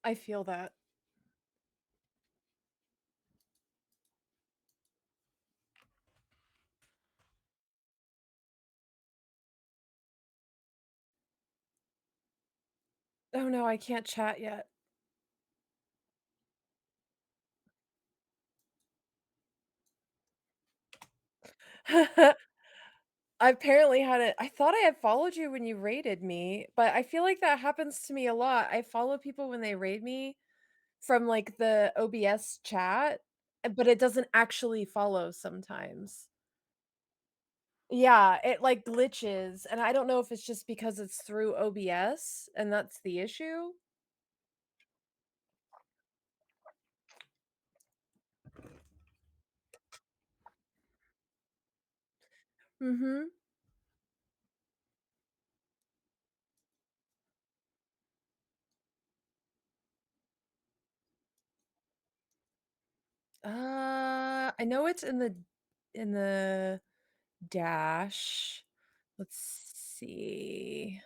I feel that. Oh no, I can't chat yet. I apparently had it. I thought I had followed you when you raided me, but I feel like that happens to me a lot. I follow people when they raid me from like the OBS chat, but it doesn't actually follow sometimes. Yeah, it like glitches, and I don't know if it's just because it's through OBS and that's the issue. Mhm. I know it's in the dash. Let's see.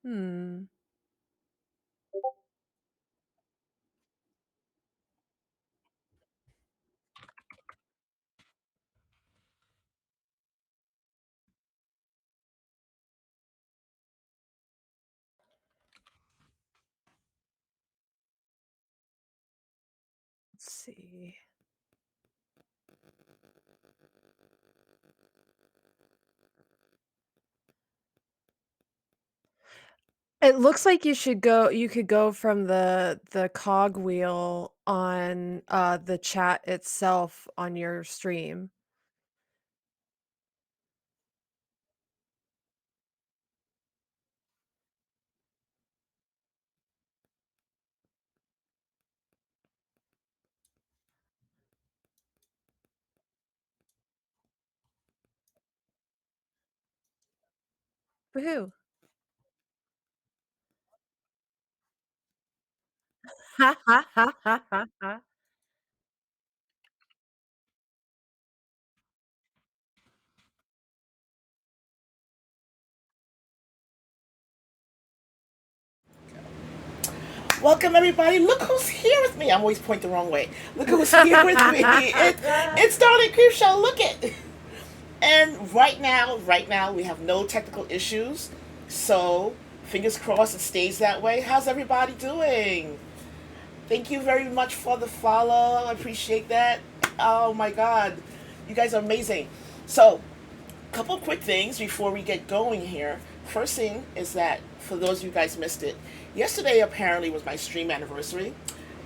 Hmm. Let's see. It looks like you could go from the cog wheel on the chat itself on your stream. Woohoo. Ha ha ha ha ha ha. Welcome everybody. Look who's here with me. I'm always pointing the wrong way. Look who's here with me. It's Darling Creepshow. Look it. And right now, we have no technical issues. So fingers crossed it stays that way. How's everybody doing? Thank you very much for the follow. I appreciate that. Oh my God, you guys are amazing. So couple quick things before we get going here. First thing is that for those of you guys missed it, yesterday apparently was my stream anniversary,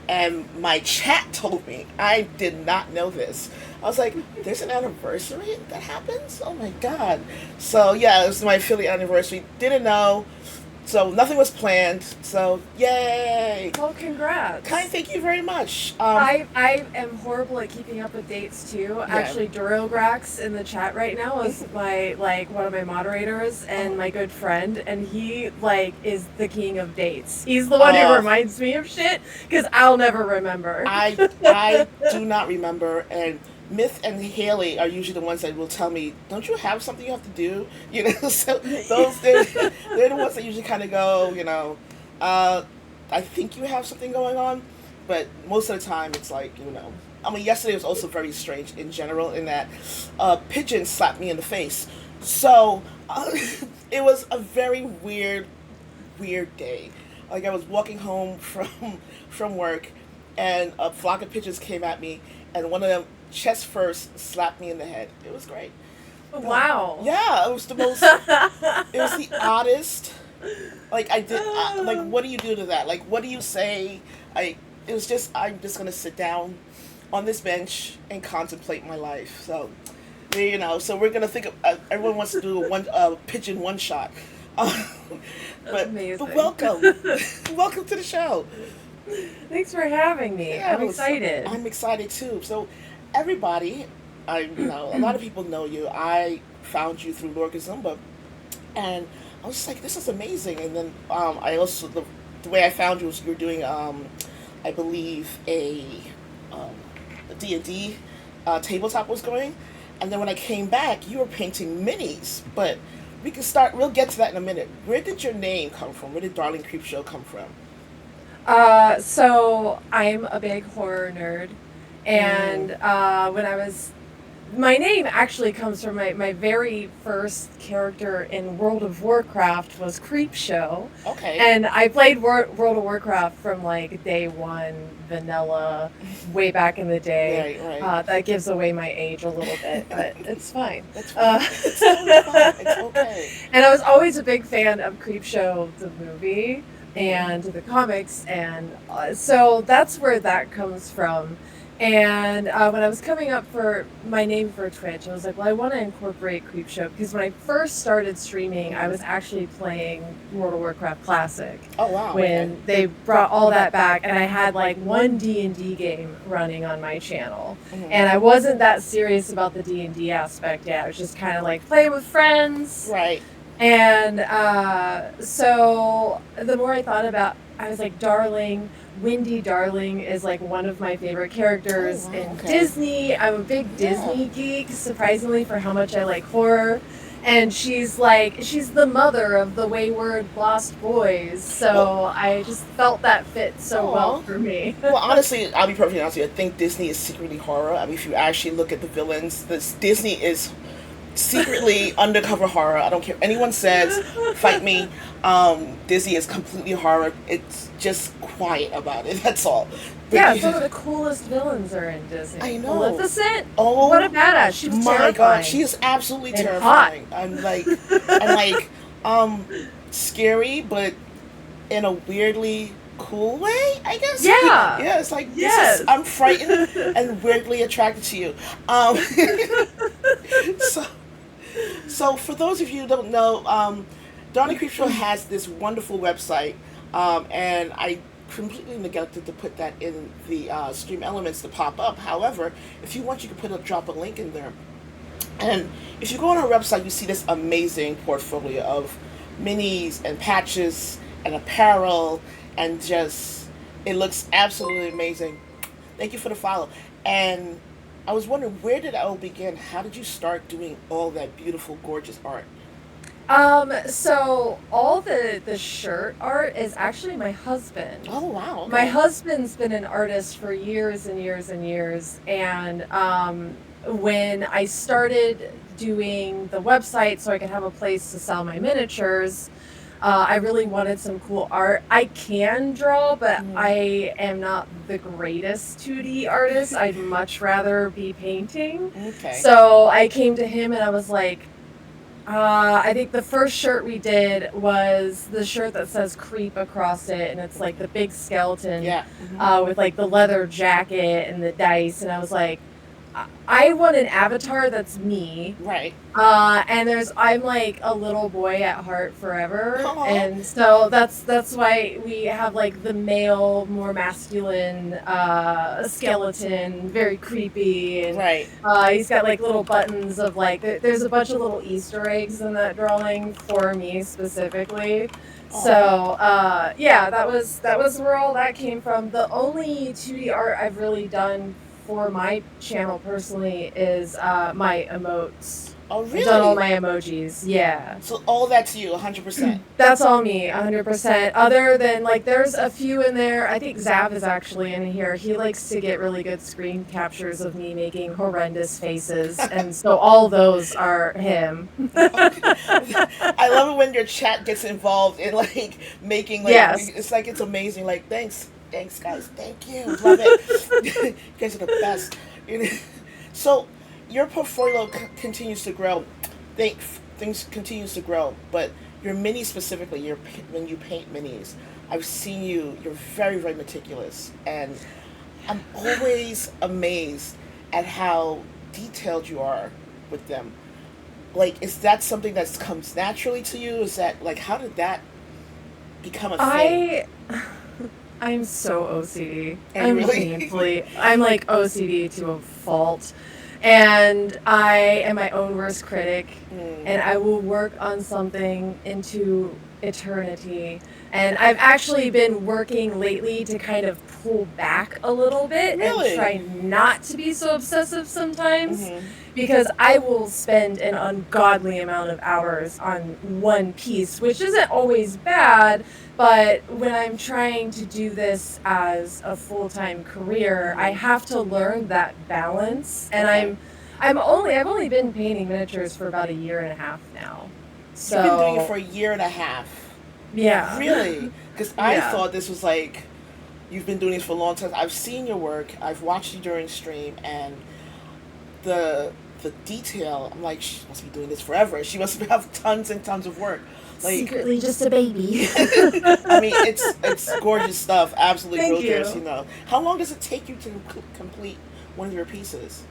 and my chat told me. I did not know this. I was like, "There's an anniversary that happens? Oh my god!" So yeah, it was my affiliate anniversary. Didn't know. So nothing was planned. So yay! Well, congrats. Thank you very much. I am horrible at keeping up with dates too. Yeah. Actually, Durograx in the chat right now is my like one of my moderators and my good friend, and he like is the king of dates. He's the one who reminds me of shit because I'll never remember. I do not remember, and Myth and Haley are usually the ones that will tell me, "Don't you have something you have to do?" You know, so they're the ones that usually kind of go, I think you have something going on, but most of the time it's like, I mean, yesterday was also very strange in general in that a pigeon slapped me in the face. So it was a very weird day. Like I was walking home from work, and a flock of pigeons came at me, and one of them chest first slapped me in the head. It was great. Wow. Yeah, it was the most. It was the oddest. Like I did. Like what do you do to that? Like what do you say? I. It was just. I'm just gonna sit down on this bench and contemplate my life. So, you know. So we're gonna think of. Everyone wants to do a one pigeon one shot. Uh, That's but amazing. welcome, welcome to the show. Thanks for having me. Yeah, I'm excited. I'm excited too. So, everybody, a lot of people know you. I found you through Lorca Zumba, and I was just like, this is amazing. And then I also the way I found you was you were doing I believe um, a D&D tabletop was going, and then when I came back, you were painting minis. But we can start. We'll get to that in a minute. Where did your name come from? Where did Darling Creepshow come from? So I'm a big horror nerd, Mm, and when I was, my name actually comes from my very first character in World of Warcraft was Creepshow, okay. and I played World of Warcraft from like day one, vanilla, way back in the day. Right, right. That gives away my age a little bit, but it's fine. That's Uh, fine. It's totally fine. It's okay. and I was always a big fan of Creepshow, the movie, Hmm. and the comics, and so that's where that comes from. And when I was coming up for my name for Twitch, I was like, well, I want to incorporate Creepshow because when I first started streaming, I Hmm. was actually playing World of Warcraft Classic Oh wow. Okay. when they brought all that back, and I had like one D&D game running on my channel, Hmm. and I wasn't that serious about the D&D aspect yet. I was just kind of like playing with friends, Right. and so the more I thought about, I was like, Darling, Wendy Darling is like one of my favorite Oh characters wow. in Okay. Disney. I'm a big Yeah. Disney geek, surprisingly, for how much I like horror. And she's the mother of the wayward lost boys. Well. So I just felt that fit so well Oh. for me. Well, honestly, I'll be perfectly honest with you. I think Disney is secretly horror. I mean, if you actually look at the villains, this Disney is secretly undercover horror. I don't care. Anyone says, fight me. Disney is completely horror. It's just quiet about it. That's all. But Yeah, some of the coolest villains are in I Disney. know. Maleficent, what a Oh badass. She was my god, she terrifying is absolutely and hot. terrifying. I'm like, um, scary, but in a weirdly cool way, I guess. Yeah. Yeah, it's like this is. Yes. I'm frightened and weirdly attracted to you. Um, so So, for those of you who don't know, Darling Creepshow has this wonderful website, and I completely neglected to put that in the stream elements to pop up. However, if you want, you can drop a link in there. And if you go on our website, you see this amazing portfolio of minis and patches and apparel, and just it looks absolutely amazing. Thank you for the follow. And I was wondering, where did it all begin? How did you start doing all that beautiful, gorgeous art? So all the shirt art is actually my husband. Oh wow, My okay. husband's been an artist for years and years and years, and when I started doing the website so I could have a place to sell my miniatures, I really wanted some cool art. I can draw, but Hmm. I am not the greatest 2D artist. I'd much rather be painting. Okay. So I came to him and I was like, I think the first shirt we did was the shirt that says creep across it, and it's like the big skeleton Yeah. Hmm. with like the leather jacket and the dice. And I was like, I want an avatar that's me. Right. And I'm like a little boy at heart forever. Oh. And so that's why we have like the male, more masculine skeleton, very creepy, and Right. he's got like little buttons of like there's a bunch of little Easter eggs in that drawing for me specifically. So Oh. yeah, that was where all that came from. The only 2D art I've really done for my channel personally is my emotes. Oh, I've done all really? my emojis. Yeah. So all that's you, 100%. That's all me, 100%. Other than like, there's a few in there. I think Zav is actually in here. He likes to get really good screen captures of me making horrendous faces, and so all those are him. Okay. I love it when your chat gets involved in like making like Yes. it's like it's amazing. Like thanks guys, thank you, love it. You guys are the best. You know? So your portfolio continues to grow. Think things continues to grow, but your mini specifically, when you paint minis, I've seen you. You're very meticulous, and I'm always amazed at how detailed you are with them. Like, is that something that comes naturally to you? Is that like how did that become a thing? I I'm so OCD. Are you I'm really? painfully. I'm like OCD to a fault. And I am my own worst critic, Mm, and I will work on something into eternity. And I've actually been working lately to kind of pull back a little bit and really? try not to be so obsessive sometimes, Mm-hmm. because I will spend an ungodly amount of hours on one piece, which isn't always bad. But when I'm trying to do this as a full-time career, I Mm-hmm. have to learn that balance. And Okay. I've only been painting miniatures for about a year and a half now. You've been doing it So, for a year and a half. yeah. Really? Because I Yeah. thought this was like you've been doing this for a long time. I've seen your work. I've watched you during stream, and the the detail. I'm like, she must be doing this forever. She must have tons and tons of work. Like, Secretly just a baby. I mean, it's gorgeous stuff. Absolutely Thank gorgeous. you. How long does it take you to complete one of your pieces?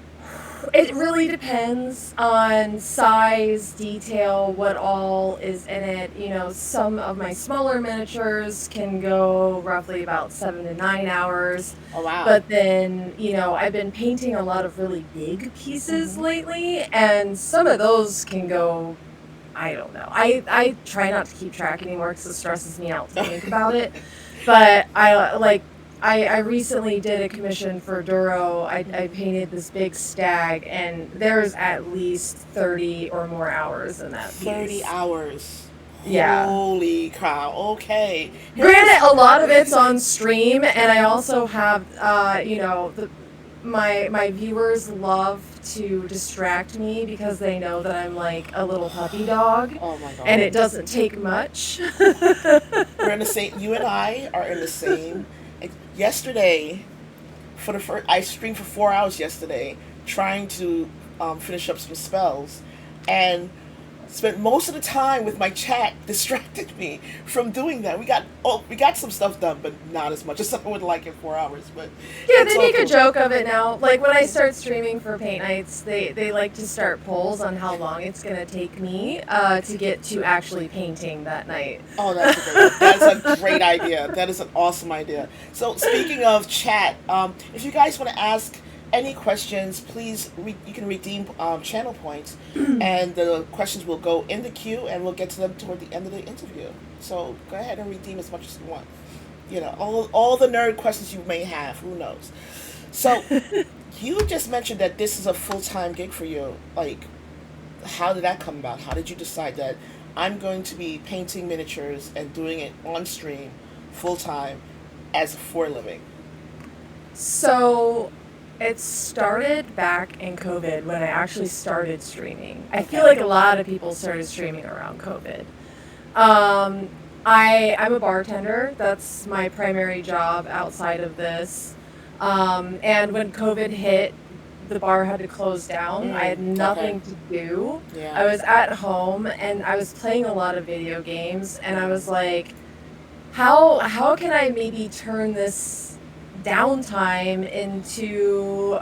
It really depends on size, detail, what all is in it. Some of my smaller miniatures can go roughly about 7 to 9 hours. Oh wow. But then, I've been painting a lot of really big pieces Hmm. lately, and some of those can go, I don't know. I try not to keep track anymore because it stresses me out to think about it. But I recently did a commission for Duro. I painted this big stag, and there's at least 30 or more hours in that 30 piece. hours. Yeah. Holy cow. Okay. Here's Granted, a lot of it's this. on stream, and I also have, my viewers love to distract me because they know that I'm like a little puppy dog, Oh my and god. it doesn't take much. We're in the same. You and I are in the same. Yesterday, for the first, I streamed for 4 hours yesterday, trying to finish up some spells, and spent most of the time with my chat distracted me from doing that. We got some stuff done, but not as much as I would like in 4 hours. But Yeah, it's they all make a cool. joke of it now. Like when I start streaming for paint nights, they like to start polls on how long it's gonna take me to get to actually painting that night. Oh, that's a great idea. That is a great idea. That is an awesome idea. So, speaking of chat, if you guys want to ask any questions, please you can redeem channel points, and the questions will go in the queue, and we'll get to them toward the end of the interview. So, go ahead and redeem as much as you want. All the nerd questions you may have. Who knows? So, you just mentioned that this is a full time gig for you. Like, how did that come about? How did you decide that I'm going to be painting miniatures and doing it on stream full time as for a living? So it started back in COVID when I actually started streaming. I feel Okay. like a lot of people started streaming around COVID. Um, I'm a bartender. That's my primary job outside of this. And when COVID hit, the bar had to close down. I had Okay. nothing to do. Yeah. I was at home and I was playing a lot of video games, and I was like, how can I maybe turn this downtime into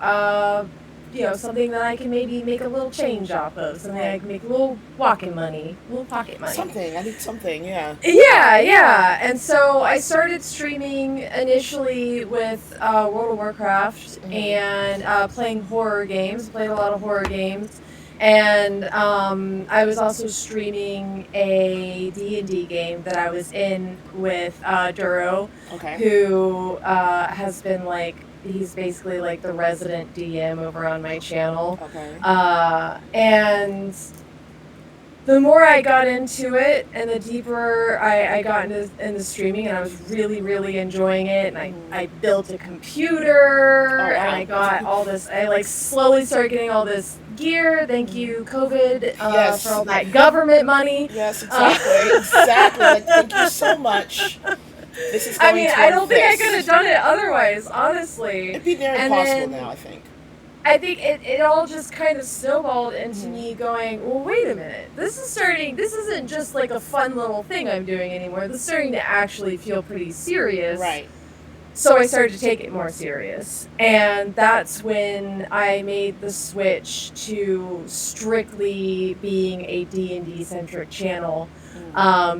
something that I can maybe make a little change off of, something I Right. can make a little walking money, a little pocket money. Something. I need something. Yeah. Yeah, yeah. And so I started streaming initially with World of Warcraft Hmm. and playing horror games. Played a lot of horror games. And I was also streaming a D&D game that I was in with Duro, Okay. who has been like he's basically like the resident DM over on my channel. Okay. And the more I got into it and the deeper I got into streaming, and I was really, really enjoying it. And I built a Oh computer and I wow. got all this, I like slowly started getting all this gear. Thank you, COVID, for Yes. all that government money. Yes, exactly. Exactly. Like, thank you so much. This is I going mean, I toward don't think I this. could have done it otherwise, honestly. It'd be near And impossible now, then I think. I think it all just kind of snowballed into me going, well, wait a minute. This isn't just like a fun little thing I'm doing anymore. This is starting to actually feel pretty serious. Right. So I started to take it more serious. And that's when I made the switch to strictly being a D&D centric channel.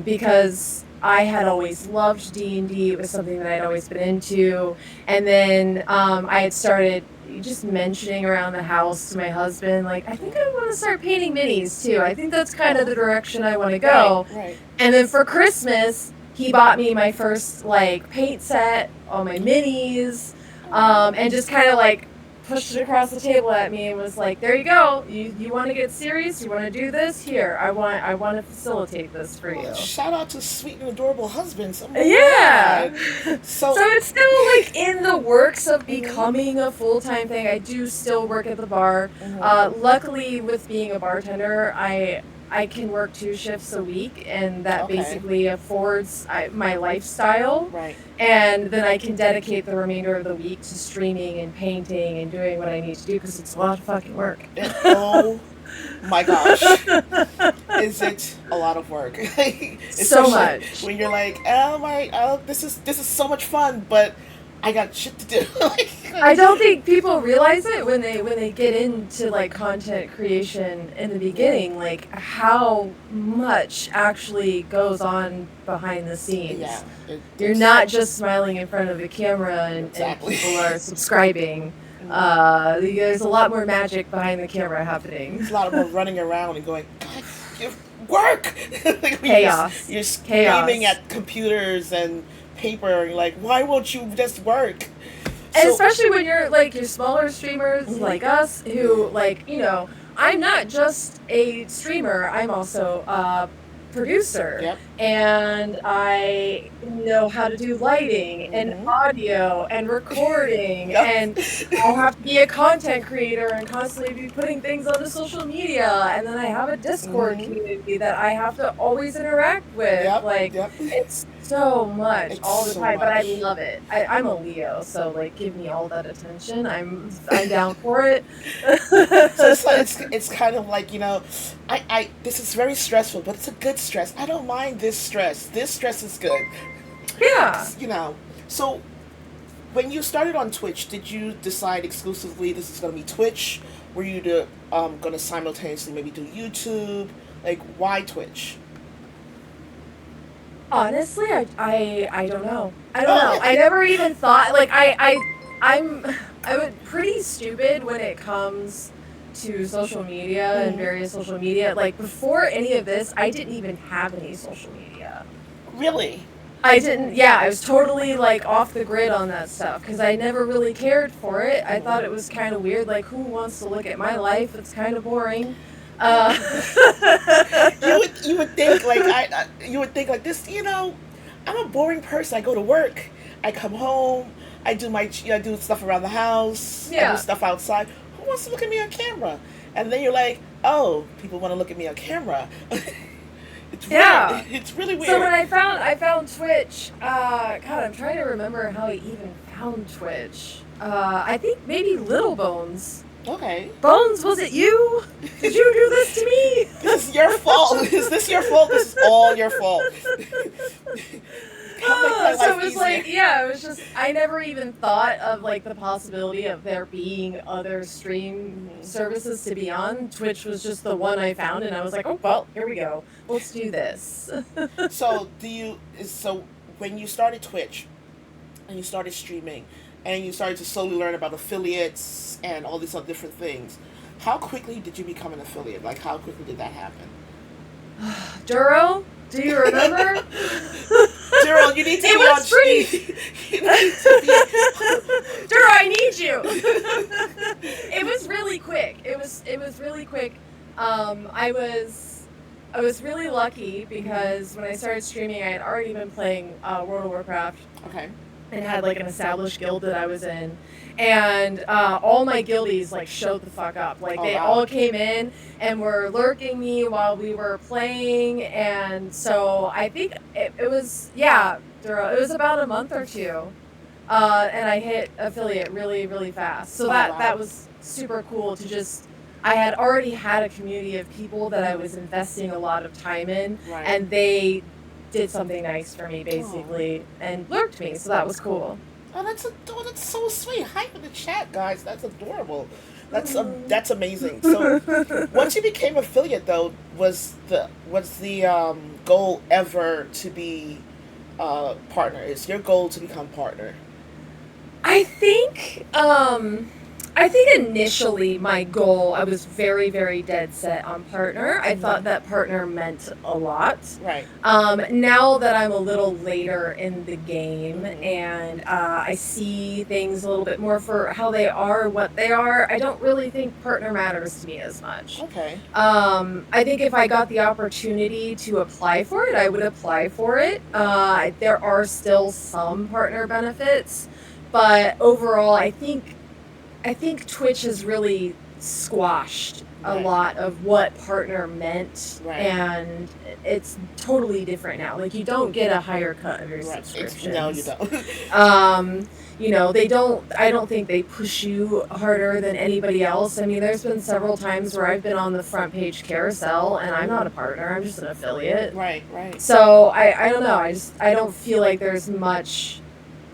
Because I had always loved D&D. It was something that I'd always been into. And then I had started just mentioning around the house to my husband, like, I think I want to start painting minis too. I think that's kind of the direction I want to go. Right. And then for Christmas, he bought me my first like paint set, all my minis, and just kind of like pushed it across the table at me and was like, there you go. You want to get serious? You want to do this? Here, I want to facilitate this for you. Shout out to sweet and adorable husbands. Oh my Yeah. God. So it's still like in the works of becoming a full-time thing. I do still work at the bar. Luckily, with being a bartender, I can work 2 shifts a week, and that basically affords my lifestyle. Right. And then I can dedicate the remainder of the week to streaming and painting and doing what I need to do, because it's a lot of fucking work. Oh my gosh. Is it a lot of work? So much. When you're like, this is so much fun, but I got shit to do. I don't think people realize it when they get into like content creation in the beginning, like how much actually goes on behind the scenes. Yeah, you're not just smiling in front of the camera and people are subscribing. There's a lot more magic behind the camera happening. There's a lot more running around and going, God, you work. Chaos. You're screaming at computers and paper, and you're like, why won't you just work? And especially when you're like your smaller streamers like us, who like, I'm not just a streamer, I'm also a producer. Yep. And I know how to do lighting and audio and recording and I'll have to be a content creator and constantly be putting things onto social media, and then I have a Discord community that I have to always interact with. It's so much all the time, but I love it. I'm a Leo, so like give me all that attention. I'm down for it. So it's kind of like, I this is very stressful, but it's a good stress. I don't mind this stress. This stress is good. Yeah. So when you started on Twitch, did you decide exclusively this is going to be Twitch? Were you going to simultaneously maybe do YouTube? Like, why Twitch? Honestly, I don't know. I don't know. I never even thought, like, I'm pretty stupid when it comes to social media and various social media. Like, before any of this, I didn't even have any social media. Really? I didn't, I was totally, like, off the grid on that stuff, because I never really cared for it. I thought it was kind of weird, like, who wants to look at my life? It's kind of boring. You would think like this. I'm a boring person. I go to work, I come home, I do I do stuff around the house, I do stuff outside. Who wants to look at me on camera? And then you're like, oh, people want to look at me on camera. It's weird. It's really weird. So when I found Twitch, God, I'm trying to remember how I even found Twitch. I think maybe Little Bones. Okay. Bones, was it you? Did you do this to me? This is your fault. Is this your fault? This is all your fault. So it was like, it was just, I never even thought of like the possibility of there being other stream services to be on. Twitch was just the one I found, and I was like, oh, well, here we go. Let's do this. So when you started Twitch and you started streaming and you started to slowly learn about affiliates and all these other different things, how quickly did you become an affiliate? Like, how quickly did that happen? Duro, do you remember? Duro, you need to be on free. Duro, I need I was really lucky Mm-hmm. because when I started streaming, I had already been playing World of Warcraft Okay. and had like an established guild that I was in. And all my guildies like showed the fuck up. Like Oh they wow. all came in and were lurking me while we were playing. And so I think it was, yeah, Duro, it was about a month or two. And I hit affiliate really, really fast. So Oh that wow. was super cool to just I had already had a community of people that I was investing a lot of time in, Right. and they did something nice for me Oh. basically and lurked me. So that was cool. That's so sweet. Hype in the chat, guys. That's adorable. Mhm. That's amazing. So, once you became affiliate, though, was the goal ever to be partner? Is your goal to become partner? I think I think initially my goal, I was very, very dead set on partner. I thought Mm-hmm. that partner meant a lot. Right. Now that I'm a little later in the game Mm-hmm. and I see things a little bit more for how they are, what they are, I don't really think partner matters to me as much. Okay. I think if I got the opportunity to apply for it, I would apply for it. There are still some partner benefits, but overall, I think Twitch has really squashed a Right. lot of what partner meant, Right. and it's totally different now. Like you don't get a higher cut of your Right. No, you subscriptions. don't. Um, they don't I don't think they push you harder than anybody else. I mean, there's been several times where I've been on the front page carousel and I'm not a partner, I'm just an affiliate. Right. Right. So I don't know. I don't feel like there's much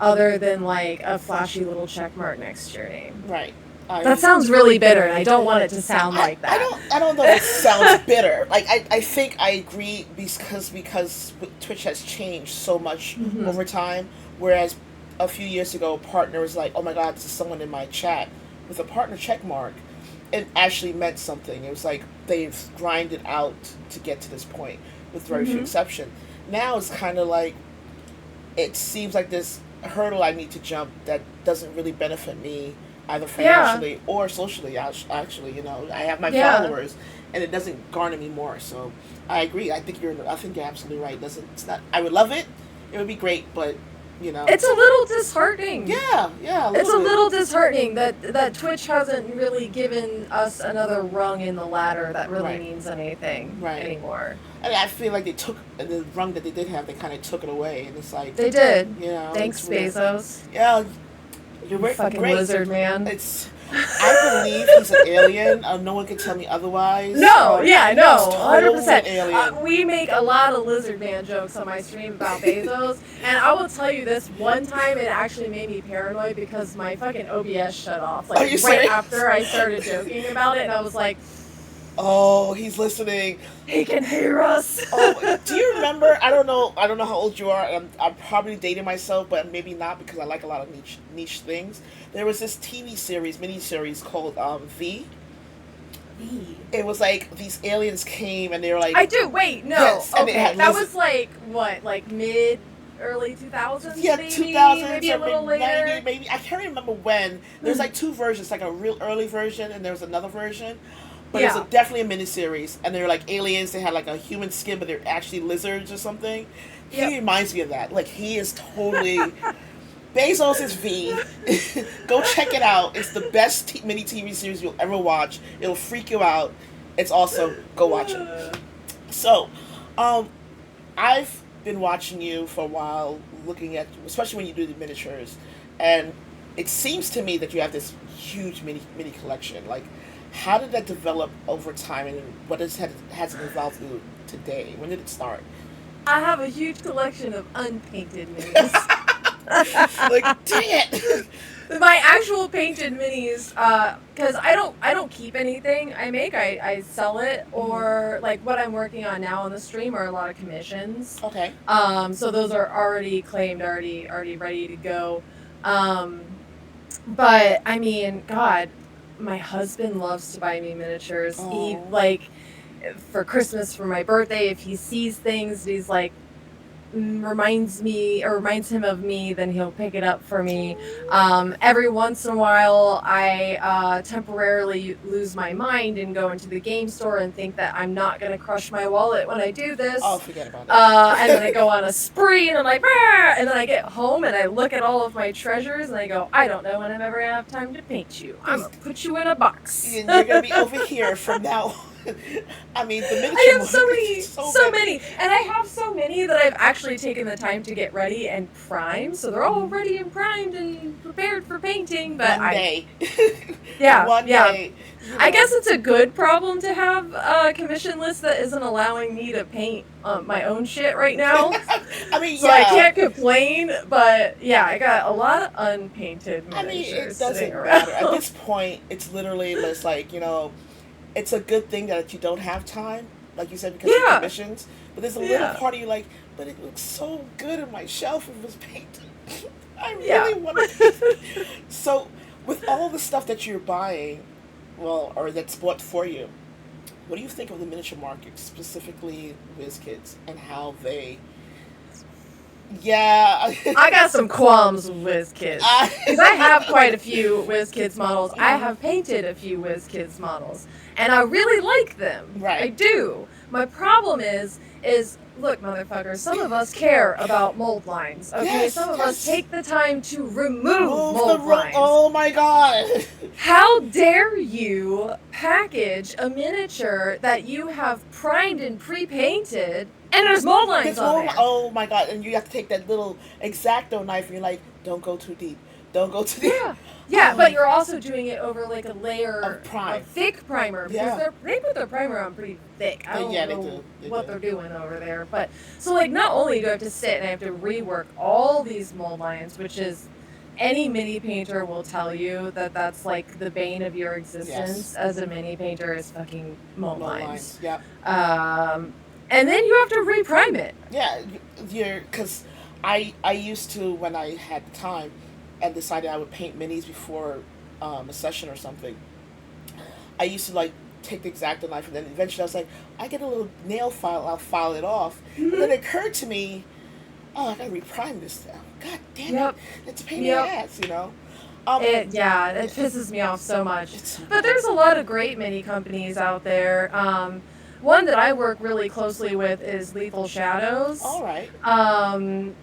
other than like a flashy little check mark next to your name. Right. That I sounds really bitter, and I don't want it to sound like that. I don't know if it sounds bitter. Like I think I agree because Twitch has changed so much Mhm. over time. Whereas a few years ago, partner was like, oh my god, this is someone in my chat with a partner check mark. It actually meant something. It was like they've grinded out to get to this point, with very few Mhm. exceptions. Now it's kind of like it seems like this hurdle I need to jump that doesn't really benefit me either Yeah. financially or socially. Actually, I have my Yeah. followers, and it doesn't garner me more. So I agree. I think you're absolutely right. It doesn't it's not? I would love it. It would be great, but you know, It's a little disheartening. yeah, a It's little a bit. little disheartening that Twitch hasn't really given us another rung in the ladder that really Right, means anything right. anymore. And I feel like they took the rung that they did have. They kind of took it away, and it's like, They did. it's Thanks, weird. Bezos. Yeah, You fucking great. lizard man. It's I believe he's an alien. No one can tell me otherwise. No, yeah, He's no, totally an 100%. alien. We make a lot of lizard man jokes on my stream about Bezos, and I will tell you this one time it actually made me paranoid because my fucking OBS shut off, Are like you right serious? after I started joking about it, and I was like, Oh, he's listening. he can hear us. Oh, do you remember? I don't know how old you are. I'm probably dating myself, but maybe not because I like a lot of niche things. There was this TV series, mini series called V. Me. It was like these aliens came and they were like, I do. Wait, no. yes, and it Okay, had that lizard. was like what, like mid, early 2000s, Yeah, two maybe, thousands maybe a or maybe little 90, later. maybe I can't remember when. There's like two versions, like a real early version and there was another version. But it's Yeah. definitely a miniseries, and they're like aliens. They had like a human skin, but they're actually lizards or something. He Yep. reminds me of that. Like he is totally Bezos is V. Go check it out. It's the best mini TV series you'll ever watch. It'll freak you out. It's awesome. Go watch it. So, um, I've been watching you for a while, looking at, especially when you do the miniatures, and it seems to me that you have this huge mini collection. Like, how did that develop over time, and what has it evolved to today? When did it start? I have a huge collection of unpainted minis. Like, dang it! My actual painted minis, because I don't keep anything I make. I sell it, or like what I'm working on now on the stream are a lot of commissions. Okay. So those are already claimed, already ready to go. Um, but I mean, God, my husband loves to buy me miniatures. He Oh. like for Christmas, for my birthday, if he sees things, he's like, reminds me or reminds him of me, then he'll pick it up for me. Every once in a while, I temporarily lose my mind and go into the game store and think that I'm not going to crush my wallet when I do Oh, this. forget about it. And then I go on a spree and I'm like, "Rah!" And then I get home and I look at all of my treasures and I go, I don't know when I'm ever gonna have time to paint you. I'm There's, gonna put you in a box. and you're gonna be over here from now on. I mean, the I miniature have so market, many, so so many. many, and I have so many that I've actually taken the time to get ready and prime, so they're all ready and primed and prepared for painting. But One day, yeah, one yeah. day, you I know. guess it's a good problem to have a commission list that isn't allowing me to paint my own shit right now. I mean, So I yeah. can't complain, but yeah, I got a lot of unpainted I mean, it miniatures sitting doesn't around. matter at this point. It's literally just like, it's a good thing that you don't have time, like you said, because of Yeah, commissions. But there's a little yeah, part of you like, but it looks so good on my shelf if it was painted. I yeah. really want to paint it. So, with all the stuff that you're buying, well, or that's bought for you, what do you think of the miniature market, specifically WizKids, and how they? Yeah. I got some qualms with WizKids because I have quite a few WizKids models. I Mhm. have painted a few WizKids models, and I really like them. I Right. do. My problem is look, motherfucker. Some of us care about mold lines. Okay, Yes, some of us yes. take the time to remove Move the mold rope. lines. Oh my god. How dare you package a miniature that you have primed and pre-painted, and there's mold lines This on one, there? oh my god, and you have to take that little exacto knife, and you're like, don't go too deep, don't go too deep. Yeah. Yeah, but Oh, you're also doing it over like a of layer prime. of thick primer because Yeah. they put their primer on pretty thick. I Yeah, don't they know do. They what do. they're doing over there. But so like not only do I have to sit and I have to rework all these mold lines, which is any mini painter will tell you that that's like the bane of your Yes. existence as a mini painter is fucking mold Mold lines. lines. Yep. Um and then you have to reprime it. Yeah, you're because I used to when I had the time and decided I would paint minis before a session or something. I used to like take the exacto knife and then eventually I was like, I get a little nail file, I'll file it off. And then Mhm. it occurred to me, oh, I gotta reprime this now. God damn it, Yep. it's a pain in the Yep. ass. Um, It pisses me off so much. it's so But bad. there's a lot of great mini companies out there. One that I work really closely with is Lethal Shadows. All right. Um,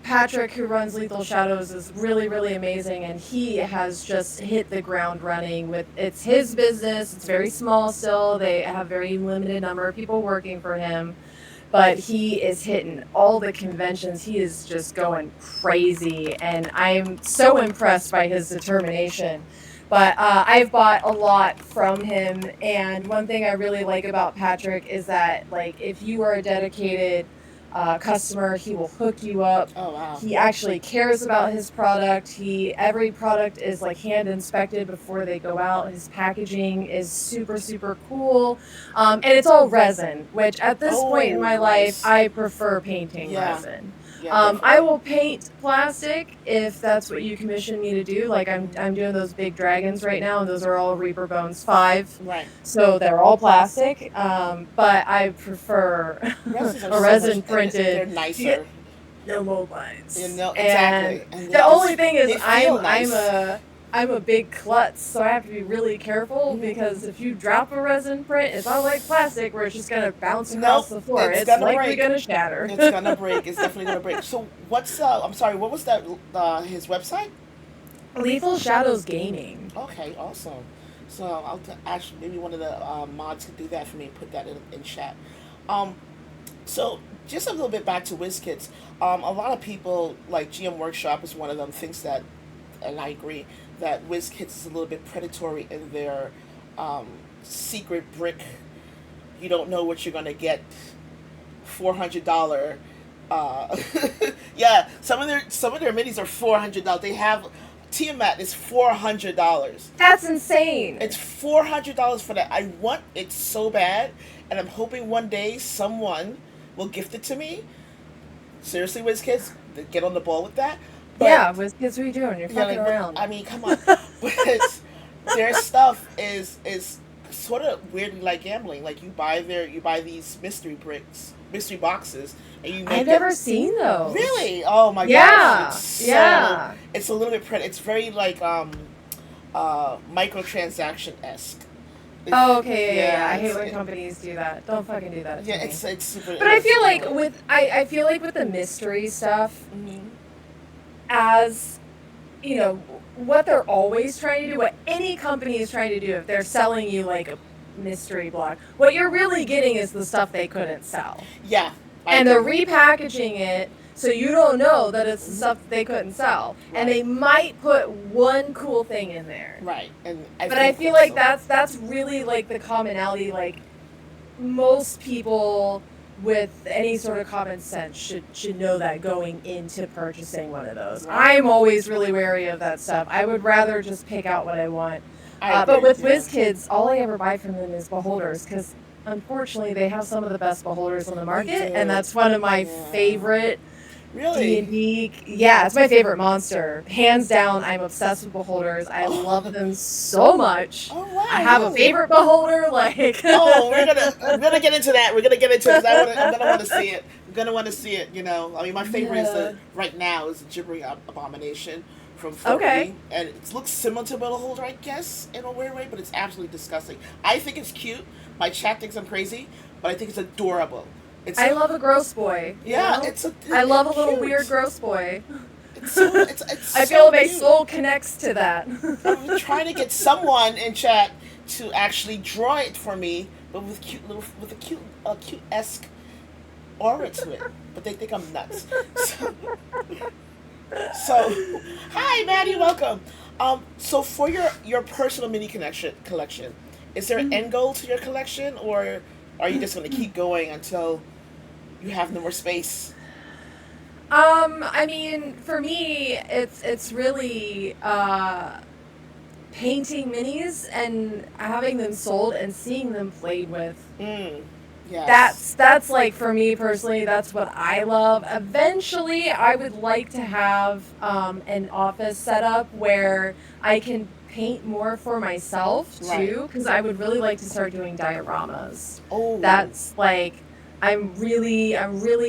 Patrick, who runs Lethal Shadows, is really, really amazing, and he has just hit the ground running with it's his business. It's very small still. They have very limited number of people working for him, but he is hitting all the conventions. He is just going crazy, and I'm so impressed by his determination. But I've bought a lot from him, and one thing I really like about Patrick is that, like, if you are a dedicated customer, he will hook you up. Oh wow. He actually cares about his product. Every product is like hand inspected before they go out. His packaging is super, super cool. And it's all resin, which at this point in Oh, my life, nice. I prefer painting Yeah. resin. Yeah, I definitely. will paint plastic if that's what you commission me to do. Like I'm doing those big dragons right now, and those are all Reaper Bones 5. Right. So they're all plastic. But I prefer Resins are a so much, resin and they're printed to get nicer. no mold lines. And Exactly, and they the only just thing is they feel I'm nice. a big klutz, so I have to be really careful Hmm. because if you drop a resin print, it's not like plastic where it's just gonna bounce across Nope, the floor. it's It's gonna likely break. gonna shatter. It's gonna break. It's definitely gonna break. So what's I'm sorry, what was that? His website? Lethal Shadows Gaming. Okay, awesome. So actually maybe one of the mods could do that for me. Put that in chat. Um, so just a little bit back to WizKids. A lot of people like GM Workshop is one of them thinks that, and I agree that WizKids is a little bit predatory in their um, secret brick. You don't know what you're gonna get. $400. Uh, yeah, some of their minis are $400. They have Tiamat is $400. That's insane. It's $400 for that. I want it so bad, and I'm hoping one day someone will gift it to me. Seriously, WizKids, get on the ball with that. But Yeah, with kids, what are you doing? You're yeah, fucking like, but around. I mean, come on. But their stuff is sort of weirdly like gambling. Like you buy these mystery bricks, mystery boxes, and you I've make it. never seen those. Really? Oh my gosh! Yeah, yeah. It's a little bit pretty. It's very like microtransaction esque. Oh, okay, yeah, yeah, yeah. Yeah, I hate when companies do that. Don't fucking do that to yeah, me. it's super. But I It's feel like annoying. I feel like with the mystery stuff, Hmm. as you know, what they're always trying to do, what any company is trying to do, if they're selling you like a mystery block, what you're really getting is the stuff they couldn't sell. Yeah, I And they're agree. repackaging it so you don't know that it's the Hmm. stuff that they couldn't sell. And Right, they might put one cool thing in there. right, and I But I think feel like so. that's really like the commonality. Like most people with any sort of common sense should know that going into purchasing one of those. Right, I'm always really wary of that stuff. I would rather just pick out what I want. I But agree. with Yeah, WizKids, all I ever buy from them is beholders because unfortunately they have some of the best beholders on the they market, and do. that's one of my Yeah, favorite really. D&D. Yeah, it's my favorite monster. Hands down, I'm obsessed with beholders. I love Oh, them so much. oh I wow, have a really? favorite beholder, like Oh, I'm gonna get into that. We're gonna get into it because I'm gonna want to see it. I'm gonna want to see it. You know, I mean, my favorite is Yeah. the right now is the gibbering abomination from Okay. 4E, and it looks similar to Beholder, I guess, in a weird way, but it's absolutely disgusting. I think it's cute. My chat thinks I'm crazy, but I think it's adorable. It's I love a gross boy, you yeah, know? I love it's a little weird cute. gross boy. It's I feel so my cute. soul connects to that. I'm trying to get someone in chat to actually draw it for me, but with a cute esque aura to it. But they think I'm nuts. So, so hi Maddie, welcome. So for your personal mini collection, is there an end goal to your collection, or are you just going to keep going until you have no more space? I mean, for me, it's really painting minis and having them sold and seeing them played with. Mm, yes. That's like for me personally, that's what I love. Eventually, I would like to have an office setup where I can paint more for myself Right. too, because I would really like to start doing dioramas. Oh. That's like I'm really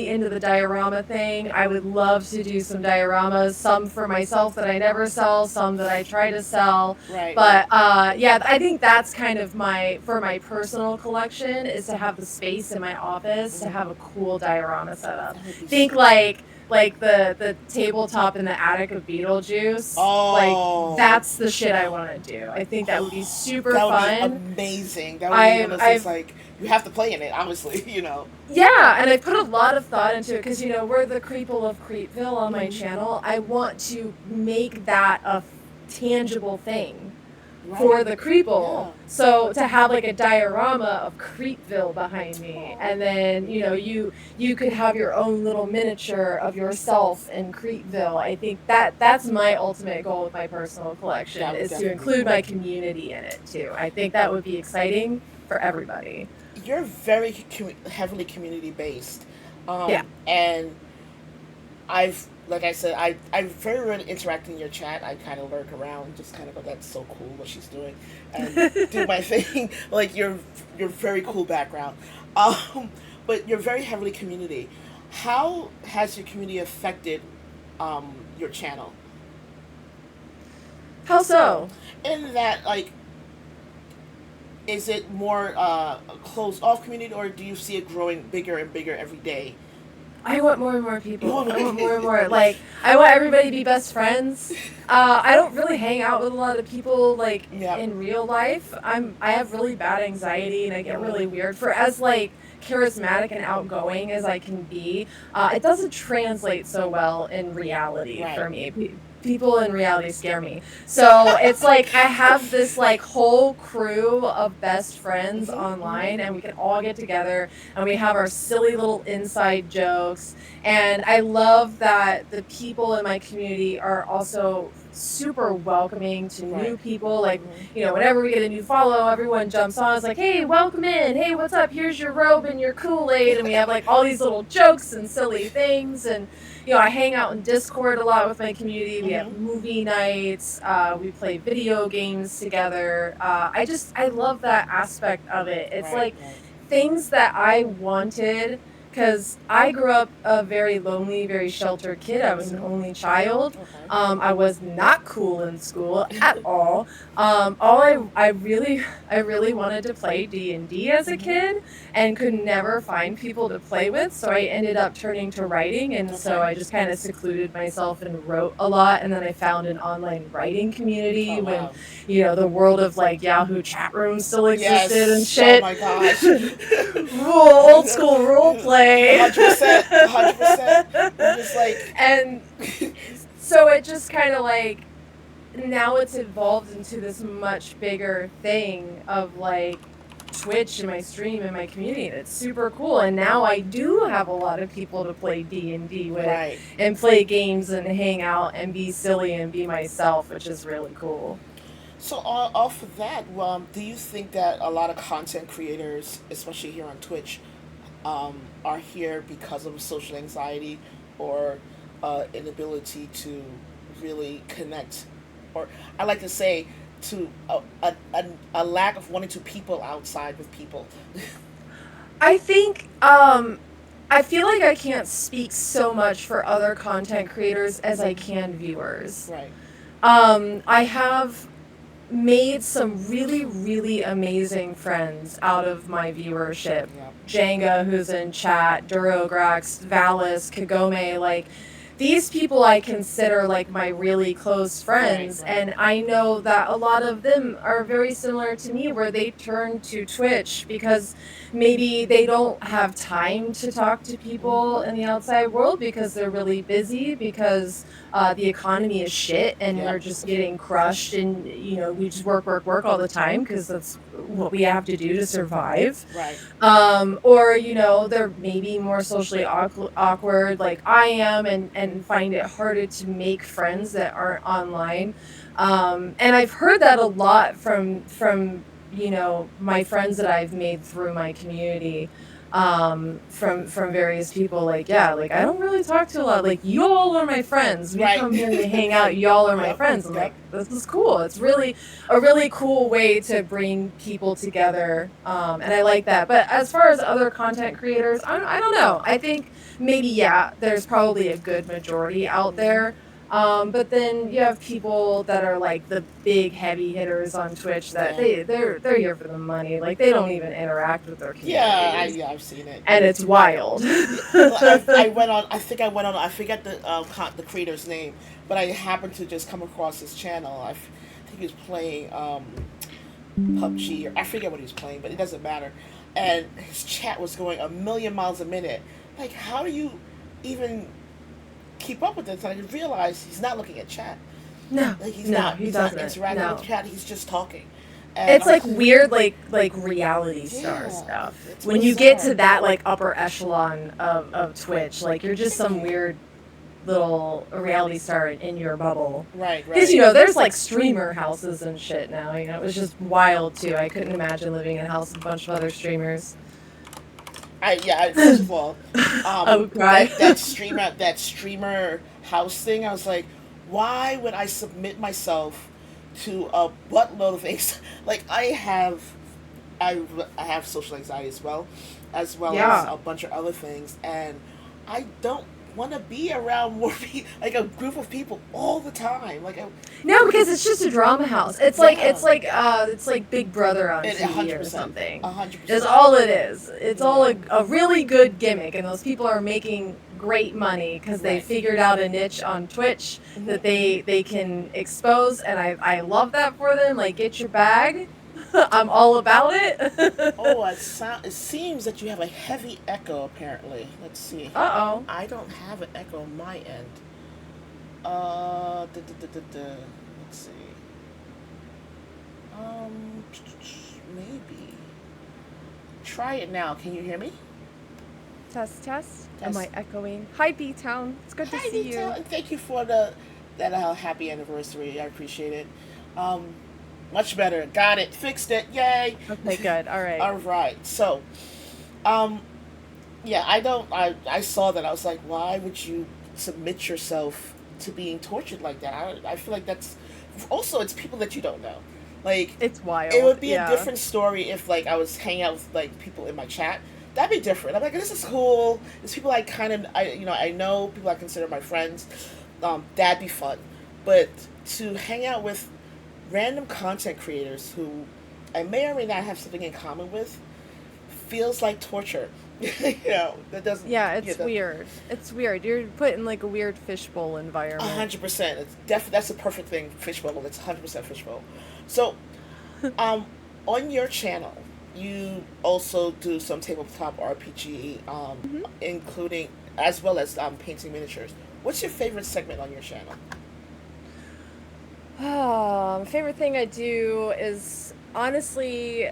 into the diorama thing. I would love to do some dioramas, some for myself that I never sell, some that I try to sell. Right. Right. But yeah, I think that's kind of my for my personal collection is to have the space in my office to have a Mm, cool diorama setup. that would be Think so cool. like the tabletop in the attic of Beetlejuice. Like Oh. that's the shit I want to do. I think that would be super That would be fun. amazing. That would be one of those things I've like you have to play in it, obviously, Yeah, and I put a lot of thought into it because we're the Creeple of Creepville on my Hmm. channel. I want to make that a tangible thing for Right. the Creeple. Yeah. So to have like a diorama of Creepville behind me, Oh. and then you could have your own little miniature of yourself in Creepville. I think that's my ultimate goal with my personal collection That would is to definitely be include cool. my community in it too. I think that would be exciting for everybody. You're very heavily community based, Yeah. and like I said, I very rarely interact in your chat. I kind of lurk around, just kind of go, "That's so cool what she's doing," and do my thing. Like you're very cool background, um, but you're very heavily community. How has your community affected your channel? How so? In that, like, is it more a closed off community, or do you see it growing bigger and bigger every day? I want more and more You people. want I want to more and more. Like, I want everybody to be best friends. I don't really hang out with a lot of people like yeah. in real life. I have really bad anxiety and I get really Mm, weird. For as like charismatic and outgoing as I can be, it doesn't translate so well in reality for right. me. People in reality scare me. So it's like I have this like whole crew of best friends Hmm. Hmm. online and we can all get together and we have our silly little inside jokes. And I love that the people in my community are also super welcoming to Right. new people. Like, Hmm. whenever we get a new follow, everyone jumps on. It's like, hey, welcome in. Hey, what's up? Here's your robe and your Kool-Aid. And we have like all these little jokes and silly things. And, I hang out in Discord a lot with my community. We have Hmm. movie nights. We play video games together. I love that aspect of it. It's Right. like Right. things that I wanted 'cause I grew up a very lonely, very sheltered kid. I was an only child. Okay. I was not cool in school at all. All I really I really wanted to play D&D as a kid and could never find people to play with, so I ended up turning to writing, and so Okay. I just kinda secluded myself and wrote a lot, and then I found an online writing community Oh when, wow. the world of, like, Yahoo chat rooms still existed and Yes. Oh shit. my gosh. Old school role play. 100%. 100%. I'm just like, And so it just kinda, like, now it's evolved into this much bigger thing of, like, Twitch and my stream and my community, and it's super cool, and now I do have a lot of people to play D&D with right. and play games and hang out and be silly and be myself, which is really cool. So off of that, do you think that a lot of content creators, especially here on Twitch, are here because of social anxiety or inability to really connect, or I like to say to a lack of wanting to people outside with people. I think, I feel like I can't speak so much for other content creators as I can viewers. Right. I have made some really, really amazing friends out of my viewership. Yeah. Jenga, who's in chat, Durograx, Valis, Kagome, like these people I consider like my really close Right. friends. Right. And I know that a lot of them are very similar to me, where they turn to Twitch because maybe they don't have time to talk to people in the outside world because they're really busy, because the economy is shit and Yeah. we're just getting crushed, and we just work, work, work all the time because that's what we have to do to survive. Right. Or they're maybe more socially awkward like I am, and find it harder to make friends that aren't online. And I've heard that a lot from my friends that I've made through my community, from various people, like, yeah, like, I don't really talk to a lot, like, y'all are my friends, we Right. come here to hang out, y'all are my Yep. friends. I'm Yep. like, this is cool. It's really a really cool way to bring people together, and I like that. But as far as other content creators, I don't know. I think maybe, yeah, there's probably a good majority out there. But then you have people that are like the big heavy hitters on Twitch that Yeah. they're here for the money. Like they don't even interact with their communities, Yeah, I've seen it. and it's wild. I went on. I think I went on. I forget the creator's name, but I happened to just come across his channel. Think he was playing PUBG, or I forget what he was playing, but it doesn't matter. And his chat was going a million miles a minute. Like, how do you even keep up with this? And I realized he's not looking at chat. No, Like he's no, not. he He's not doesn't. interacting with No. chat. He's just talking. And It's I'm like weird, like reality star yeah, stuff. it's When you get bizarre. to that like upper echelon of Twitch, like you're just some weird little reality star in your bubble. Right, Because right. there's like streamer houses and shit now. It was just wild too. I couldn't imagine living in a house with a bunch of other streamers. First of all, I would cry. that streamer house thing. I was like, why would I submit myself to a buttload of things? Like I have social anxiety as well as Yeah. a bunch of other things, and I don't want to be around like a group of people all the time. No, because it's just a drama house. It's like Yeah. it's like Big Brother on It TV or 100%, something. a hundred Is percent. all it is. It's all a really good gimmick, and those people are making great money because they Right. figured out a niche on Twitch that they can expose, and I love that for them. Like, get your bag. I'm all about it. Oh, it seems that you have a heavy echo. Apparently, let's see. Uh-oh. I don't have an echo on my end. Let's see. Um, maybe. Try it now. Can you hear me? Test, test. Am Test. I echoing? Hi, B-Town. It's good to Hi, see Vita, you. and thank you for that happy anniversary. I appreciate it. Um, Much better. Got it. Fixed it. Yay. Okay, good. All right. All right. So, um, yeah, I don't. I saw that. I was like, why would you submit yourself to being tortured like that? I feel like that's also, it's people that you don't know. Like, It's it wild. would be a Yeah. different story if like I was hanging out with like people in my chat, that'd be different. I'm like, this is cool. There's people I kind of, I know people I consider my friends. That'd be fun. But to hang out with random content creators who I may or may not have something in common with feels like torture. That doesn't. Yeah, Yeah, it's weird. It's weird. You're put in like a weird fishbowl environment. 100%. That's a perfect thing. Fishbowl. It's 100% fishbowl. So, um, on your channel, you also do some tabletop RPG, Mhm. including as well as painting miniatures. What's your favorite segment on your channel? My favorite thing I do is honestly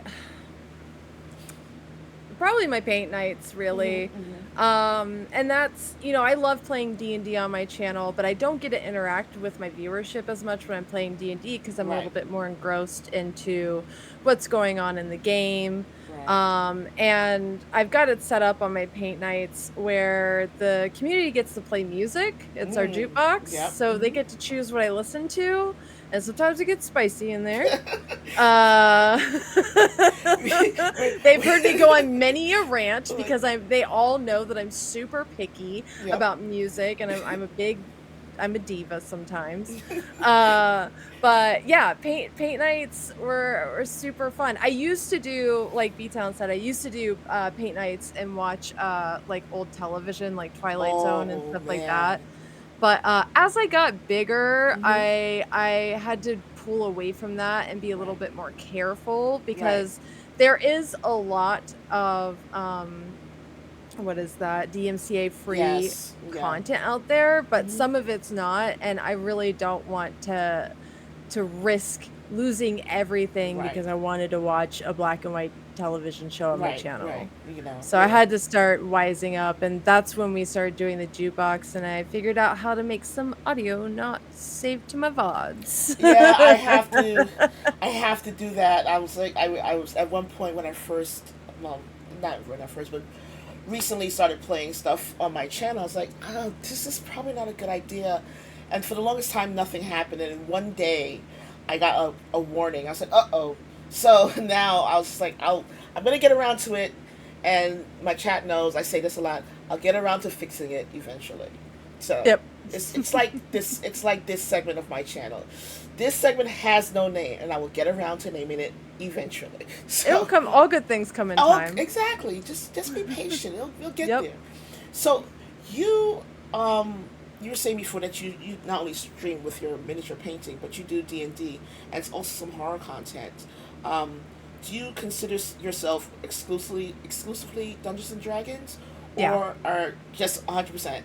probably my paint nights, Mm-hmm, really. mm-hmm. And that's, I love playing D&D on my channel, but I don't get to interact with my viewership as much when I'm playing D&D because I'm a little Right, bit more engrossed into what's going on in the game. right. And I've got it set up on my paint nights where the community ges to play music. It's our Mm, jukebox, yep. so they Mm-hmm. get to choose what I listen to, and sometimes it gets spicy in there. Uh, they've heard me go on many a rant Like, because they all know that I'm super picky yep. about music, and I'm a diva sometimes. Uh, but yeah, paint nights were super fun. I used to do, like B Town said, I used to do paint nights and watch like old television, like Twilight Zone and Oh stuff like that. man. But, as I got bigger, Mm-hmm. I had to pull away from that and be a little Right. bit more careful Right. because there is a lot of, what is that? DMCA free Yes. Yeah. content out there, but Mm-hmm. some of it's not, and I really don't want to risk losing everything Right. because I wanted to watch a black and white television show on my Right. Right. channel. So I Yeah. had to start wising up, and that's when we started doing the jukebox, and I figured out how to make some audio not saved to my VODs. Yeah, I have to do that. I was like, I was at one point when I first, well, not when I first, but recently started playing stuff on my channel. I was like, oh, this is probably not a good idea. And for the longest time, nothing happened. And one day, I got a warning. I was like, uh-oh. So now I was just like, I'm going to get around to it. And my chat knows I say this a lot. I'll get around to fixing it eventually. So Yep. it's like this segment of my channel. This segment has no name, and I will get around to naming it eventually. It'll So, come, all good things come in oh, time. exactly. Just be patient. You'll get Yep. there. So you you were saying before that you not only stream with your miniature painting, but you do D&D and it's also some horror content. Um, do you consider yourself exclusively Dungeons and Dragons, Yeah. or are just 100%?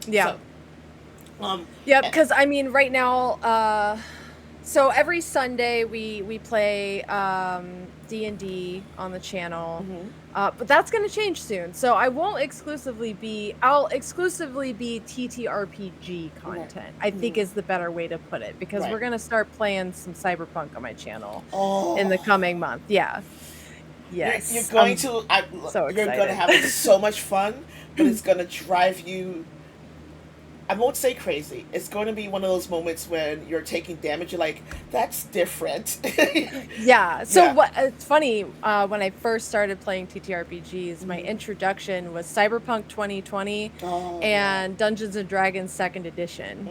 Yeah. So um, Yeah, eh, because I mean, right now, so every Sunday we play D&D on the channel. mhm, But that's going to change soon. So I'll exclusively be TTRPG right, content, I think mhm, is the better way to put it, because right. we're going to start playing some Cyberpunk on my channel in the Oh, coming month. Yeah. you're Yes. going I'm to so you're going to excited. have so much fun, but it's going to drive you. I won't say crazy. It's going to be one of those moments when you're taking damage. You're like, that's different. Yeah. So Yeah. what it's funny, when I first started playing TTRPGs, my Hmm. introduction was Cyberpunk 2020 Oh yeah. and Dungeons and Dragons 2nd edition.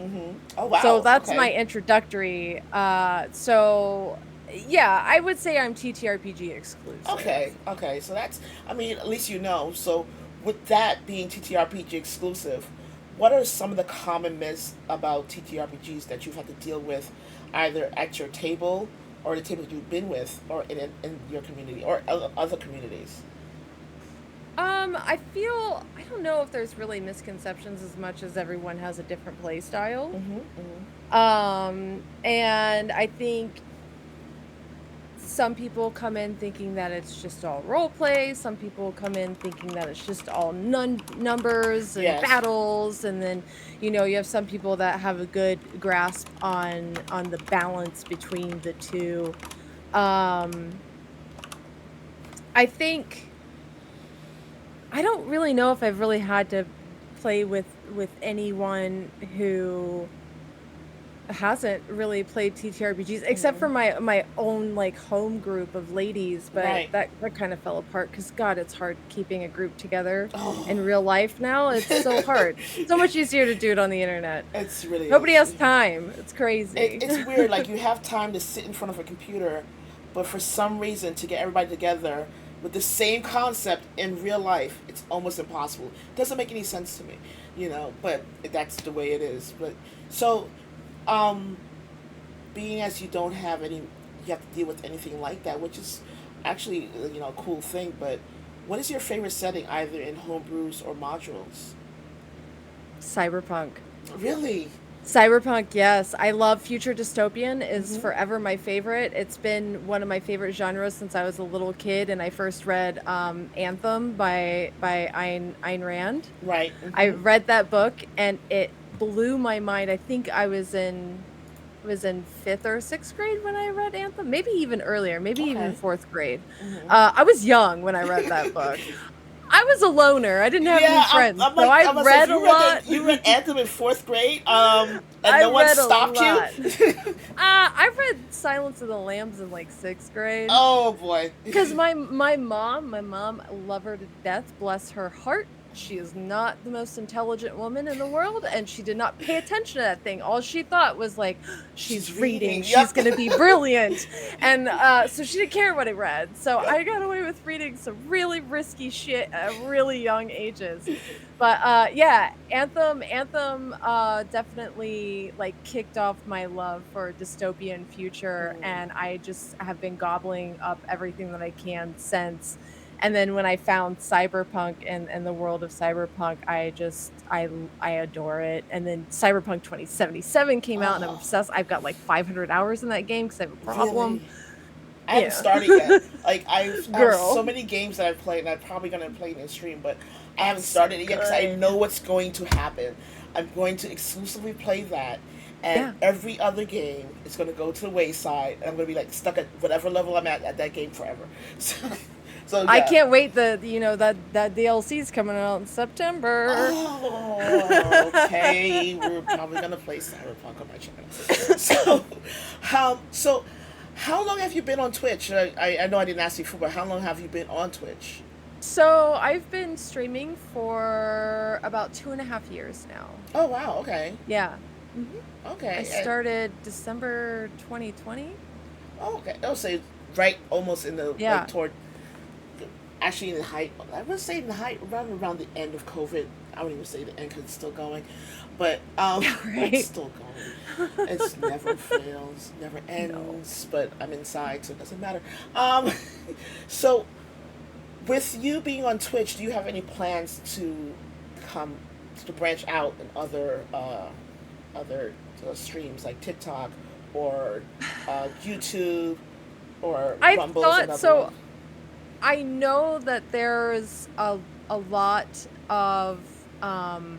Oh So wow. that's my Okay. introductory. So yeah, I would say I'm TTRPG exclusive. Okay. Okay. So that's. I mean, at least you know. So with that being TTRPG exclusive, what are some of the common myths about TTRPGs that you've had to deal with, either at your table or the table you've been with, or in your community or other communities? I don't know if there's really misconceptions as much as everyone has a different play style. Mm-hmm. And I think some people come in thinking that it's just all role play. Some people come in thinking that it's just all numbers and Yes. battles, and then you have some people that have a good grasp on the balance between the two. Um, I think I don't really know if I've really had to play with anyone who hasn't really played TTRPGs except for my own like home group of ladies, but Right. that kind of fell apart because God, it's hard keeping a group together Oh. in real life now. It's so hard. So much easier to do it on the internet. It really Nobody is. has time. It's crazy. It's weird. Like you have time to sit in front of a computer, but for some reason to get everybody together with the same concept in real life, it's almost impossible. It doesn't make any sense to me, But that's the way it is. But so, um, being as you don't have any, you have to deal with anything like that, which is actually a cool thing. But what is your favorite setting, either in homebrews or modules? Cyberpunk. Really? Cyberpunk, yes. I love future dystopian is Mm-hmm. forever my favorite. It's been one of my favorite genres since I was a little kid and I first read Anthem by Ayn Rand. Right. I Mm-hmm. read that book and it blew my mind. I think I was in 5th or 6th grade when I read Anthem, maybe even earlier, maybe even Okay. 4th grade. Mm-hmm. I was young when I read that book. I was a loner. I didn't have any Yeah, friends, I'm so like, I I'm gonna say, if read a lot. you read Anthem in fourth grade, and I no one read a stopped you. lot. I read Silence of the Lambs in like 6th grade. Oh boy. Because my mom, I love her to death, bless her heart. She is not the most intelligent woman in the world, and she did not pay attention to that thing. All she thought was like, She's she's reading, reading. she's Yep. gonna be brilliant. And so she didn't care what I read. So I got away with reading some really risky shit at really young ages. But yeah, Anthem definitely like kicked off my love for dystopian future, Mm. and I just have been gobbling up everything that I can since. And then when I found cyberpunk and the world of cyberpunk, I adore it. And then Cyberpunk 2077 came out and I'm Oh, obsessed. I've got like 500 hours in that game because I have a problem. really? I haven't Yeah. started yet. Like I have so Girl, many games that I've played, and I'm probably gonna play it in stream, but I haven't it's so started it yet because I good. know what's going to happen. I'm going to exclusively play that, and Yeah. every other game is going to go to the wayside, and I'm going to be like stuck at whatever level I'm at that game forever. So I yeah. can't wait that DLC's coming out in September. Oh, okay. We're probably gonna play Cyberpunk on my channel. So how long have you been on Twitch? I know I didn't ask you before, but how long have you been on Twitch? So I've been streaming for about 2.5 years now. Oh wow. Okay. Yeah. hmm I Okay. started December 2020. Okay. I'll say right, almost in the like Yeah. toward actually in the height. I would say in the height around the end of COVID. I wouldn't even say the end because it's still going, but Yeah, it's right. still going. It's never fails, never No. ends. But I'm inside, so it doesn't matter. Um, so with you being on Twitch, do you have any plans to come to branch out in other streams like TikTok or YouTube or I Rumble's thought another one? so. I know that there's a lot of um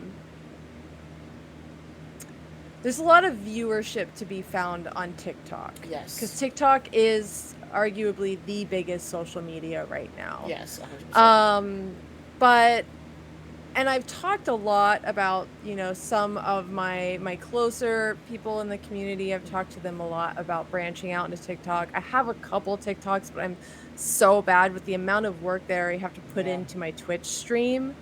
there's a lot of viewership to be found on TikTok because Yes. TikTok is arguably the biggest social media right now. Yes, 100%. Um, but and I've talked a lot about, some of my closer people in the community. I've talked to them a lot about branching out into TikTok. I have a couple TikToks, but I'm so bad with the amount of work that I have to put Yeah. into my Twitch stream.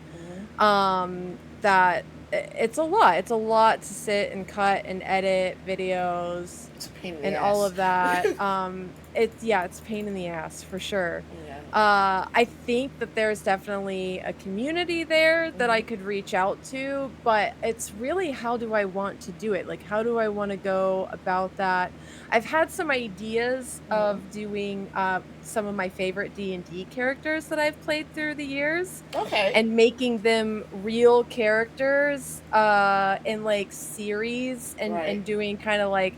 Hmm. That it's a lot. It's a lot to sit and cut and edit videos It's a pain in the and all ass. of that. It's a pain in the ass for sure. Yeah. I think that there's definitely a community there that I Hmm. could reach out to, but it's really how do I want to do it? Like, how do I want to go about that? I've had some ideas Hmm. of doing some of my favorite D&D characters that I've played through the years Okay. and making them real characters in like series Right. and doing kind of like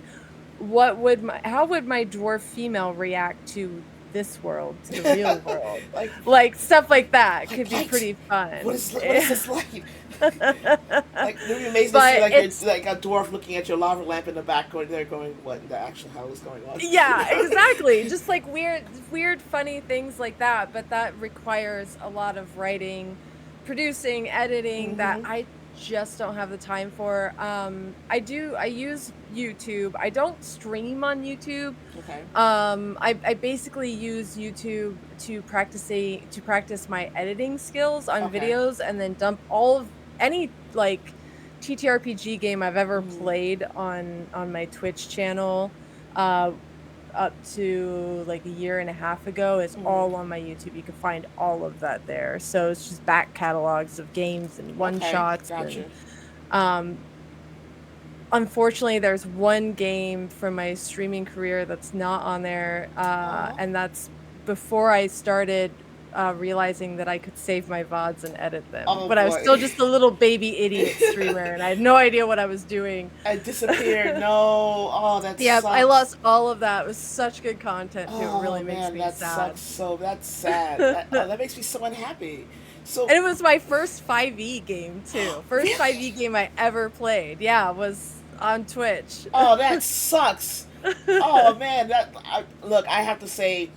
how would my dwarf female react to this world, to the real world? like Like stuff like that like could be what? pretty fun. What is this like? Like it would be amazing to see But like you're it's like a dwarf looking at your lava lamp in the back going there going, what in the actual hell is going on? yeah, exactly. Just like weird funny things like that, but that requires a lot of writing, producing, editing that Hmm. just don't have the time for. I use YouTube. I don't stream on YouTube. Okay. I basically use YouTube to practice my editing skills on Okay. videos and then dump all of any like TTRPG game I've ever Mm-hmm. played on my Twitch channel. Uh up to like a year and a half ago is Mm-hmm. all on my YouTube. You can find all of that there. So it's just back catalogs of games and one Okay. shots and Gotcha. um unfortunately there's one game from my streaming career that's not on there Oh. and that's before I started realizing that I could save my VODs and edit them. Oh But I was still boy. just a little baby idiot streamer and I had no idea what I was doing. I disappeared. No. Oh, that Yep, I sucks. lost all of that. It was such good content too. It Oh really makes man, me that sad. sucks. So that's sad. That makes me so unhappy. So And it was my first 5e game too. First really? 5e game I ever played. Yeah, was on Twitch. Oh, that sucks. Oh man, look. I have to say,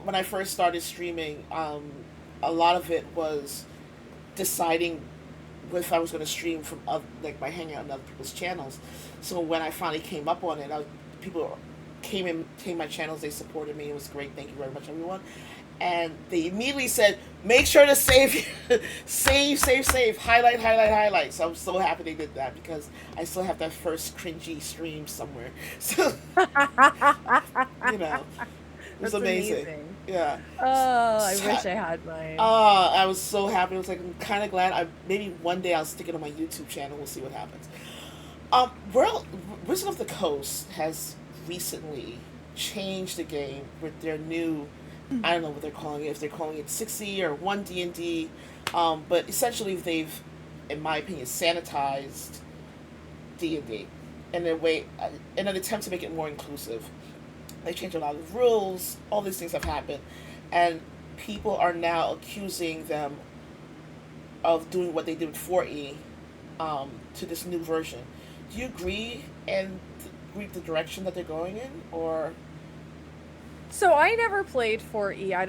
when I first started streaming, a lot of it was deciding if I was going to stream from like by hanging out on other people's channels. So when I finally came up on it, people came my channels. They supported me. It was great. Thank you very much, everyone. And they immediately said, "Make sure to save, save, highlight." So I'm so happy they did that because I still have that first cringy stream somewhere. So you know, it was That's amazing. amazing. Yeah. Oh, I So, wish I had mine. I was so happy. I was like, I'm kind of glad. Maybe one day I'll stick it on my YouTube channel. We'll see what happens. World Wizard of the Coast has recently changed the game with their new. I don't know what they're calling it. If they're calling it 6E or 1D&D, but essentially they've, in my opinion, sanitized D&D in a way, in an attempt to make it more inclusive. They changed a lot of rules. All these things have happened, and people are now accusing them of doing what they did with 4E to this new version. Do you agree with the direction that they're going in, or So I never played 4E. I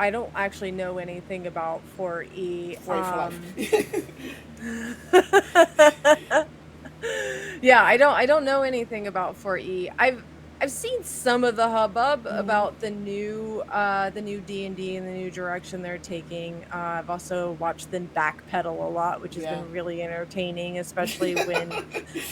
don't actually know anything about 4E. 4E for life? Yeah, I don't know anything about 4E. I've seen some of the hubbub Mm-hmm. about the new D&D and the new direction they're taking. I've also watched them backpedal a lot, which has Yeah. been really entertaining, especially when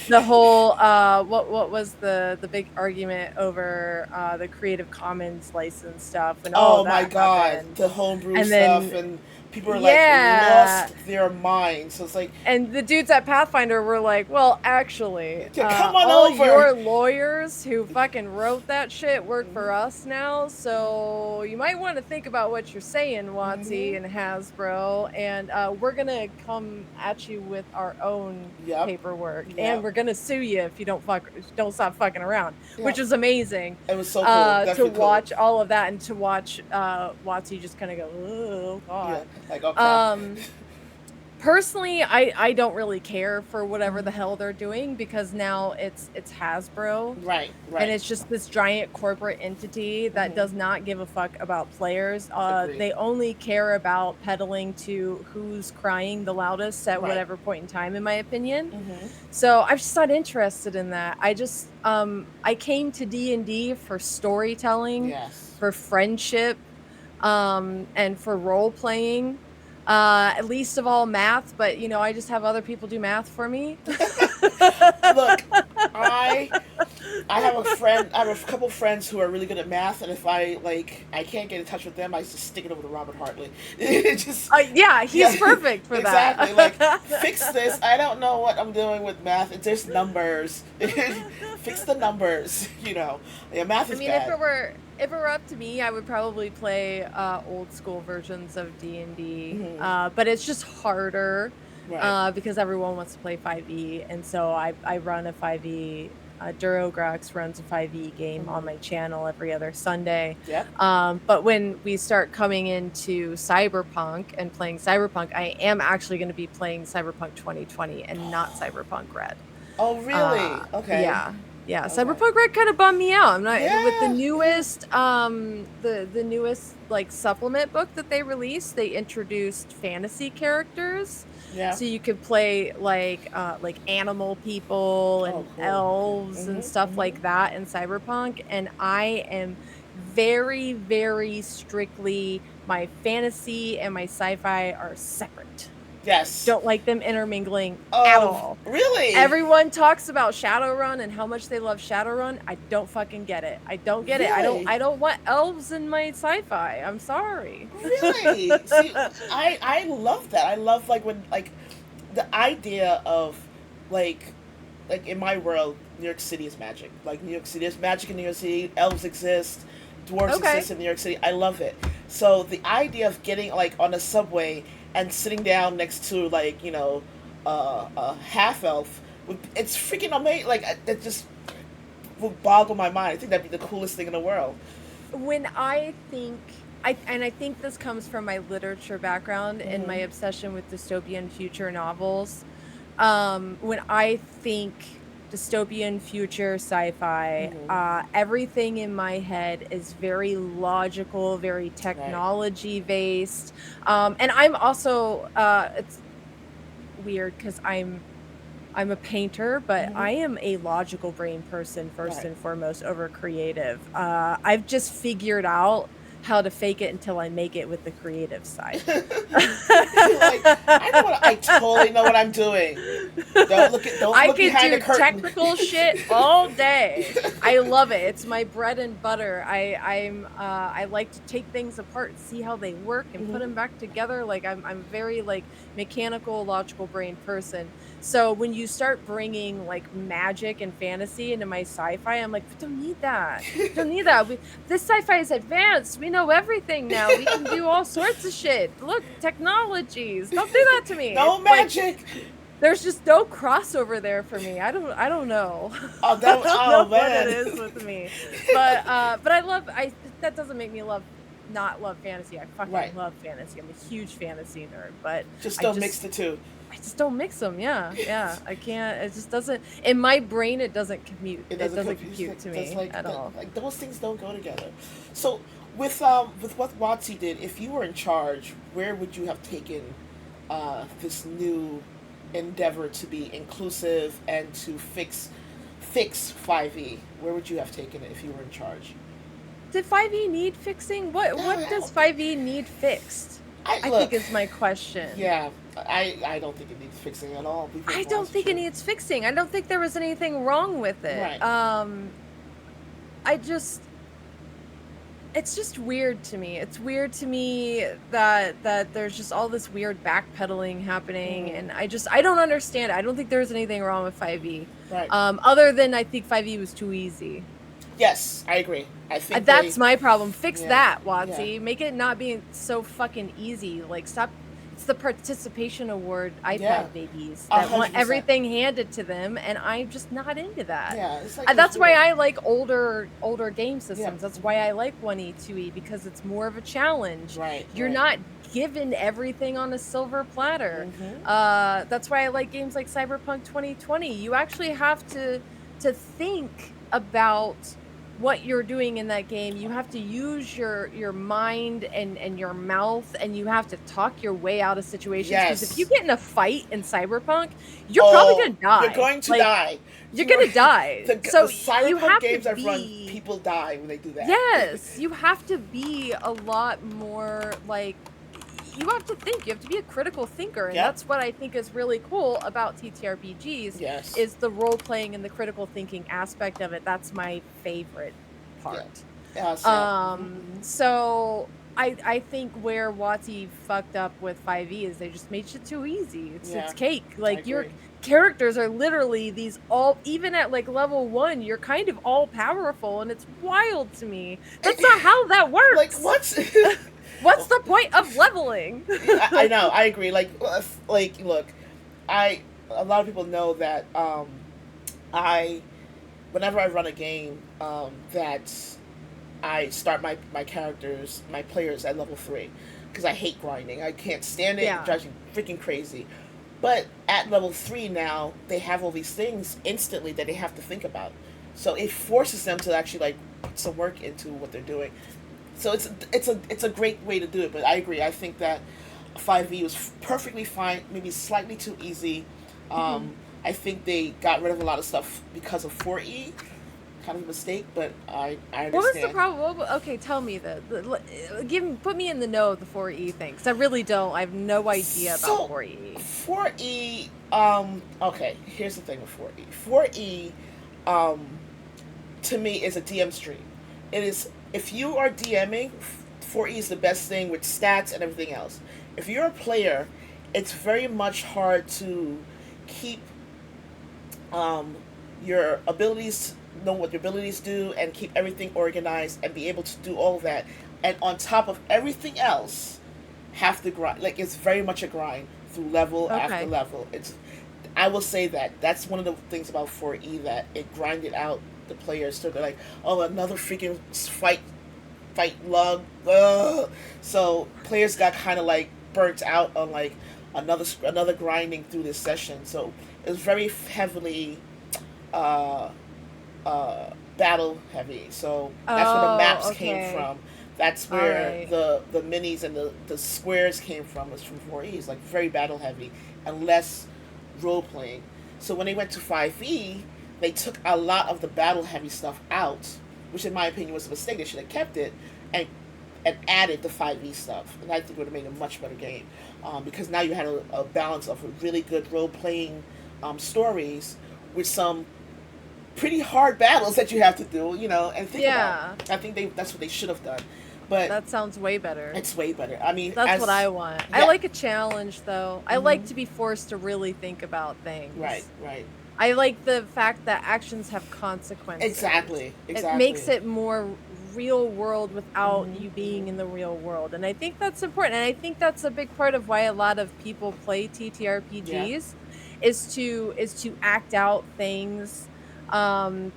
the whole what was the big argument over the Creative Commons license stuff when all Oh of my that god, happened. the homebrew And stuff, then and people are like yeah, lost their minds. So it's like, and the dudes at Pathfinder were like, "Well, actually, yeah, come on all over. your lawyers who fucking wrote that shit work for Mm-hmm. us now, so you might want to think about what you're saying, Mm-hmm. WotC and Hasbro, and we're gonna come at you with our own Yep. paperwork, and Yep. we're gonna sue you if you don't stop fucking around," which Yep. is amazing. It was so cool. To Definitely cool. watch all of that and to watch WotC just kind of go, "Oh Yeah. God." Like, okay. Um, Personally, I don't really care for whatever the Mm-hmm. hell they're doing because now it's Hasbro Right. and Right. it's just this giant corporate entity that Mm-hmm. does not give a fuck about players. Agreed. They only care about peddling to who's crying the loudest at Right. whatever point in time, in my opinion. Mm-hmm. So I'm just not interested in that. I came to D&D for storytelling, Yes. for friendship, and for role playing. At least of all math, but I just have other people do math for me. Look, I I have a friend. I have a couple friends who are really good at math, and if I can't get in touch with them, I just stick it over to Robert Hartley. It just Yeah, yeah, he's perfect for exactly. Like, that. fix this. I don't know what I'm doing with math. It's just numbers. Fix the numbers. Yeah, math I is mean, bad. if it were up to me, I would probably play old school versions of D&D. Hmm. But it's just harder Right. because everyone wants to play 5e, and so I run a 5e. Durograx runs a 5e game on Hmm. my channel every other Sunday. Yep. But when we start coming into Cyberpunk and playing Cyberpunk, I am actually going to be playing Cyberpunk 2020 and not Cyberpunk Red. Oh, really? Okay. Yeah. Yeah, Okay. Cyberpunk Red kind of bummed me out. I'm not with the Yeah. Yeah. newest the newest like supplement book that they released, they introduced fantasy characters. Yeah. So you could play like animal people Oh, and cool. Okay. elves and stuff like that in Cyberpunk, and I am very very strictly my fantasy and my sci-fi are separate. I Yes. don't like them intermingling at Oh, all. really? Everyone talks about Shadowrun and how much they love Shadowrun. I don't fucking get it. I don't get it. I don't Really? I don't want elves in my sci-fi. I'm sorry. Really? See, I love that. I love like when like the idea of like in my world, New York City is magic. Like New York City is magic in New York City. Elves exist, dwarves Okay. exist in New York City. I love it. So the idea of getting like on a subway and sitting down next to like a half elf, it's freaking amazing. Like that just would boggle my mind. I think that'd be the coolest thing in the world. When I think this comes from my literature background and my Mm-hmm. obsession with dystopian future novels. When I think dystopian future sci-fi, Mm-hmm. everything in my head is very logical, very Right. technology based. And I'm also it's weird because I'm a painter, but Mm-hmm. I am a logical brain person first Right. and foremost over creative. I've just figured out how to fake it until I make it with the creative side. Like I totally know what I'm doing. Don't I look could behind the do curtain. technical shit all day. I love it. It's my bread and butter. I like to take things apart and see how they work and put Hmm. them back together. Like I'm very like mechanical, logical brain person. So when you start bringing like magic and fantasy into my sci-fi, I'm like, we don't need that. Don't need that. This sci-fi is advanced. We know everything now. We can do all sorts of shit. Look, technologies. Don't do that to me. No It's like magic. there's just no crossover there for me. I don't know. Oh I that. don't know Oh what it man. is with me. But I love I that doesn't make me not love fantasy. I fucking Right. love fantasy. I'm a huge fantasy nerd, but Just I don't mix just the two. I just don't mix them. Yeah. Yeah. I can't it just doesn't in my brain it doesn't commute. It It doesn't doesn't confuse. compute to That's me at all. like those things don't go together. So with what Watsy did, if you were in charge, where would you have taken this new endeavor to be inclusive and to fix 5e? Where would you have taken it if you were in charge? Did 5e need fixing? What does No, 5e need fixed? I I think look. is my question. Yeah, I don't think it needs fixing at all. Be I perfectly don't honest with think it you. needs fixing. I don't think there was anything wrong with it. Right. I just it's just weird to me. It's weird to me that there's just all this weird backpedaling happening Mm, and I don't understand. I don't think there's anything wrong with 5e. right. Other than I think 5e was too easy. Yes, I agree. I think they. That's my problem. Fix Yeah. that, Yeah. Watsy. Make it not being so fucking easy. Like, stop. It's the participation award Yeah. iPad babies A that want hundred percent. everything handed to them, and I'm just not into that. Yeah. It's like it's That's why weird. I like older game Yeah. systems. That's why I like 1E, 2E, because it's more of a challenge. Right. You're Right. not given everything on a silver platter. Mm-hmm. That's why I like games like Cyberpunk 2020. You actually have to think about what you're doing in that game. You have to use your mind and your mouth, and you have to talk your way out of situations, because if you Yes. get in a fight in Cyberpunk, you're probably Oh, gonna you're die. going to Like, die. you're gonna die. The So you cyberpunk have to games I've run, be people die when they do that. yes, you have to be a lot more like you have to think. You have to be a critical thinker, and Yep. that's what I think is really cool about TTRPGs Yes. is the role playing and the critical thinking aspect of it. That's my favorite Yeah. part. Yeah. Mm-hmm. So I think where WotC fucked up with 5e is they just made shit too easy. It's Yeah. cake. I Like your agree. characters are literally these all even at like level 1, you're kind of all powerful, and it's wild to me. That's not how that Like works. what? What's the point of leveling? I know. I agree. Like look, I a lot of people know that I whenever I run a game that I start my characters, my players at level 3 because I hate grinding. I can't stand it. It Yeah. drives me freaking crazy. But at level 3 now, they have all these things instantly that they have to think about. So it forces them to actually like put some work into what they're doing. So it's a great way to do it. But I agree. I think that 5e was perfectly fine. Maybe slightly too easy. Mhm. I think they got rid of a lot of stuff because of 4e. Kind of a mistake, but I What was the understand. problem? Okay, tell me put me in the know of the 4E thing, 'cause I really don't. I have no idea about So 4E. 4e. Okay. Here's the thing with 4e. 4e. Um, to me is a DM stream. It is if you are DMing, 4E is the best thing with stats and everything else. If you're a player, it's very much hard to keep your abilities, know what your abilities do, and keep everything organized and be able to do all that. And on top of everything else, have to grind. Like it's very much a grind through level after Okay. level. It's I will say that that's one of the things about 4E that it grinded out the players. So they're like, oh, another freaking fight log. Ugh. So players got kind of like burnt out on like another grinding through this session. So it was very heavily uh, battle heavy. So that's where the Oh, maps came okay. from. That's All where right. the minis and the squares came from. It's from 4E. It's like very battle heavy and less role playing. So when they went to 5E, they took a lot of the battle heavy stuff out, which in my opinion was a mistake. They should have kept it and added the 5E stuff, and I think it would have made a much better game because now you had a balance of really good role playing stories with some pretty hard battles that you have to do, and think about. Yeah, I think that's what they should have done, but that sounds way better. it's way better. I mean, That's what as I want. I yeah, like a challenge, though. I like mm-hmm. to be forced to really think about Right, things. right, I like the fact that actions have consequences. exactly, It makes exactly. it more real world without Mm-hmm, you being mm-hmm. in the real world. And I think that's important. And I think that's a big part of why a lot of people play Yeah, TTRPGs is to act out things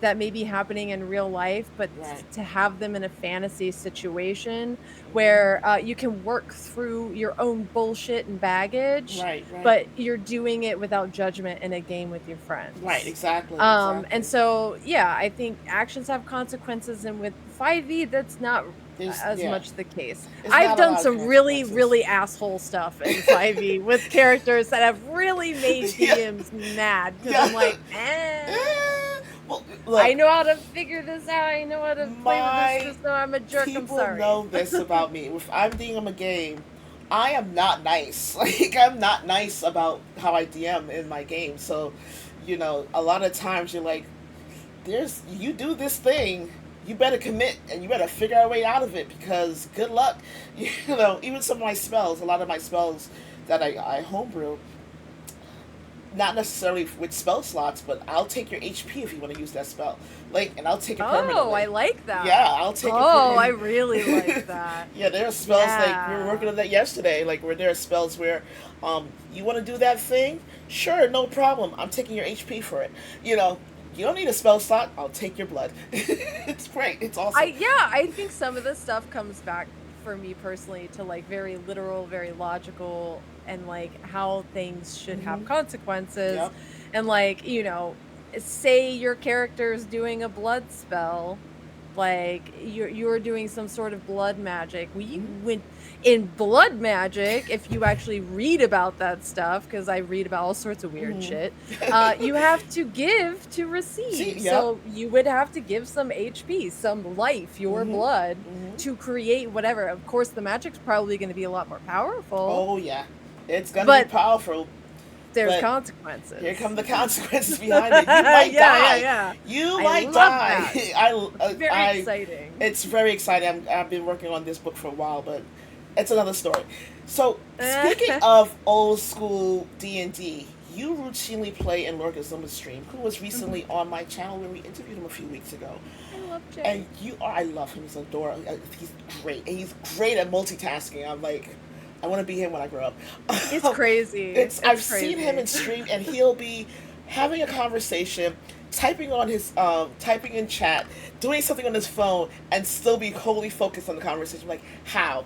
that may be happening in real life, but right. to have them in a fantasy situation where Mm-hmm. you can work through your own bullshit and baggage, Right, right, but you're doing it without judgment in a game with your right. friends. Exactly, And exactly. so, yeah, I think actions have consequences, and with 5e, that's not as Yeah, much the case. it's I've not a done lot of some really, consequences. really asshole stuff in 5e with characters that have really made Yeah, DMs mad because yeah. I'm like, eh. Well, I look, know how to figure this out. I know how to play with this my system. I'm a jerk. I'm people sorry. know this about me. If I'm DMing a game, I am not nice. Like I'm not nice about how I DM in my game. So, a lot of times you're like, you do this thing, you better commit and you better figure a way out of it because good luck. Even some of my spells, a lot of my spells that I homebrew, not necessarily with spell slots, but I'll take your HP if you want to use that spell. Like, and I'll take it Oh, I permanently. like Yeah, that. I'll take it Oh, I permanently. really like that. Yeah, there are spells like we were working Yeah. on that yesterday. Like where there are spells where, you want to do that thing? Sure, no problem. I'm taking your HP for it. You don't need a spell slot. I'll take your blood. It's great. It's awesome. I think some of this stuff comes back for me personally to like very literal, very logical, and like how things should have Hmm. consequences. Yep. And like, say your character is doing a blood spell, like you're doing some sort of blood magic. We Hmm. went in blood magic, if you actually read about that stuff, because I read about all sorts of weird Hmm. shit, you have to give to See, receive. yep. So you would have to give some HP, some life, your Hmm. blood, Hmm. to create whatever. Of course, the magic's probably going to be a lot more powerful, Oh yeah, it's gonna be but powerful, there's but here consequences. come the consequences behind it. You Yeah, might yeah, die. yeah. You I might love die. that. Very I. exciting. It's very exciting. I've been working on this book for a while, but it's another story. So speaking of old school D&D, you routinely play in Lorca's Zuma stream, who was Mhm. recently on my channel when we interviewed him a few weeks ago. I love And Jay. I love him. He's adorable. He's great. And he's great at multitasking. I'm like, I want to be him when I grow It's up. crazy. I've It's seen him crazy. in stream, and he'll be having a conversation, typing in chat, doing something on his phone, and still be wholly focused on the conversation. Like how,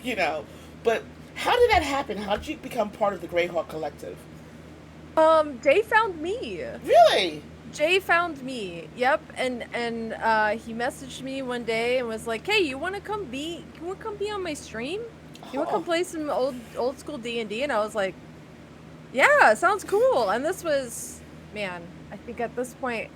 you know. But how did that happen? How did you become part of the Greyhawk Collective? Jay found me. Really? Jay found me. Yep, and he messaged me one day and was like, "Hey, you wanna come be on my stream? You wanna come Oh, play some old school D&D?" And I was like, "Yeah, sounds cool." And this was, man, I think at this point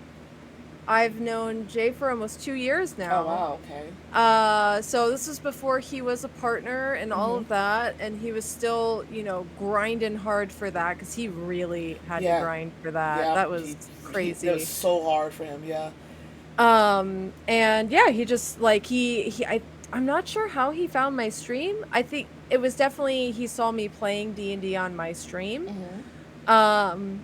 I've known Jay for almost 2 years oh now. wow, okay. So this was before he was a partner and all Mhm. of that, and he was still, grinding hard for that because he really had to Yeah, grind for that. yeah. That was He it was crazy. so hard for him. Yeah. And yeah, he just like I'm not sure how he found my stream. I think it was definitely he saw me playing D&D on my stream. Mhm. Um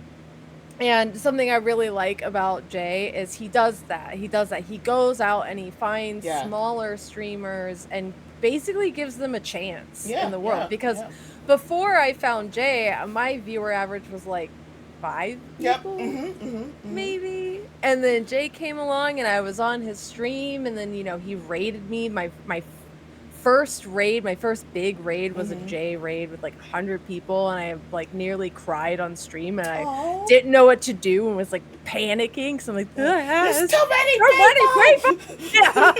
and something I really like about Jay is he does that. He does that. He goes out and he finds Yeah. smaller streamers and basically gives them a chance in Yeah. the world. Yeah. Because Yeah. before I found Jay, my viewer average was like 5 Yep. people, Mhm. Mhm. Mhm. maybe. And then Jay came along and I was on his stream and then, he raided me. First raid, my first big raid was a Mhm. J raid with like 100 people, and I like nearly cried on stream, and I Oh. didn't know what to do and was like panicking. So I'm like, Yeah. There's "Ah, too many so many people. people." Yeah.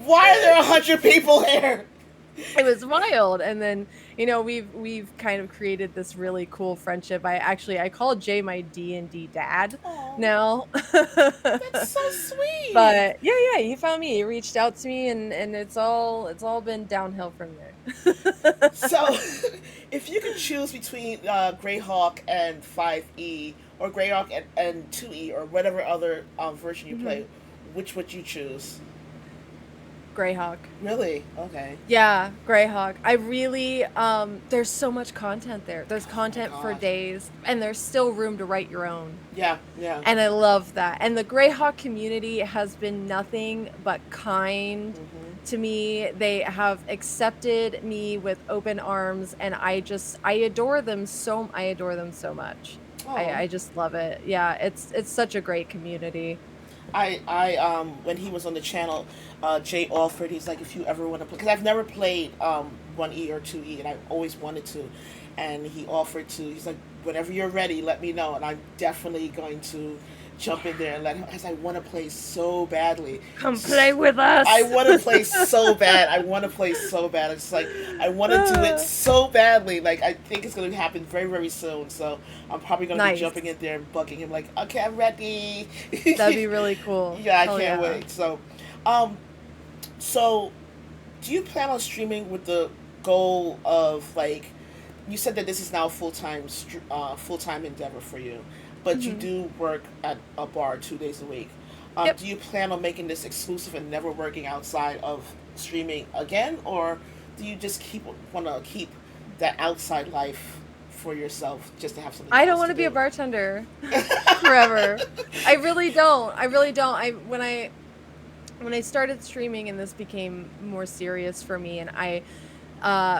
Why are there 100 people here? It was wild. And then, we've kind of created this really cool friendship. I call Jay my D&D dad Oh, now. that's so sweet. But yeah, yeah, he found me. He reached out to me and it's all been downhill from there. So, if you could choose between Greyhawk and 5E, or Greyhawk and 2E, or whatever other version you Mhm. play, which would you choose? Greyhawk. Really? Okay. Yeah, Greyhawk. I really there's so much content there. There's Oh my content for god. days and there's still room to write your own. Yeah, yeah. And I love that. And the Greyhawk community has been nothing but kind Hmm. to me. They have accepted me with open arms and I adore them so much. I Oh. I just love it. Yeah, it's such a great community. When he was on the channel, Jay offered. He's like, if you ever want to play, because I've never played 1E or 2E, and I've always wanted to. And he offered to. He's like, whenever you're ready, let me know, and I'm definitely going to jump in there and let him, because I want to play so badly. Come play with us. I want to play so bad. I want to play so bad. It's like I want to do it Ah, so badly. Like I think it's going to happen very very soon. So I'm probably going to be nice. jumping in there and bugging him like, okay, I'm ready. That'd be really cool. Yeah, I Hell can't yeah. wait. Um, so do you plan on streaming with the goal of like, you said that this is now full time endeavor for you, but you Mhm. do work at a bar 2 days a week. Yep. Do you plan on making this exclusive and never working outside of streaming again, or do you just keep want to keep that outside life for yourself just to have something I don't else to wanna be a do? bartender forever. I really don't. I really don't. When I started streaming and this became more serious for me and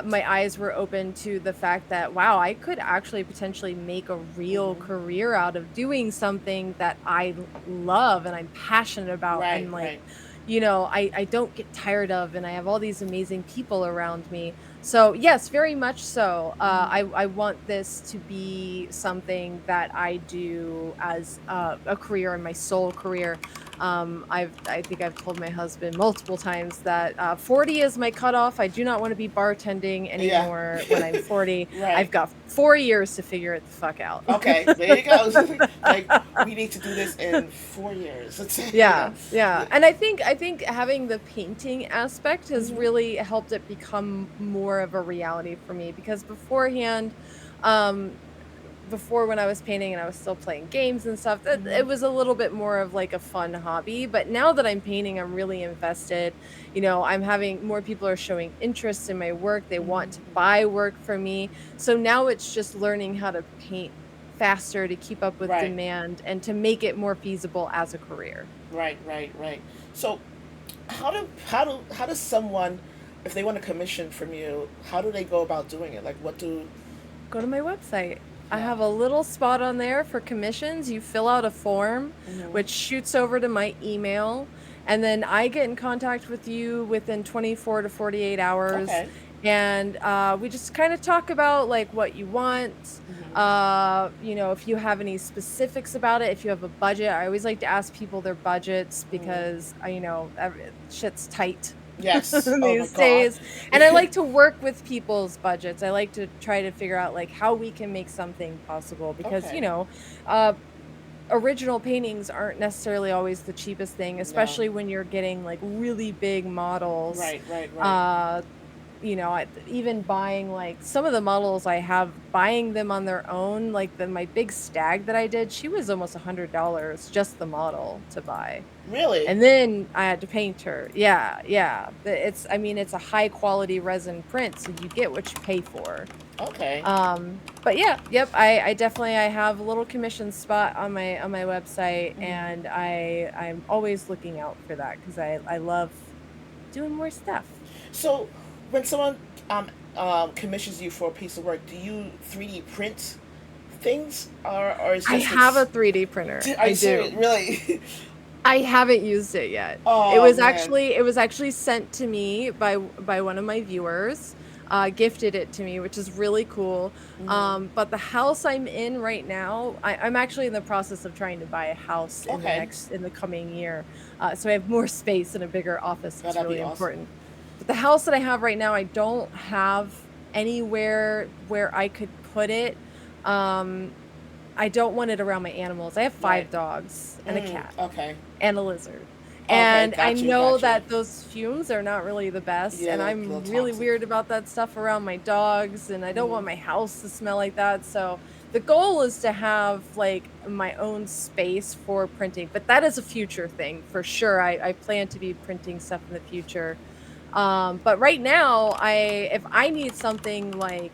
my eyes were open to the fact that wow, I could actually potentially make a real Hmm. career out of doing something that love and I'm passionate about Right, and like, right. I don't get tired of and I have all these amazing people around me. So, yes, very much so. Hmm. I want this to be something that I do as a career and my sole career. I think I've told my husband multiple times that 40 is my cutoff. I do not want to be bartending Yeah. anymore when I'm 40. I've Right. got 4 years to figure it the fuck out. Okay, there you go. Like we need to do this in 4 years. Yeah, yeah. And I think having the painting aspect has Hmm. really helped it become more of a reality for me because beforehand, um, before when I was painting and I was still playing games and stuff, it Hmm. was a little bit more of like a fun hobby. But now that I'm painting, I'm really invested. I'm having more people are showing interest in my work. They want to Hmm. buy work from me. So now it's just learning how to paint faster to keep up with Right, demand and to make it more feasible as a career. right, right, right. So, how does someone, if they want a commission from you, how do they go about doing it? Like, what do? Go to my website. I Yeah. have a little spot on there for commissions. You fill out a form, Hmm. which shoots over to my email, and then I get in contact with you within 24 to 48 hours. Okay. and we just kind of talk about like what you want, Hmm. if you have any specifics about it, if you have a budget. I always like to ask people their budgets Hmm. because shit's tight Yes. Oh my these God. days, and I like to work with people's budgets. I like to try to figure out like how we can make something possible because Okay. uh original paintings aren't necessarily always the cheapest thing, No. especially when you're getting like really big models. Right. Right. Right. Uh, even buying like some of the models I have, buying them on their own, like my big stag that I did, she was almost $100 just the model to buy. Really. And then I had to paint her. Yeah, yeah. It's a high quality resin print, so you get what you pay for. Okay. But yeah, yep, I definitely I have a little commission spot on my website, Hmm. and I'm always looking out for that because I love doing more stuff. So, when someone commissions you for a piece of work, do you 3D print things, or is I just have a like? 3D printer. Are I you serious? do. Really? I haven't used it yet. It Oh was man. actually it was actually sent to me by one of my viewers, gifted it to me, which is really cool. Hmm. But the house I'm in right now, I'm actually in the process of trying to buy a house Okay. in the coming year. So I have more space and a bigger office. Oh, It's that'd be really awesome. important. But the house that I have right now, I don't have anywhere where I could put it. Um, I don't want it around my animals. I have Right. 5 dogs and a cat Okay. and a lizard. Okay. And I Got you. know Got you. that those fumes are not really the best, Yeah, and they're a little I'm really toxic. weird about that stuff around my dogs, and I don't Hmm. want my house to smell like that. So the goal is to have like my own space for printing, but that is a future thing for sure. I plan to be printing stuff in the future. But right now, I if I need something like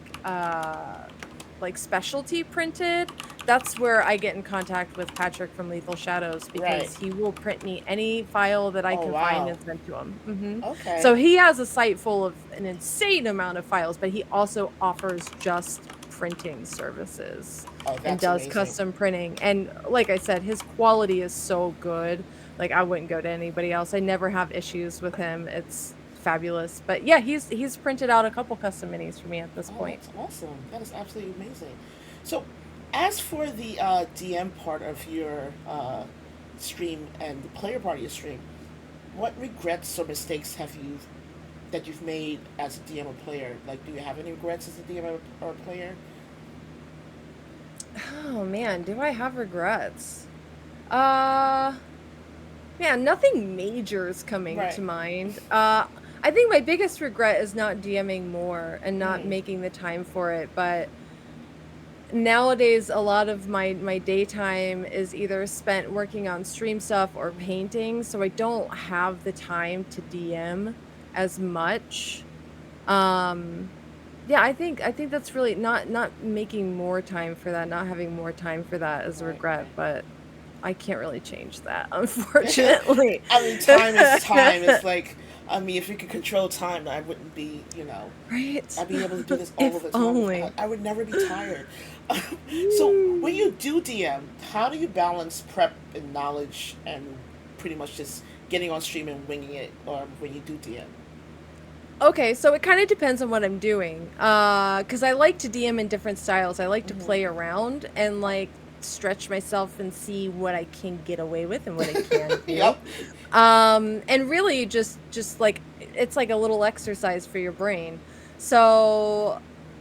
specialty printed, that's where I get in contact with Patrick from Lethal Shadows Right. because he will print me any file that I Oh can find wow. and send to him. Okay. So he has a site full of an insane amount of files, but he also offers just printing services Oh, and that's does amazing. custom printing. And like I said, his quality is so good. Like I wouldn't go to anybody else. I never have issues with him. It's fabulous. But yeah, he's printed out a couple custom minis for me at this Oh, point. that's awesome. That is absolutely amazing. So, as for the DM part of your stream and the player part of your stream, what regrets or mistakes have you that you've made as a DM or player? Like, do you have any regrets as a DM or player? Oh man, do I have regrets? Uh Man, nothing major is coming Right. to mind. I think my biggest regret is not DMing more and not Mm. making the time for it, but nowadays a lot of my daytime is either spent working on stream stuff or painting, so I don't have the time to DM as much. Um yeah, I think that's really not making more time for that, not having more time for that is a Right. regret, Right. but I can't really change that, unfortunately. I mean, time is time. It's like, I mean, if you could control time, I wouldn't be, Right? I'd be able to do this all of If the time. only. I would never be tired. So, when Mm. you do DM, how do you balance prep and knowledge and pretty much just getting on stream and winging it, or when you do DM? Okay, so it kinda depends on what I'm doing, because I like to DM in different styles. I like to play Hmm. around and, like, stretch myself and see what I can get away with and what I can do. Yep. And really just like it's like a little exercise for your brain. So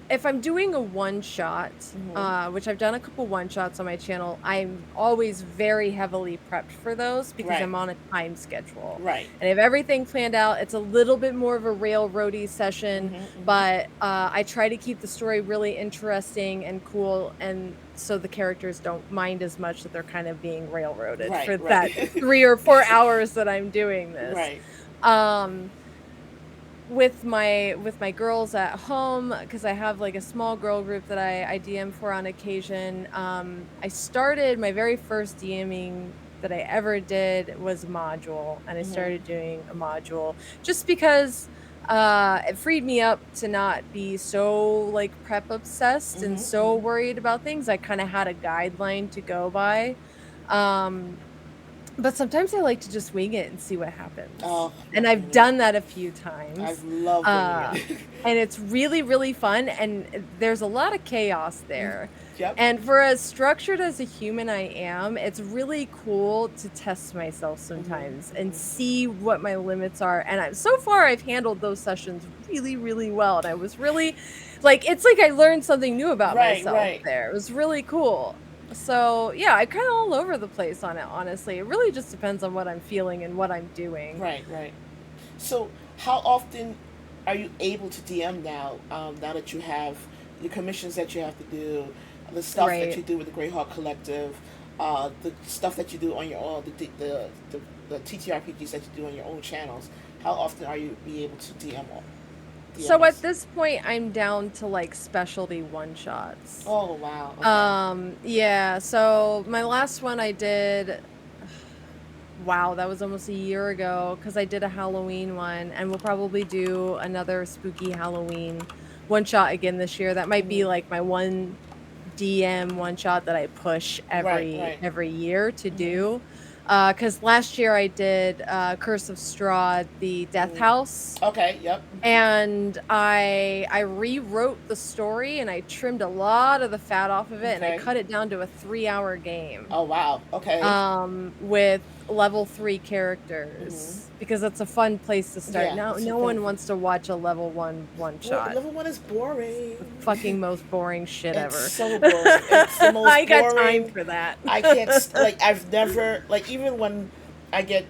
if I'm doing a one shot, Hmm. which I've done a couple one shots on my channel, I'm always very heavily prepped for those because Right. I'm on a time schedule. Right. And if everything planned out, it's a little bit more of a railroady session, Hmm. Hmm. but I try to keep the story really interesting and cool, and so the characters don't mind as much that they're kind of being railroaded Right. for that Right. 3 or 4 hours that I'm doing this. Right. Um, with my girls at home, because I have like a small girl group that I DM for on occasion. I started my very first DMing that I ever did was module, and I Hmm. started doing a module just because it freed me up to not be so like prep obsessed and Hmm. so Hmm. worried about things. I kind of had a guideline to go by. Um But sometimes I like to just wing it and see what happens. Oh, And love I've winging it. done that a few I times. love winging Uh, it. and it's really, really fun, and there's a lot of chaos there. Yep. And for as structured as a human I am, it's really cool to test myself sometimes and see what my limits are. And so far I've handled those sessions really, really well. And I was really like, it's like I learned something new about Right, myself right, there. It was really cool. So, yeah, I'm kinda all over the place on it, honestly. It really just depends on what I'm feeling and what I'm doing. right, right. So, how often are you able to DM now? Now that you have the commissions that you have to do, the stuff that Right. you do with the Greyhawk Collective, the stuff that you do on your own, the TTRPGs that you do on your own channels. How often are you be able to DM So at us? this point, I'm down to, like, specialty one-shots. Oh wow. Okay. Yeah, so my last one I did wow, that was almost a year ago because I did a Halloween one, and we'll probably do another spooky Halloween one-shot again this year. That might be, Hmm. like, my one DM one shot that I push Right. every Right. every year to Hmm. do. Because last year I did, Curse of Strahd, the Death Hmm. House, Okay. Yep. and I rewrote the story, and I trimmed a lot of the fat off of it, and I Okay. cut it down to a 3-hour game, Oh wow. Okay. with level 3 Hmm. characters, because that's a fun place to start. Yeah, No it's a no very one fun. wants to watch a level 1 one-shot. Level one is boring. The fucking most boring shit It's ever. so boring. It's the I most got time boring. for that. I can't like I've never like even when I get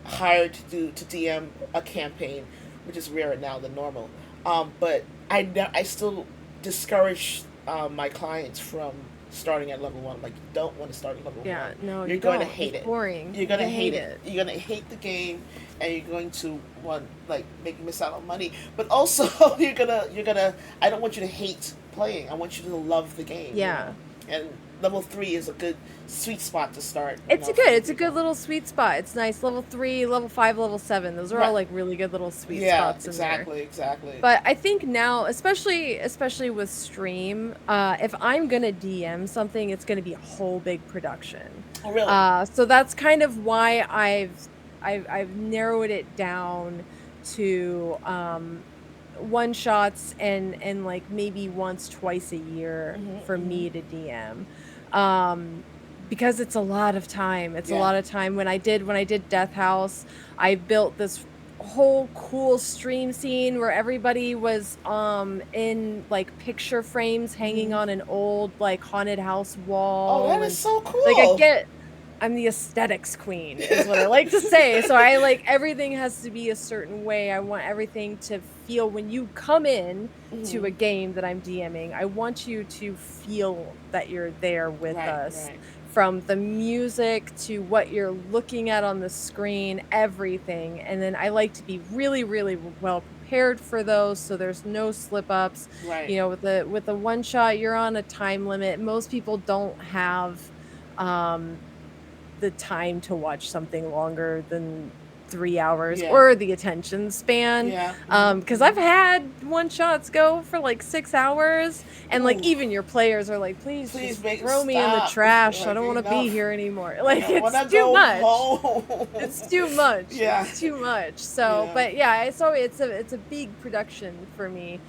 hired to DM a campaign, which is rarer now than normal. But I still discourage my clients from starting at level one. Like you don't want to start at level one. Yeah, no, You're you going to don't. hate It's it. boring. You're You're gonna gonna hate hate it. it. You're gonna hate the game, and you're going to want like make you miss out on money. But also you're gonna. I don't want you to hate playing. I want you to love the game. Yeah. And level three is a good sweet spot to start. For new It's a good people. little sweet spot. It's nice. Level 3, level 5, level 7. Those are all Right. like really good little sweet Yeah. spots in there. Exactly. Exactly. But I think now, especially with stream, if I'm gonna DM something, it's gonna be a whole big production. Oh, really? So that's kind of why I've narrowed it down to one shots and like maybe once, twice a year Mhm. for Mhm. me to DM. Um, because it's a lot of time. It's a Yeah. lot of time. When I did Death House, I built this whole cool stream scene where everybody was in like picture frames hanging Mhm. on an old like haunted house Oh, wall, that is and so like cool. I'm the aesthetics queen is what I like to say. So I like everything has to be a certain way. I want everything to feel when you come in to Mhm. a game that I'm DMing, I want you to feel that you're there with Right. us. Right. From the music to what you're looking at on the screen, everything. And then I like to be really, really well prepared for those so there's no slip ups. Right. You know, with the one shot, you're on a time limit. Most people don't have um the time to watch something longer than 3 hours Yeah. or the attention span, Yeah. Mhm. because Mhm. I've had one shots go for, like, 6 hours, and, like, Ooh. even your players are like, "Please Please just make throw me in the stop. trash, I Like don't wanna be enough. here anymore." Like Like, I want it's to too go much. home. It's too much, Yeah. it's too much, so Yeah. but yeah, it's a big production for me.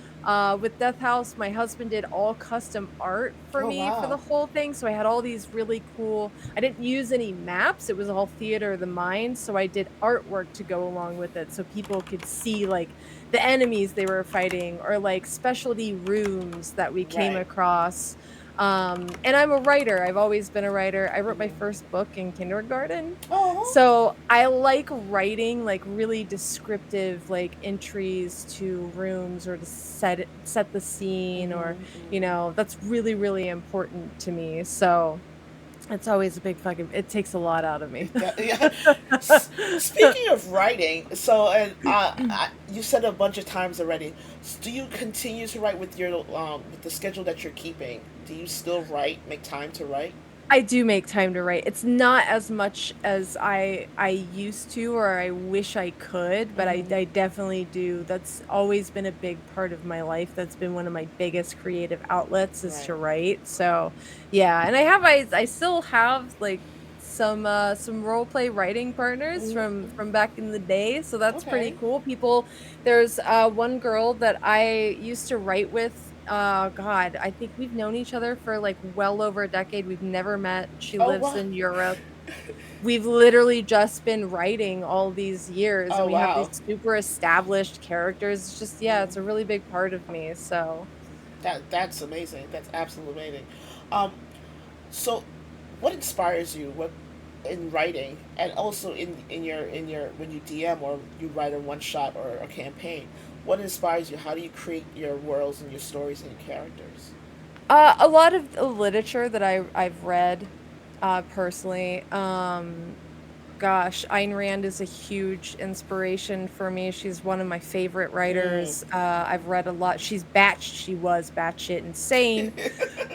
With Death House, my husband did all custom art for Oh me for the wow. whole thing, so I had all these really cool I didn't use any maps, it was all theater of the mind, so I did artwork to go along with it so people could see, like, the enemies they were fighting or, like, specialty rooms that we came Right. across. And I'm a writer, I've always been a writer. I wrote my Mhm. first book in kindergarten. Oh. So, I like writing, like, really descriptive, like, entries to rooms or to set the scene or, Mhm. Mhm. that's really, really important to me, so it's always a big fucking it takes a lot out of me. Yeah. Speaking of writing, so and you said a bunch of times already. Do you continue to write with the schedule that you're keeping? Do you still write? Make time to write? I do make time to write. It's not as much as I used to or I wish I could, but I Mhm. I definitely do. That's always been a big part of my life. That's been one of my biggest creative outlets is Right. to write. So, yeah, and I still have like some role play writing partners from back in the day, so that's pretty Okay. cool. There's one girl that I used to write with. God, I think we've known each other for like well over a decade. We've never met. She Oh lives wow. in Europe. We've literally just been writing all these years, and Oh we have these wow. super established characters. It's just, yeah, it's a really big part of me. So, That's amazing. That's absolutely amazing. Um, so, what inspires you? What in writing, and also in your when you DM or you write a one shot or a campaign? What inspires you? How do you create your worlds and your stories and your characters? a lot of the literature that I've read, personally. Gosh, Ayn Rand is a huge inspiration for me. She's one of my favorite Mm. writers. I've read a lot. She was batshit insane,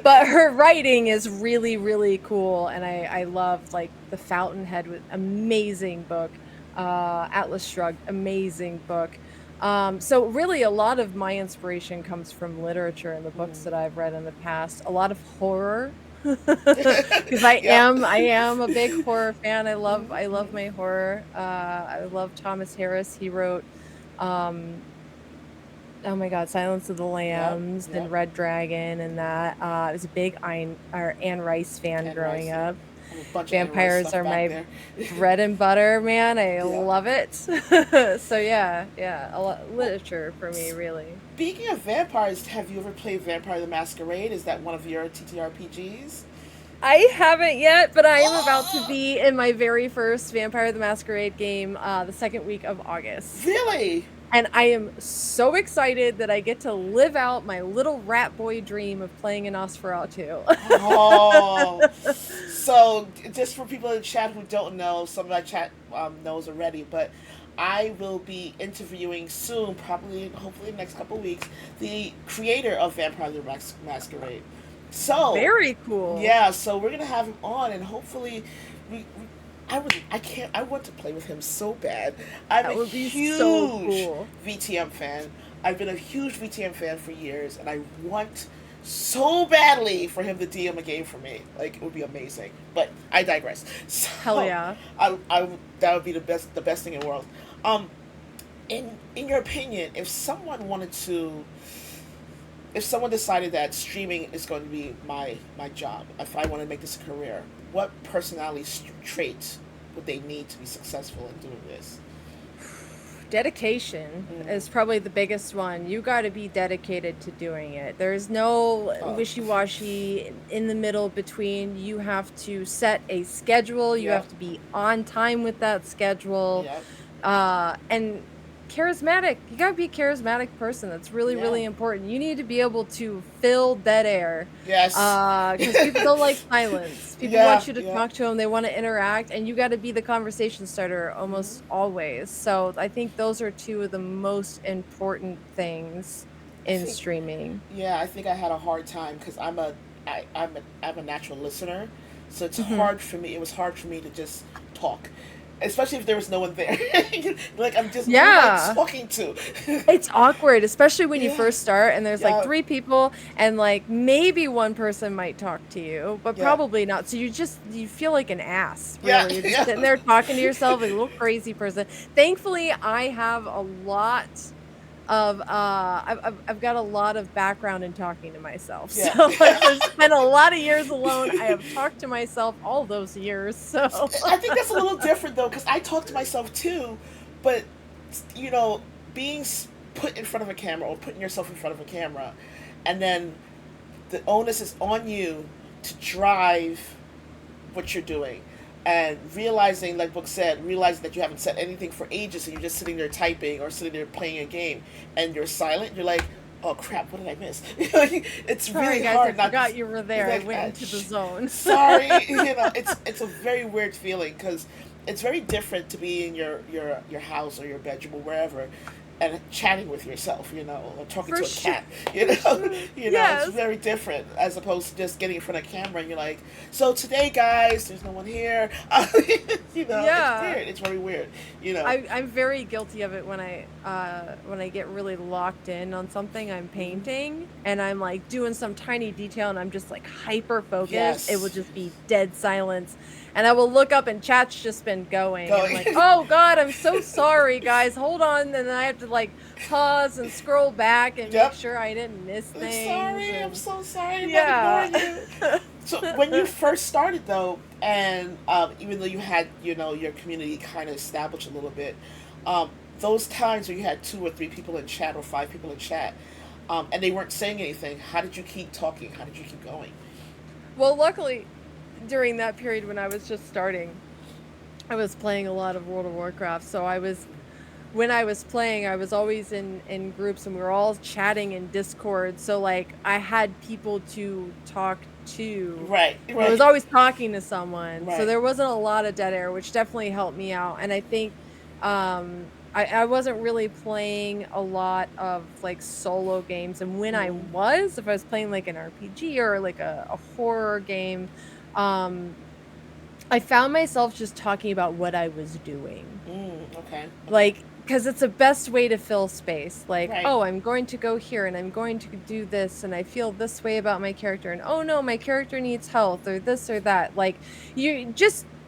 but her writing is really, really cool. And I love like The Fountainhead, with amazing book. Atlas Shrugged, amazing book. So really a lot of my inspiration comes from literature and the books that I've read in the past. A lot of horror. Because Yep. I am a big horror fan. I love my horror. I love Thomas Harris. He wrote oh my god, Silence of the Yep. Lambs Yep. and Red Dragon and that. I was a big Anne Rice fan And growing rice. Yep. up. I have a bunch of Anne Rice Vampires stuff are back my there. bread and butter, man. I Yeah. love it. So yeah, yeah, a lot Well, literature for me, really. speaking of vampires, have you ever played Vampire the Masquerade? Is that one of your TTRPGs? I haven't yet, but I am about to Oh, be in my very first Vampire the Masquerade game, the second week of August. really? And I am so excited that I get to live out my little rat boy dream of playing an Nosferatu. Oh, so just for people in the chat who don't know, some of my chat knows already, but I will be interviewing soon, probably, hopefully, in the next couple of weeks, the creator of Vampire the Masquerade. So, Very cool. yeah, so we're gonna have him on, and hopefully, we I want to play with him so bad. I'm a That would be so huge cool. VTM fan. I've been a huge VTM fan for years, and I want so badly for him to DM a game for me. Like, it would be amazing. But I digress. Hell So, yeah. that would be the best thing in the world. Um, in your opinion, if someone decided that streaming is going to be my job, if I want to make this a career, what personality traits would they need to be successful in doing this? Dedication Mm. is probably the biggest one. You got to be dedicated to doing it. There's no Oh, wishy-washy in the middle between. You have to set a schedule, you yep, have to be on time with that schedule. yep, And charismatic. You got to be a charismatic person. That's really, yeah, really important. You need to be able to fill dead air. yes, Because people don't like silence. People yeah, want you to yeah. talk to them. They want to interact, and you got to be the conversation starter almost always. So I think those are two of the most important things I in think, streaming. yeah, I think I had a hard time because I'm a natural listener, so it's Mhm. hard for me. It was hard for me to just talk, especially if there was no one there. Like, I'm just, who am I Yeah. talking to? It's awkward, especially when you Yeah, first start and there's like yeah, 3 people and like maybe one person might talk to you, but yeah, probably not. So you feel like an ass, yeah, really. You're just yeah. sitting there talking to yourself like a little crazy person. Thankfully, I have a lot of I've got a lot of background in talking to myself. Yeah. So I've spent a lot of years alone. I have talked to myself all those years. So I think that's a little different though, because I talk to myself too, but you know, being put in front of a camera or putting yourself in front of a camera, and then the onus is on you to drive what you're doing, and realizing, like Book said, realizing that you haven't said anything for ages, and you're just sitting there typing or sitting there playing a game, and you're silent. You're like, oh crap, what did I miss? It's sorry really guys, I hard not forgot you were to, there. I like, went into the zone. sorry. It's a very weird feeling because it's very different to be in your house or your bedroom or wherever, and chatting with yourself, or talking For to a sure. cat, it's Yes. very different as opposed to just getting in front of camera and you're like, so today, guys, there's no one here. It's Yeah. weird. It's very weird. You know. I'm very guilty of it when I get really locked in on something I'm painting and I'm like doing some tiny detail and I'm just like hyper focused. It will Yes. just be dead silence. and I will look up and chat's just been going, and I'm Going. like, "Oh god, I'm so sorry, guys. Hold on." And then I have to like pause and scroll back and make Yep. sure I didn't miss I'm things sorry. I'm and so sorry. I'm not yeah. ignoring you. So when you first started though, and even though you had your community kind of established a little bit, um, those times where you had 2 or 3 people in chat or 5 people in chat, and they weren't saying anything, how did you keep talking? How did you keep going? Well, luckily during that period when I was just starting, I was playing a lot of World of Warcraft, so I was when I was playing, I was always in groups and we were all chatting in Discord. So like I had people to talk to. Right, I was right, always talking to someone. So right. there wasn't a lot of dead air, which definitely helped me out. And I think I wasn't really playing a lot of like solo games. And when I Mm, was, if I was playing like an RPG or like a horror game, um I found myself just talking about what I was doing. okay, okay. Like, because it's the best way to fill space. Like, Right. oh, I'm going to go here and I'm going to do this and I feel this way about my character. And oh no, my character needs health or this or that. Like,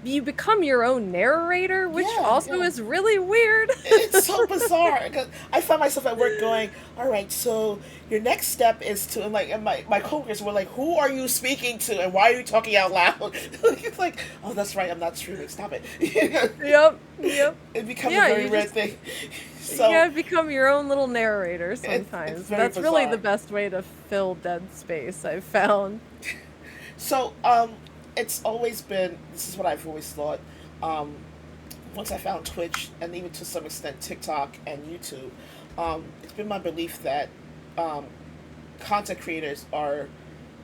you become your own narrator, which Yeah, also yeah. is really weird. It's so bizarre because I found myself at work going, "All right, so your next step is to," and my coworkers were like, "Who are you speaking to, and why are you talking out loud?" It's like, "Oh, that's right, I'm not streaming. Stop it." Yep, yep. It becomes a Yeah, very you rare just thing. you So gotta become your own little narrator it's sometimes. very That's really the bizarre. best way to fill dead space, I've found. So it's always been. This is what I've always thought. Um, Once I found Twitch and even to some extent TikTok and YouTube, it's been my belief that um, content creators are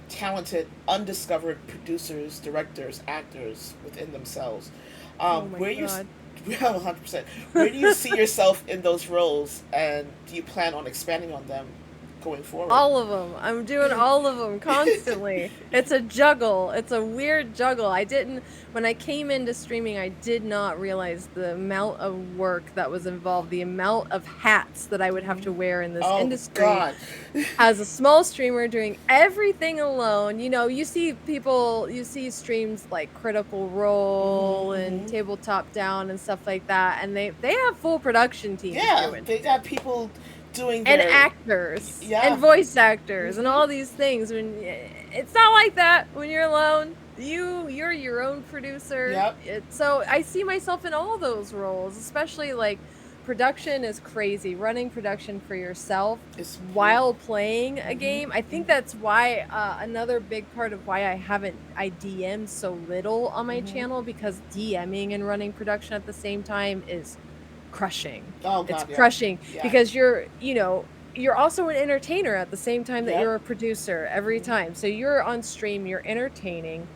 talented, undiscovered producers, directors, actors within themselves. Oh my Where you, god. 100%. Where do you see yourself in those roles, and do you plan on expanding on them going forward? All of them. I'm doing all of them constantly. It's a juggle. It's a weird juggle. I didn't, when I came into streaming, I did not realize the amount of work that was involved, the amount of hats that I would have to wear in this Oh industry God. as a small streamer doing everything alone. You see people, you see streams like Critical Role and Hmm. Tabletop Down and stuff like that, and they have full production teams Yeah, doing they got people doing and their. actors and Yeah. voice actors and Hmm. all these things when it's not like that when you're alone. You're your own producer. Yep. So I see myself in all those roles, especially like production is crazy. Running production for yourself It's. while playing a Hmm. game. I think that's why another big part of why I DM'd so little on my Hmm. channel, because DMing and running production at the same time is crushing. Oh It's God. Yeah. crushing Yeah. because you're also an entertainer at the same time that Yep. you're a producer every Hmm. time. So you're on stream, you're entertaining,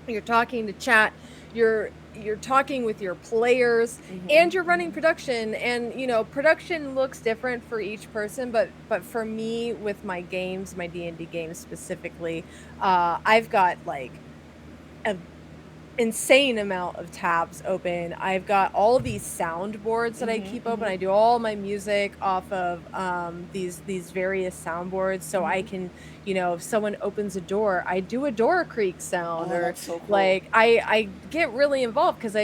you're talking to chat, you're talking with your players, Hmm. and you're running production. And production looks different for each person, but for me with my games, my D&D games specifically, I've got like a insane amount of tabs open. I've got all these soundboards that I Hmm. keep open. Hmm. I do all my music off of these various soundboards, so I Hmm. can, if someone opens a door, I do a door creak sound. Oh, Or that's so cool. like I get really involved because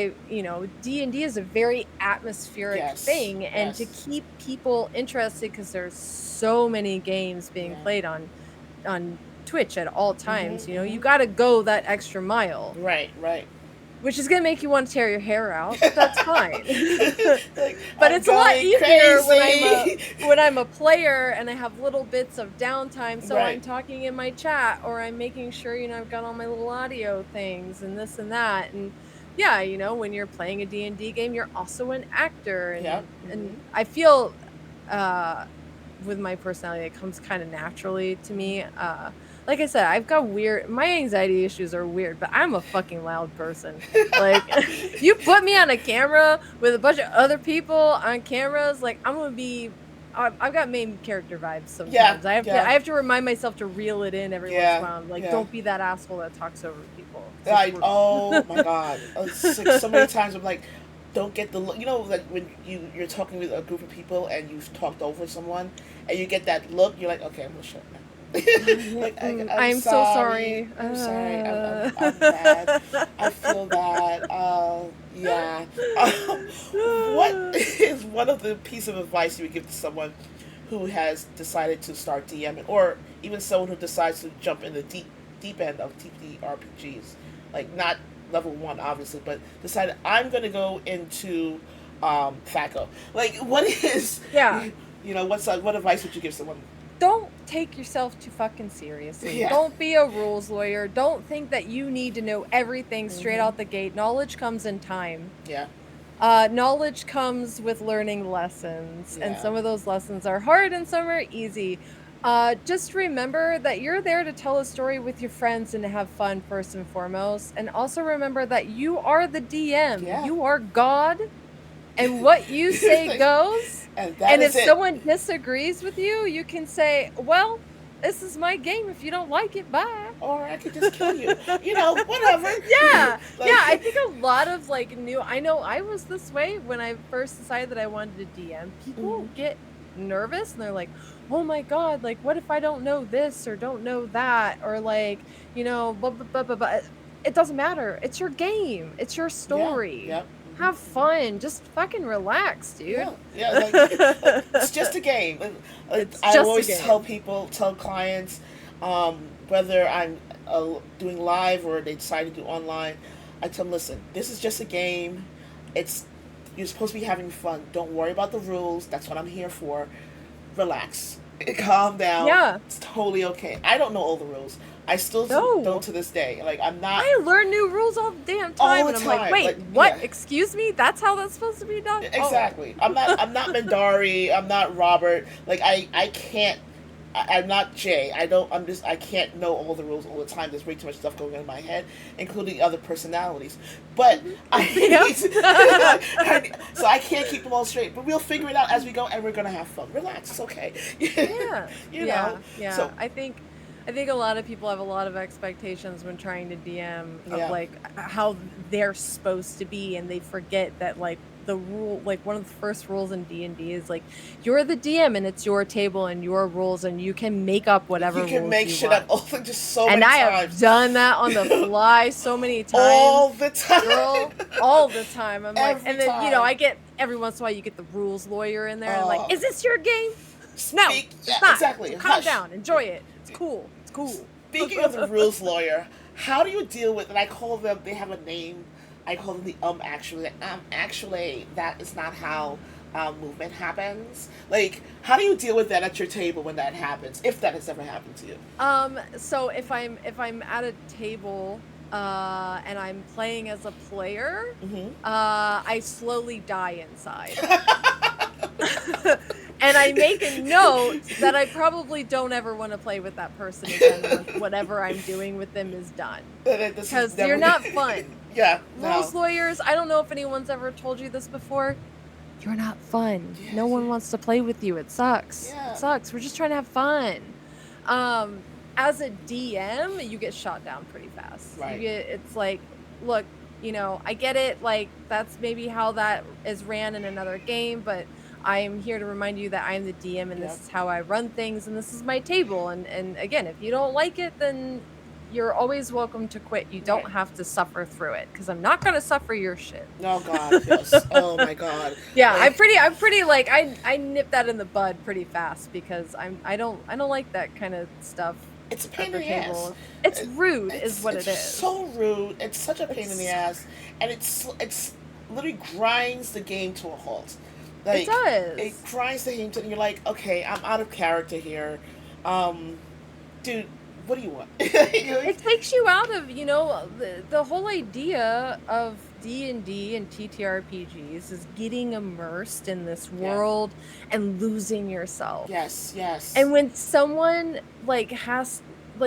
D&D is a very atmospheric Yes. thing, and to Yes. keep people interested, because there's so many games being Yeah. played on Twitch at all Hmm. times. You Hmm. got to go that extra mile, Right. Right. which is gonna make you wanna tear your hair out, but that's fine. Like But I'm it's a lot going easier when I'm a crazy. when I'm a player and I have little bits of downtime, so I'm Right. talking in my chat, or I'm making sure, I've got all my little audio things and this and that. And yeah, when you're playing a D&D game, you're also an actor, Yep. and Hmm. I feel, uh with my personality, it comes kind of naturally to me. Hmm. Like I said, I've got my anxiety issues are weird, but I'm a fucking loud person. Like, you put me on a camera with a bunch of other people on cameras, like I'm gonna be. I've got main character vibes Yeah. sometimes. I have to. Yeah. I have to remind myself to reel it in every once in Yeah. a while. Like, Yeah. don't be that asshole that talks over people. It's just I we're. oh my God. It's like so many times I'm like, don't get the look. Like when you're talking with a group of people and you've talked over someone and you get that look, you're like, okay, I'm gonna shut up now. I'm I'm so sorry. sorry. I'm sorry. I'm bad. I feel bad. Yeah. What is one of the piece of advice you would give to someone who has decided to start DMing, or even someone who decides to jump in the deep end of TTRPGs, like not level one, obviously, but decided I'm going to go into THACO. Like, what is, Yeah. what advice would you give someone? Don't take yourself too fucking seriously. Yeah. Don't be a rules lawyer. Don't think that you need to know everything straight Mm-hmm. out the gate. Knowledge comes in time. Yeah. Knowledge comes with learning lessons, and Yeah. some of those lessons are hard and some are easy. Just remember that you're there to tell a story with your friends and to have fun first and foremost. And also remember that you are the DM. Yeah. You are God, and what you say goes. And that And if is it. someone disagrees with you, you can say, "Well, this is my game. If you don't like it, bye." Or I could just kill you. Whatever. Yeah. Yeah, I Like, think a lot of, like, new I know I was this way when I first decided that I wanted to DM. mhm. People get nervous and they're like, "Oh my god, like, what if I don't know this or don't know that?" Or like, blah, blah, blah, blah, blah. It doesn't matter. It's your game. It's your Yeah. story. Yep. Have fun. Just fucking relax, dude. Yeah. Yeah. Like, it's just a game. It's I just a always tell game. people, tell clients, whether I'm doing live or they decide to do online, I tell them, listen, this is just a game. It's You're supposed to be having fun. Don't worry about the rules. That's what I'm here for. Relax. Calm down. Yeah. It's totally okay. I don't know all the rules. I still don't No. to this day. Like, I'm not I learn new rules all the damn all time, the and I'm like, time. "Wait, Like, what? yeah, Excuse me? That's how that's supposed to be done?" Oh. exactly. I'm not Mindari. I'm not Robert. Like, I can't. I'm not Jay. I can't know all the rules all the time. There's way too much stuff going on in my head, including other personalities. But Mhm. I Yep. need so I can't keep them all straight. But we'll figure it out as we go, and we're gonna have fun. Relax. It's okay. Yeah. you know. Yeah, yeah. So I think a lot of people have a lot of expectations when trying to DM of, yeah, like, how they're supposed to be, and they forget that, like, one of the first rules in D&D is, like, you're the DM and it's your table and your rules, and you can make up you whatever can rules make you shit up want. all just so And many I have times. done that on the fly so many All times. the time. Girl, all the time. I'm like, Every and then, time. I get every once in a while you get the rules lawyer in there and like, Oh, "Is this your game?" No, speak. it's Yeah, not. exactly. So calm Hush. down. Enjoy it. It's cool. It's cool. Speaking of the rules lawyer, how do you deal with? And I call them. They have a name. I call them the actually. Actually, that is not how movement happens. Like, how do you deal with that at your table when that happens? If that has ever happened to you. So if I'm at a table and I'm playing as a player, Mm-hmm. I slowly die inside. And I make a note that I probably don't ever want to play with that person again once whatever I'm doing with them is done. This is Because you're never. not fun. Yeah. Rules No. lawyers, I don't know if anyone's ever told you this before. You're not fun. Yeah. No one Yeah. wants to play with you. It sucks. It Yeah. sucks. We're just trying to have fun. As a DM, you get shot down pretty fast. Right. It's like, look, I get it. Like, that's maybe how that is ran in another game, but I am here to remind you that I'm the DM and this Yep. is how I run things and this is my table. And again, if you don't like it, then you're always welcome to quit. You Right. don't have to suffer through it because I'm not going to suffer your shit. Oh God. Yes. Oh my God. Yeah, I'm Like, pretty like I nip that in the bud pretty fast because I don't like that kind of stuff it's a at pain the in the ass. table. It's It- rude is what it's it is. so rude. It's such a pain in the It's ass, and it's literally grinds the game to a halt. it Like, it does. grinds the game to, and you're like, okay, I'm out of character here, um, dude. What do you want? You're like, It takes you out of, the whole idea of D&D and TTRPGs is getting immersed in this yeah. world and losing yourself. Yes. Yes. And when someone like has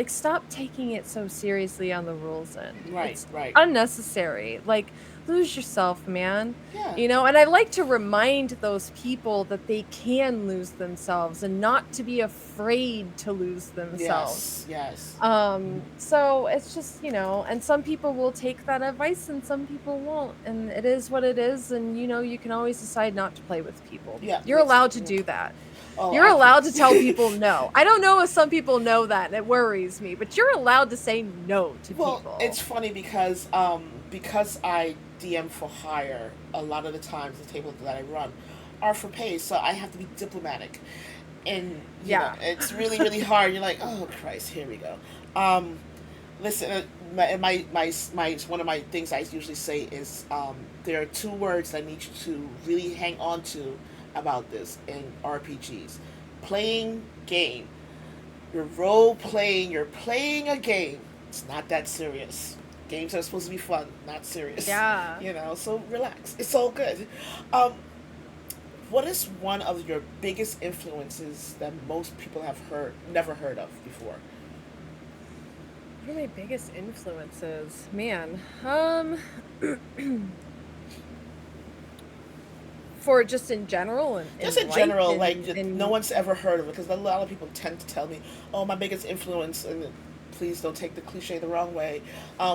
stop taking it so seriously on the rules end. Right. It's Right. unnecessary. Like lose yourself, man. Yeah. You know, and I like to remind those people that they can lose themselves and not to be afraid to lose themselves. Yes. Yes. So it's just, and some people will take that advice and some people won't. And it is what it is. And, you can always decide not to play with people. Yeah. You're allowed to do that. Oh, You're I can. allowed to tell people no. I don't know if some people know that, and it worries me, but you're allowed to say no to Well, it's people. funny because I DM for hire. A lot of the times the tables that I run are for pay, so I have to be diplomatic, and Yeah. it's really really hard. You're like, oh Christ, here we go. Um, Listen, my one of my things I usually say is there are two words I need you to really hang on to about this in RPGs: playing game. You're role playing. You're playing a game. It's not that serious. Games are supposed to be fun, not serious. Yeah. So relax. It's all good. Um, what is one of your biggest influences that most people have never heard of before? What are my biggest influences? Man. For just in general Just in in life general, like no in one's ever heard of it because a lot of people tend to tell me, "Oh, my biggest influence," and please don't take the cliche the wrong way,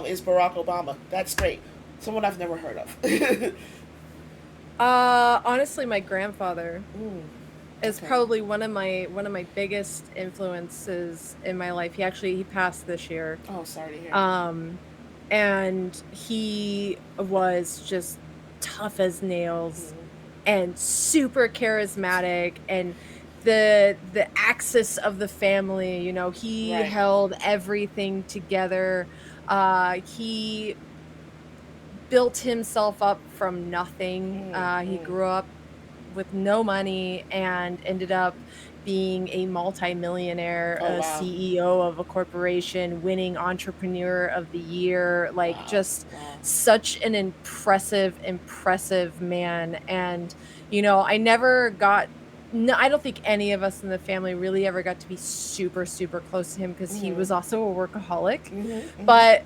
is Barack Obama. That's great. Someone I've never heard of. honestly, my grandfather Mm, is okay. probably one of my biggest influences in my life. He passed this year. Oh, sorry to hear. Um and he was just tough as nails Mm, and super charismatic and the axis of the family, he right. held everything together. He built himself up from nothing. Mm, He mm. grew up with no money and ended up being a multimillionaire, Oh a wow. CEO of a corporation, winning Entrepreneur of the Year, like Wow. just Wow. such an impressive, impressive man. And, I never got. No, I don't think any of us in the family really ever got to be super, super close to him because he Mhm. was also a workaholic. Mhm. Mhm. But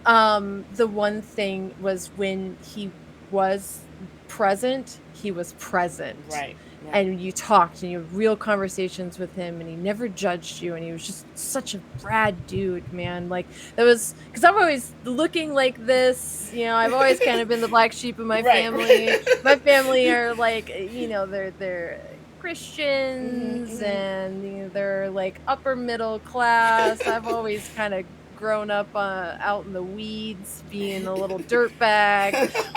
the one thing was when he was present, he was present. Right. Right. And you talked and you had real conversations with him and he never judged you and he was just such a rad dude, man. Like that was because I'm always looking like this, I've always kind of been the black sheep of my Right. family. My family are like, they're Mhm. Christians Mhm. and they're like upper middle class. I've always kind of grown up out in the weeds being a little dirtbag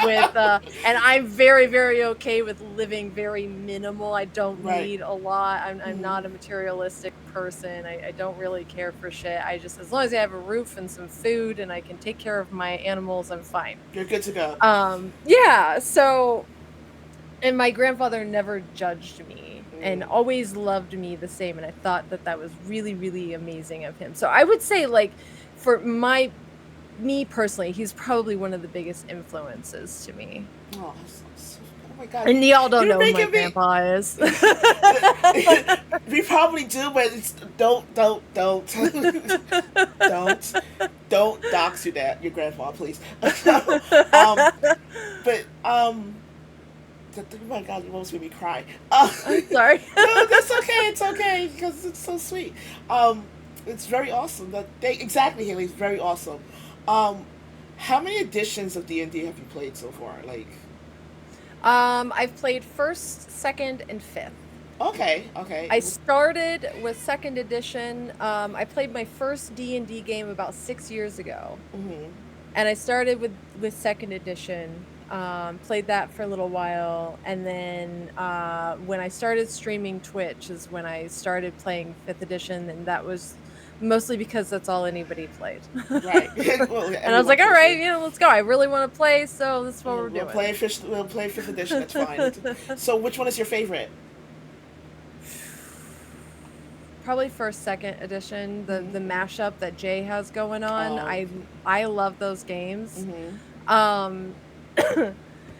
with and I'm very, very okay with living very minimal. I don't Right. need a lot. I'm Mhm. not a materialistic person. I don't really care for shit. I just as long as I have a roof and some food and I can take care of my animals, I'm fine. You're good to go. Yeah, so and my grandfather never judged me and Mm. always loved me the same, and I thought that that was really, really amazing of him. So I would say, like, for me personally, he's probably one of the biggest influences to me. Oh, oh my God, And y'all don't you're know who my making me. grandpa is. We probably do, but don't, don't dox your grandma, please. um, but oh my God, you almost made me cry. I'm sorry. No, that's okay. It's okay because it's so sweet. Um, it's very awesome. Exactly, Haley. It's very awesome. Um, how many editions of D&D have you played so far? Like, I've played 1st, 2nd, and 5th. okay, okay. I started with 2nd edition. I played my first D&D game about 6 years ago. Mm-hmm. And I started with 2nd edition, played that for a little while, and then, when I started streaming Twitch is when I started playing 5th edition, and that was mostly because that's all anybody played. Right. Well, And I was everyone like, plays "Alright, it. let's go. I really wanna play, so this is what we're We'll doing." play fish. We'll play fifth edition. That's fine. So, which one is your favorite? Probably 1st, 2nd edition, the Mm-hmm. mashup that Jay has going on. Oh. I love those games. Mm-hmm. Um,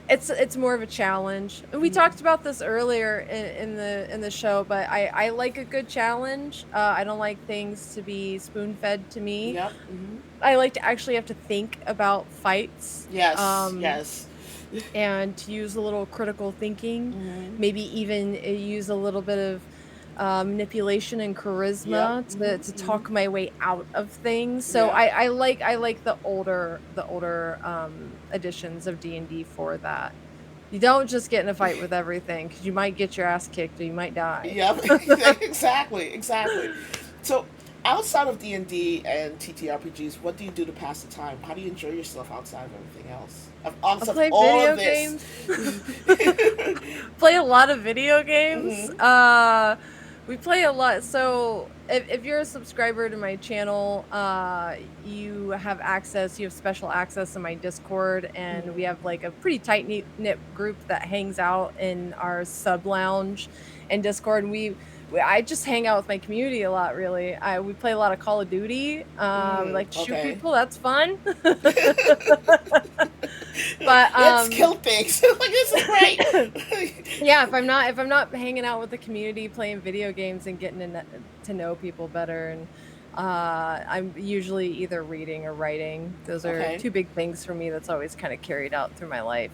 it's more of a challenge. And we Mm-hmm. talked about this earlier in the show, but I like a good challenge. I don't like things to be spoon-fed to me. Yep. Mm-hmm. I like to actually have to think about fights. Yes. Yes. and to use a little critical thinking, Hmm. maybe even use a little bit of manipulation and Yep. charisma Hmm. to Hmm. talk my way out of things. So Yep. I like the older editions of D&D for that. You don't just get in a fight with everything because you might get your ass kicked or you might die. Yep. Exactly. Exactly. So, outside of D&D and TTRPGs, what do you do to pass the time? How do you enjoy yourself outside of everything else? I Outside of play all of video this. games. Play a lot of video games. Hmm. We play a lot. So if you're a subscriber to my channel, you have access, you have special access to my Discord, and we Hmm. have like a pretty tight knit group that hangs out in our sub lounge and Discord. And I just hang out with my community a lot, really. We play a lot of Call of Duty. We Mm, like to shoot okay. people. That's fun. But Let's kill things. Like, this is great. yeah, if I'm not hanging out with the community, playing video games and getting to know people better, and I'm usually either reading or writing. Those are Okay. two big things for me that's always kind of carried out through my life.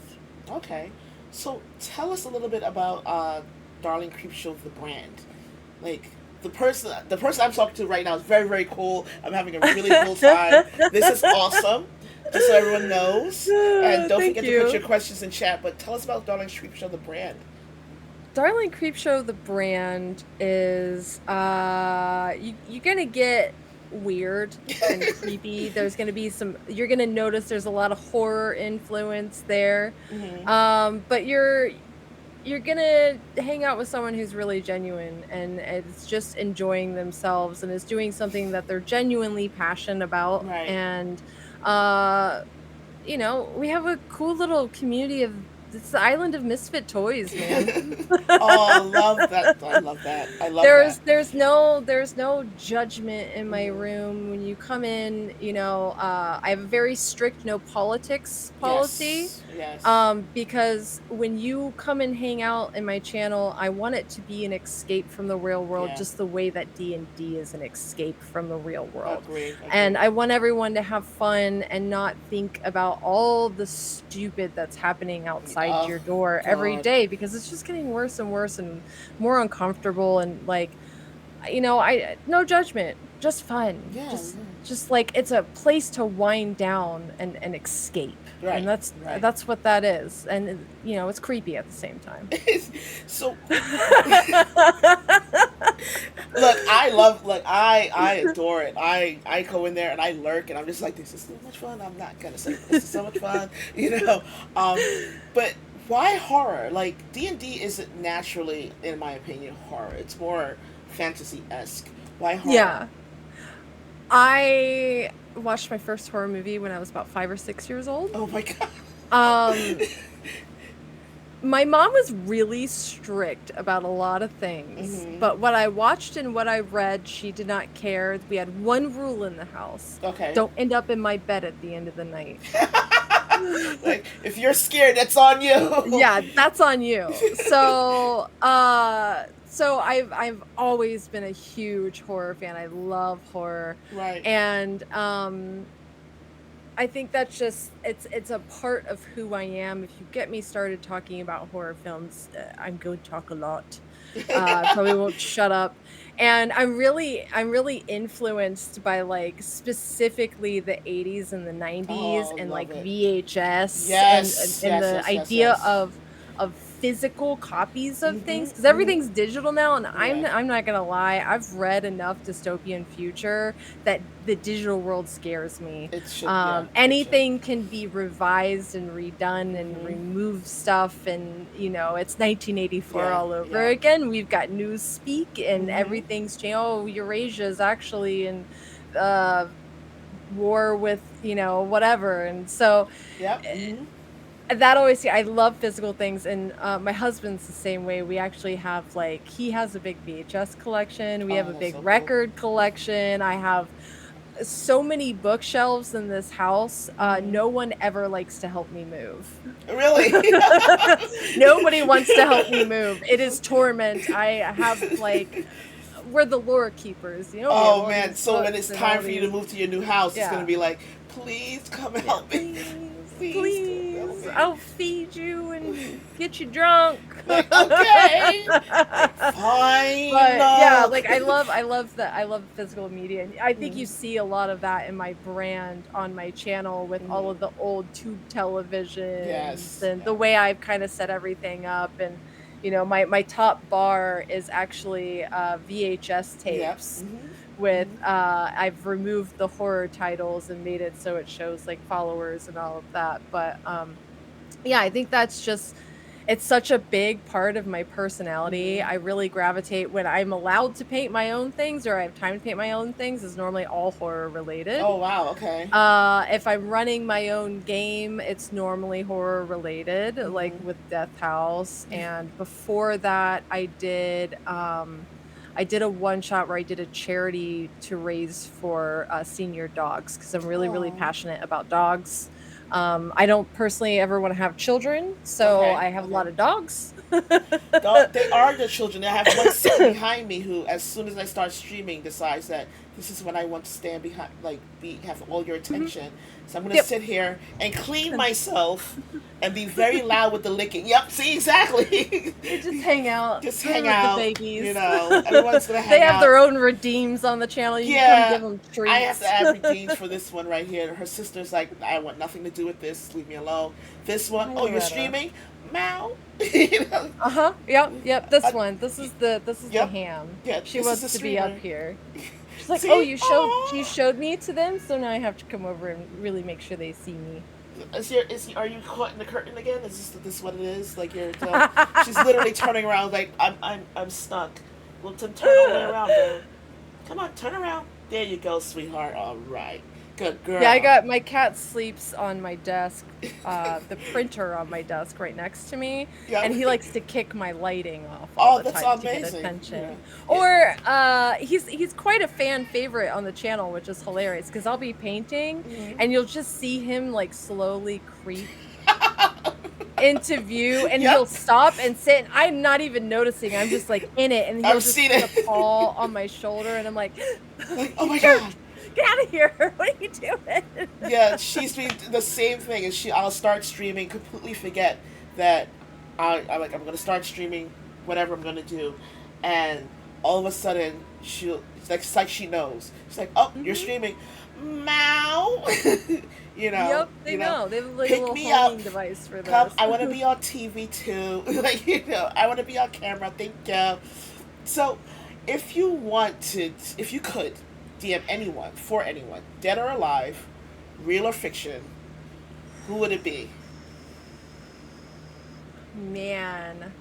Okay. So tell us a little bit about Darling Creepshow, the brand. Like, the person I'm talking to right now is very, very cool. I'm having a really cool time. This is awesome. Just so everyone knows. And don't Thank forget to put your you. questions in chat. But tell us about Darling Creepshow, the brand. Darling Creepshow, the brand is you're gonna get weird and creepy. There's gonna be you're gonna notice there's a lot of horror influence there. Hmm. But you're gonna hang out with someone who's really genuine and is just enjoying themselves and is doing something that they're genuinely passionate about. Right. And uh we have a cool little community of it's the island of misfit toys, man. Oh, I love that. I love that. I love that. There's no judgment in my Hmm. room when you come in. I have a very strict no politics policy. Yes. Yes. Because when you come and hang out in my channel, I want it to be an escape from the real world, Yeah. just the way that D&D is an escape from the real world. Agree. And Agree. I want everyone to have fun and not think about all the stupid that's happening outside Oh your door every God. day because it's just getting worse and worse and more uncomfortable and like I no judgment, just fun. Yeah. Just like it's a place to wind down and escape. Yeah. And Right. Right. that's what that is. And it's creepy at the same time. So look, I love, like, I adore it. I go in there and I lurk and I'm just like, this is so much fun. I'm not gonna say this is so much fun, you know. But why horror? Like, D&D isn't naturally, in my opinion, horror. It's more fantasy esque. Why horror? Yeah. I watched my first horror movie when I was about 5 or 6 years old. Oh my God. Um My mom was really strict about a lot of things, Hmm. but what I watched and what I read, she did not care. We had one rule in the house. Okay. Don't end up in my bed at the end of the night. Like, if you're scared, that's on you. Yeah, that's on you. So I've always been a huge horror fan. I love horror. Right. And I think that's just it's a part of who I am. If you get me started talking about horror films, I'm going to talk a lot. Probably won't shut up. And I'm really influenced by like specifically the 80s and the 90s Oh, and like love it. VHS Yes. and Yes. the Yes. Yes. idea Yes. of physical copies of things Mhm. because Mhm. everything's digital now and Yeah. I'm not gonna lie, I've read enough dystopian future that the digital world scares me. It should. Yeah. It should. Anything can be revised and redone and Mhm. remove stuff and it's 1984 Yeah. all over Yeah. again. We've got Newspeak and Mhm. everything's changed. Oh, Eurasia is actually in uh war with whatever, and so Yep. Mhm. that always I love physical things, and my husband's the same way. We actually have like he has a big VHS collection. We have Oh, a that's big so cool. record collection. I have so many bookshelves in this house. Mhm. No one ever likes to help me move. Really? Nobody wants to help me move. It is torment. I have like we're the lore keepers. We have Oh all man! these So when books it's and all time for you to these move to your new house, it's gonna yeah. be like, please come Yeah, help me. please, Please come please. help I'll feed you and get you drunk. Like, okay, like fine. But yeah, No. like I love physical media, and I think you see a lot of that in my brand on my channel with all of the old tube televisions Yes. and the Yeah. way I've kind of set everything up. And my top bar is actually VHS Yep. tapes with I've removed the horror titles and made it so it shows like followers and all of that. But yeah, I think that's just it's such a big part of my personality. I really gravitate when I'm allowed to paint my own things or I have time to paint my own things is normally all horror related. Oh wow. Okay. If I'm running my own game, it's normally horror related, like with Death House. And before that, I did a one shot where I did a charity to raise for senior dogs because I'm really, really Oh. passionate about dogs. I don't personally ever want to have children, so Okay. I have a Okay. lot of dogs. They are the children. I have one sitting behind me who, as soon as I start streaming, decides that this is when I want to stand behind, like have all your Mhm. attention. So I'm gonna Yep. sit here and clean myself and be very loud with the licking. Yep. See exactly. They just hang out. Just They're hang like the out. babies. Everyone's gonna They hang have out. their own redeems on the channel. You can come give Yeah, them I have to treats. add redeems for this one right here. Her sister's like, I want nothing to do with this. Leave me alone. This one, Hi, oh, you're Loretta. streaming? Meow. You know? Uh-huh. Yep, yep. This I, one. This is the yep. ham. Yeah, She this is a wants to be up streamer. here. She's like, "Oh, See? you Oh. showed me to them, so now I have to come over and really make sure they see me." Are you caught in the curtain again? Is this what it is? Like she's literally turning around like I'm stuck. Well, then turn all the way around, babe. Come on, turn around. There you go, sweetheart. All right, good Yeah, I girl. got my cat sleeps on my desk, the printer on my desk right next to me, Yeah. and he likes to kick my lighting off all Oh, the that's time to get amazing. Yeah. attention. Yeah. Or he's quite a fan favorite on the channel, which is hilarious because I'll be painting and you'll just see him like slowly creep into view and he'll Yep. stop and sit and I'm not even noticing. I'm just like in it and he'll I've just seen put a it. paw on my shoulder and I'm like, Like, oh you my jerk, god. get out of here. What are you doing? Yeah, she's doing the same thing. And I'll start streaming, completely forget that I'm gonna start streaming, whatever I'm gonna do, and all of a sudden it's like she knows. She's like, oh, you're Mhm. streaming, meow. Yep, they you know, know. They have like a pick little me up. homing device for Come, this. I want to be on TV too. Like I want to be on camera. Thank you. So, if you could DM anyone for anyone, dead or alive, real or fiction, who would it be? Man.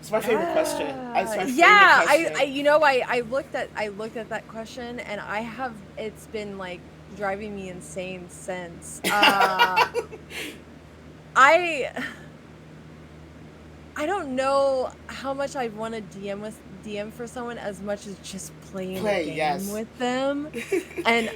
It's my favorite question. It's my favorite Yeah, question. I looked at that question and it's been like driving me insane since. I I don't know how much I'd want to DM for someone as much as just playing a Play, game yes. with them. And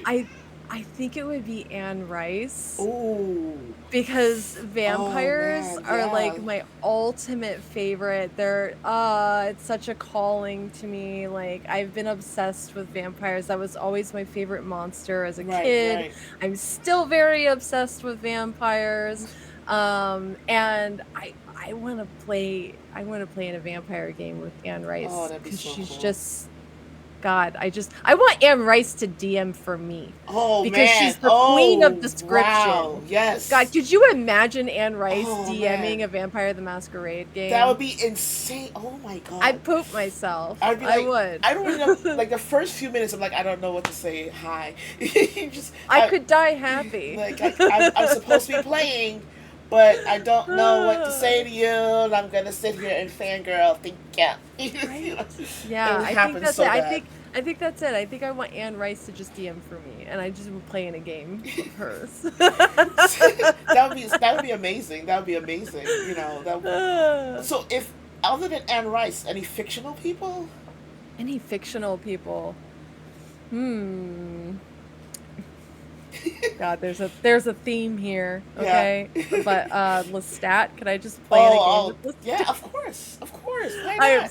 I think it would be Anne Rice. Ooh. Because Oh vampires man, are yeah. like my ultimate favorite. It's such a calling to me. Like I've been obsessed with vampires. That was always my favorite monster as a Right, kid. right. I'm still very obsessed with vampires. And I want to play in a vampire game with Anne Oh, Rice that'd be because so she's cool. just God, I want Anne Rice to DM for me Oh because man. she's the queen of Oh wow. description. God, Yes. could you imagine Anne Rice Oh DMing man. a Vampire the Masquerade That would game? be insane. Oh my god. I'd poop myself. I'd be I like, would. I don't even know. Like the first few minutes, I'm like, I don't know what to say. Hi. You just, I could die happy. like, I'm supposed to be playing, but I don't know what to say to you, and I'm gonna sit here and fangirl. Think, yeah. You Right? know, Yeah, it I think happens that's so it. bad. I think that's it. I think I want Anne Rice to just DM for me, and I just would play in a game of hers. That would be amazing. That would be amazing. So if other than Anne Rice, any fictional people? Any fictional people? Hmm. God, there's a theme here, Yeah. okay? But Lestat, could I just play in a game Oh, with oh, Lestat? yeah. Of course, of course. Why I not?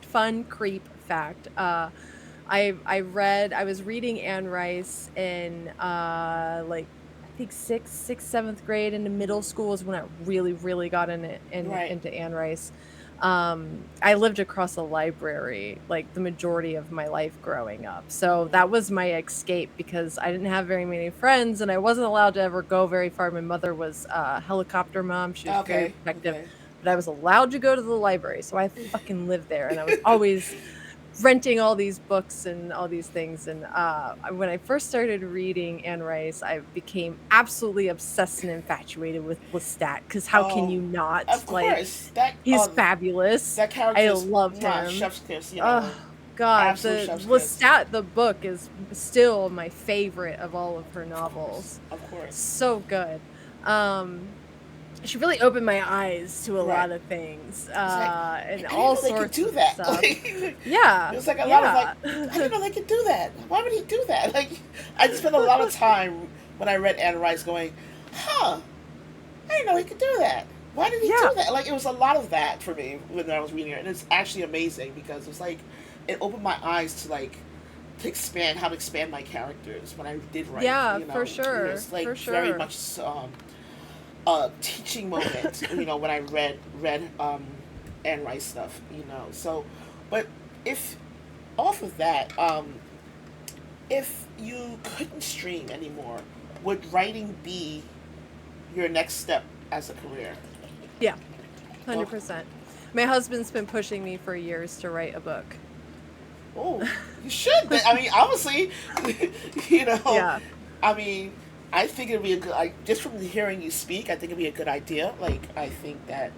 fun creep fact. I was reading Anne Rice in like I think sixth, seventh grade into middle school is when I really, really got Right. into Anne Rice. I lived across a library like the majority of my life growing up. So Mm-hmm. that was my escape because I didn't have very many friends and I wasn't allowed to ever go very far. My mother was a helicopter mom. She was very Okay. protective, Okay. but I was allowed to go to the library. So I fucking lived there and I was always renting all these books and all these things. And when I first started reading Anne Rice, I became absolutely obsessed and infatuated with Lestat. Because how can Oh, you not? of Like, course. That he's fabulous. that I character is loved him. chef's kiss. Oh God, Absolute the chef's kiss. Lestat the book is still my favorite of all of her Of course. novels. Of course. So good. Um, she really opened my eyes to a Right. lot of things, It's like and I didn't all know they could sorts do of that. stuff. Like Yeah, it was like a lot of like yeah. I didn't know they could do that. Why would he do that? Like I just spent a lot of time when I read Anne Rice going, huh? I didn't know he could do that. Why did he do Yeah, that? Like it was a lot of that for me when I was reading it, and it's actually amazing because it's like it opened my eyes to like to expand how to expand my characters when I did write. yeah, for It sure, was like for very sure. much a teaching moment. When I read Anne Rice stuff. So, but if off of that, if you couldn't stream anymore, would writing be your next step as a career? Yeah, Oh, 100%. My husband's been pushing me for years to write a book. oh, you should. I mean, obviously, you know, Yeah. I mean, I think it'd be a good. Just from hearing you speak, I think it'd be a good idea. Like, I think that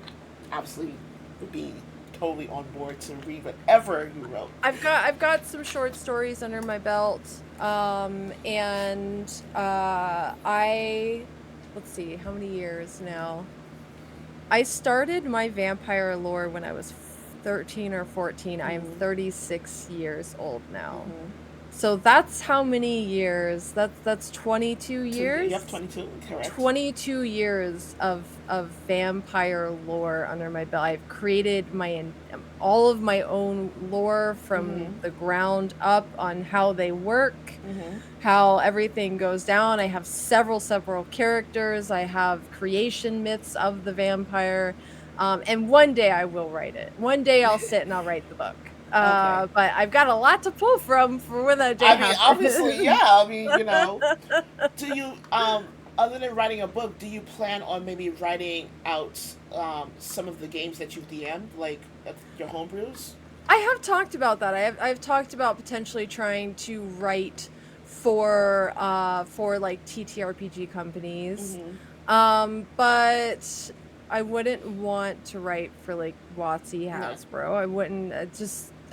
obviously would be totally on board to read whatever you wrote. I've got some short stories under my belt. And I let's see, how many years now? I started my vampire lore when I was 13 or 14. I am Mm-hmm. 36 years old now. Mm-hmm. So that's how many years? That's 22 You have years? 22, correct? 22 years of vampire lore under my belt. I've created all of my own lore from Mm-hmm. the ground up on how they work, Mm-hmm. how everything goes down. I have several characters. I have creation myths of the vampire. And one day I will write it. One day I'll sit and I'll write the book. Okay. But I've got a lot to pull from for when that day I mean, obviously, yeah. happens. I mean, do you other than writing a book, do you plan on maybe writing out some of the games that you've DM'd, like your homebrews? I have talked about that. I've talked about potentially trying to write for like TTRPG companies. Mm-hmm. But I wouldn't want to write for like WotC No. Hasbro. I wouldn't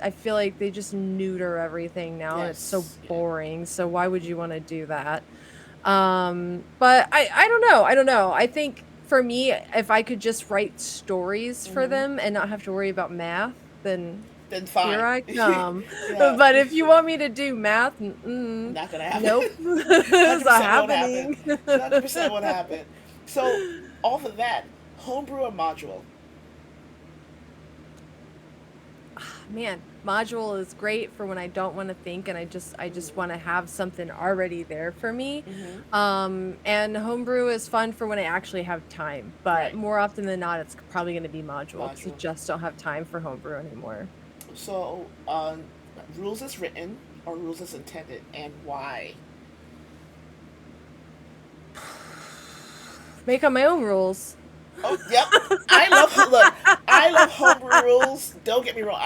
I feel like they just neuter everything now and it's so Yes. Yeah. boring. So why would you want to do that? But I don't know. I don't know. I think for me, if I could just write stories for Mm-hmm. them and not have to worry about math, then Then here fine. I come. Yeah. But if you want me to do math, Not gonna happen. nope, it's not 100% won't happen. happening. 100% won't happen. So, off of that, homebrew or module? Man, module is great for when I don't want to think and I just want to have something already there for me. Mm-hmm. And homebrew is fun for when I actually have time, but Right. more often than not, it's probably going to be module because I Module. just don't have time for homebrew anymore. So, rules as written or rules as intended, and why? Make up my own rules. Oh, yep. I love homebrew rules. Don't get me wrong.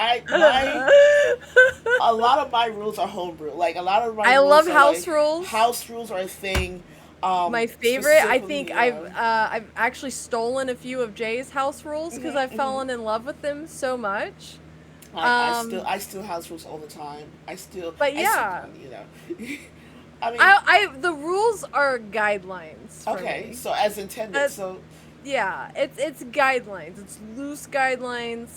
A lot of my rules are homebrew. Like a lot of my I rules love are like house rules. house rules are a thing. My favorite, I Specifically, think I've actually stolen a few of Jay's house rules because I've mm-hmm, mm-hmm. fallen in love with them so much. I Um, still house rules all the time. but I still yeah, I mean, the rules are guidelines for okay. me. So as intended. Uh, So yeah, it's guidelines. It's loose guidelines.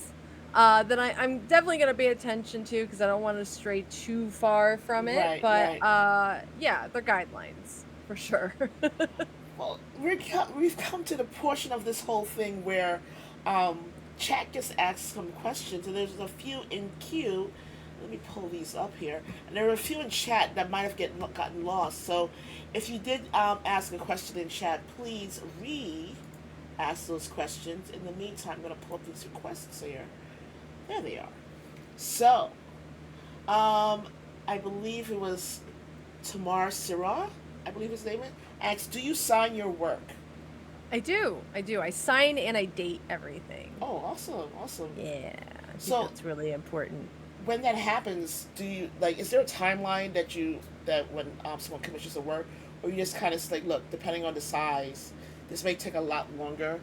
That I'm definitely gonna pay attention to because I don't want to stray too far from it. right, But right. yeah, they're guidelines for sure. Well, we've come to the portion of this whole thing where chat just asks some questions, and there's a few in queue let me pull these up here. And there were a few in chat that might have gotten lost. So if you did ask a question in chat, please ask those questions. In the meantime, I'm going to pull up these requests here. There they are. So, I believe it was Tamar Sirah, I believe his name is, asks, do you sign your work? I do. I do. I sign and I date everything. Oh, awesome, awesome. Yeah, I think So, that's really important. when that happens, do you like? Is there a timeline that when someone commissions a work, or you just kind of like, look, depending on the size, this may take a lot longer,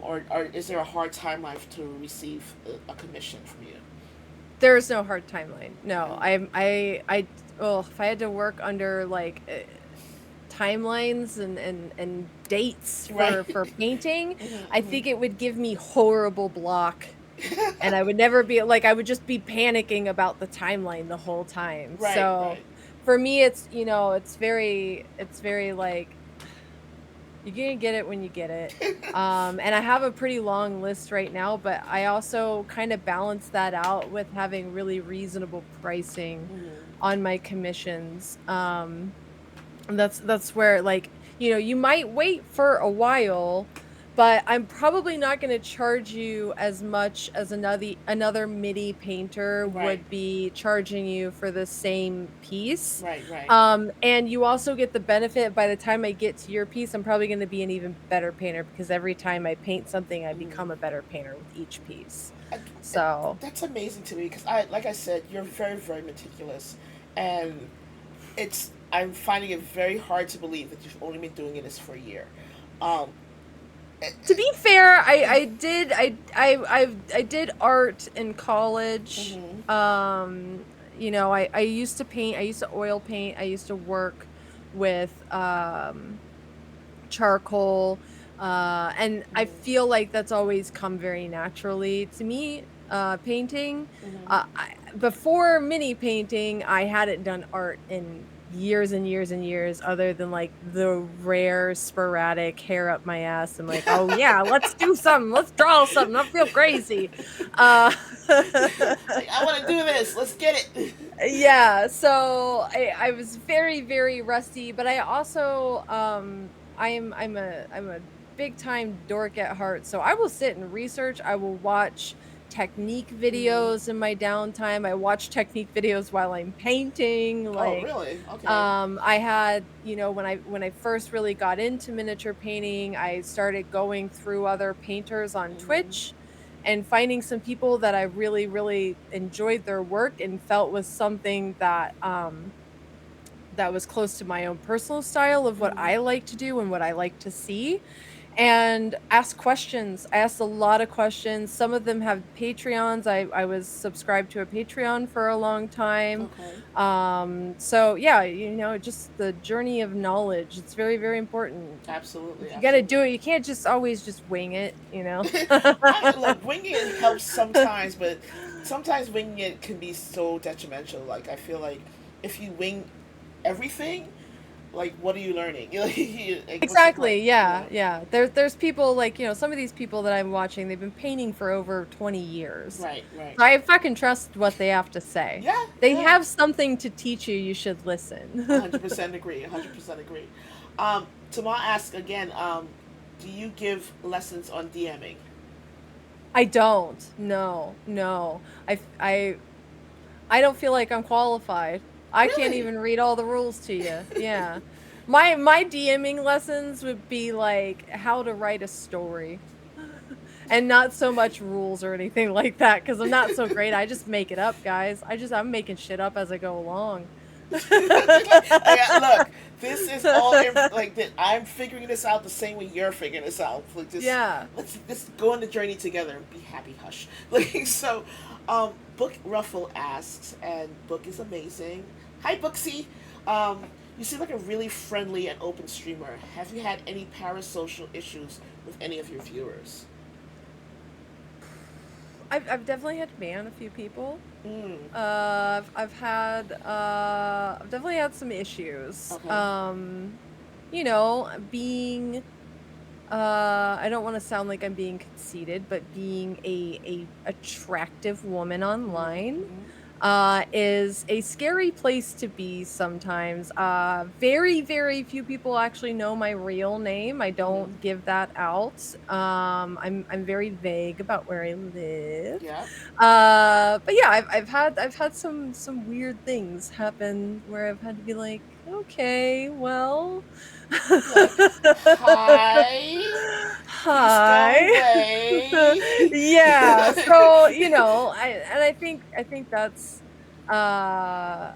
or is there a hard timeline to receive a commission from you? There's no hard timeline. No, Okay. well, if I had to work under like timelines and dates Right. for painting, I Mm-hmm, think it would give me horrible block. And I would never be like, I would just be panicking about the timeline the whole time. right, So right. for me, it's very like, you're gonna get it when you get it. And I have a pretty long list right now, but I also kind of balance that out with having really reasonable pricing Mm-hmm. on my commissions. And that's where, like, you might wait for a while, but I'm probably not going to charge you as much as another MIDI painter Right, would be charging you for the same piece. right, right. And you also get the benefit by the time I get to your piece, I'm probably going to be an even better painter because every time I paint something, I become a Mm-hmm. better painter with each piece. I, So, that's amazing to me because like I said, you're very, very meticulous, and I'm finding it very hard to believe that you've only been doing this for a year. Um, eh, to be fair, I did art in college. mm-hmm, I used to paint, I used to oil paint, I used to work with charcoal, and I mm-hmm, feel like that's always come very naturally to me. Painting. mm-hmm. Before mini painting, I hadn't done art in years and years and years, other than like the rare sporadic hair up my ass. I'm like, oh yeah, let's do something. Let's draw something. I feel crazy. Uh, Like, I want to do this. Let's get it. yeah, so I was very, very rusty, but I also I'm a big time dork at heart. So I will sit and research. I will watch technique Mm-hmm. videos in my downtime. I watch technique videos while I'm painting. Oh, Like, really? Okay. I had, when I first really got into miniature painting, I started going through other painters on Mm-hmm. Twitch and finding some people that I really, really enjoyed their work and felt was something that was close to my own personal style of what Mm-hmm. I like to do and what I like to see, and ask questions. I asked a lot of questions. Some of them have Patreons. I was subscribed to a Patreon for a long time. Okay. So yeah, just the journey of knowledge. It's very, very important. Absolutely, You got to do absolutely. it. You can't just always just wing it. Look, winging it helps sometimes, but sometimes winging it can be so detrimental. Like I feel like if you wing everything, like what are you learning? Like what's the point? Exactly. Yeah, yeah. There's people like, some of these people that I'm watching, they've been painting for over 20 years. Right, right. So I fucking trust what they have to say. Yeah, They yeah. have something to teach you, you should listen. 100% agree. 100% agree. Tama asks again. Do you give lessons on DMing? I don't. No. No. I don't feel like I'm qualified. I can't Really? even read all the rules to you. Yeah. My DMing lessons would be like how to write a story. And not so much rules or anything like that, because I'm not so great. I just make it up, guys. I'm making shit up as I go along. Look, this is all like that. I'm figuring this out the same way you're figuring this out. Like just Yeah. let's go on the journey together and be happy. Hush. Like so, Book Ruffle asks, and Book is amazing. Hi, Booksy. You seem like a really friendly and open streamer. Have you had any parasocial issues with any of your viewers? I've definitely had to ban a few people. Mm. I've definitely had some issues. Okay. Being I don't want to sound like I'm being conceited, but being a attractive woman Mm-hmm. online, Mm-hmm. is a scary place to be sometimes. Very, very few people actually know my real name. I Mm-hmm. don't give that out. I'm very vague about where I live. Yeah. But yeah, I've had some weird things happen where I've had to be like, okay, well, Like, hi. Please hi. go away. Yeah, so, I think that's, uh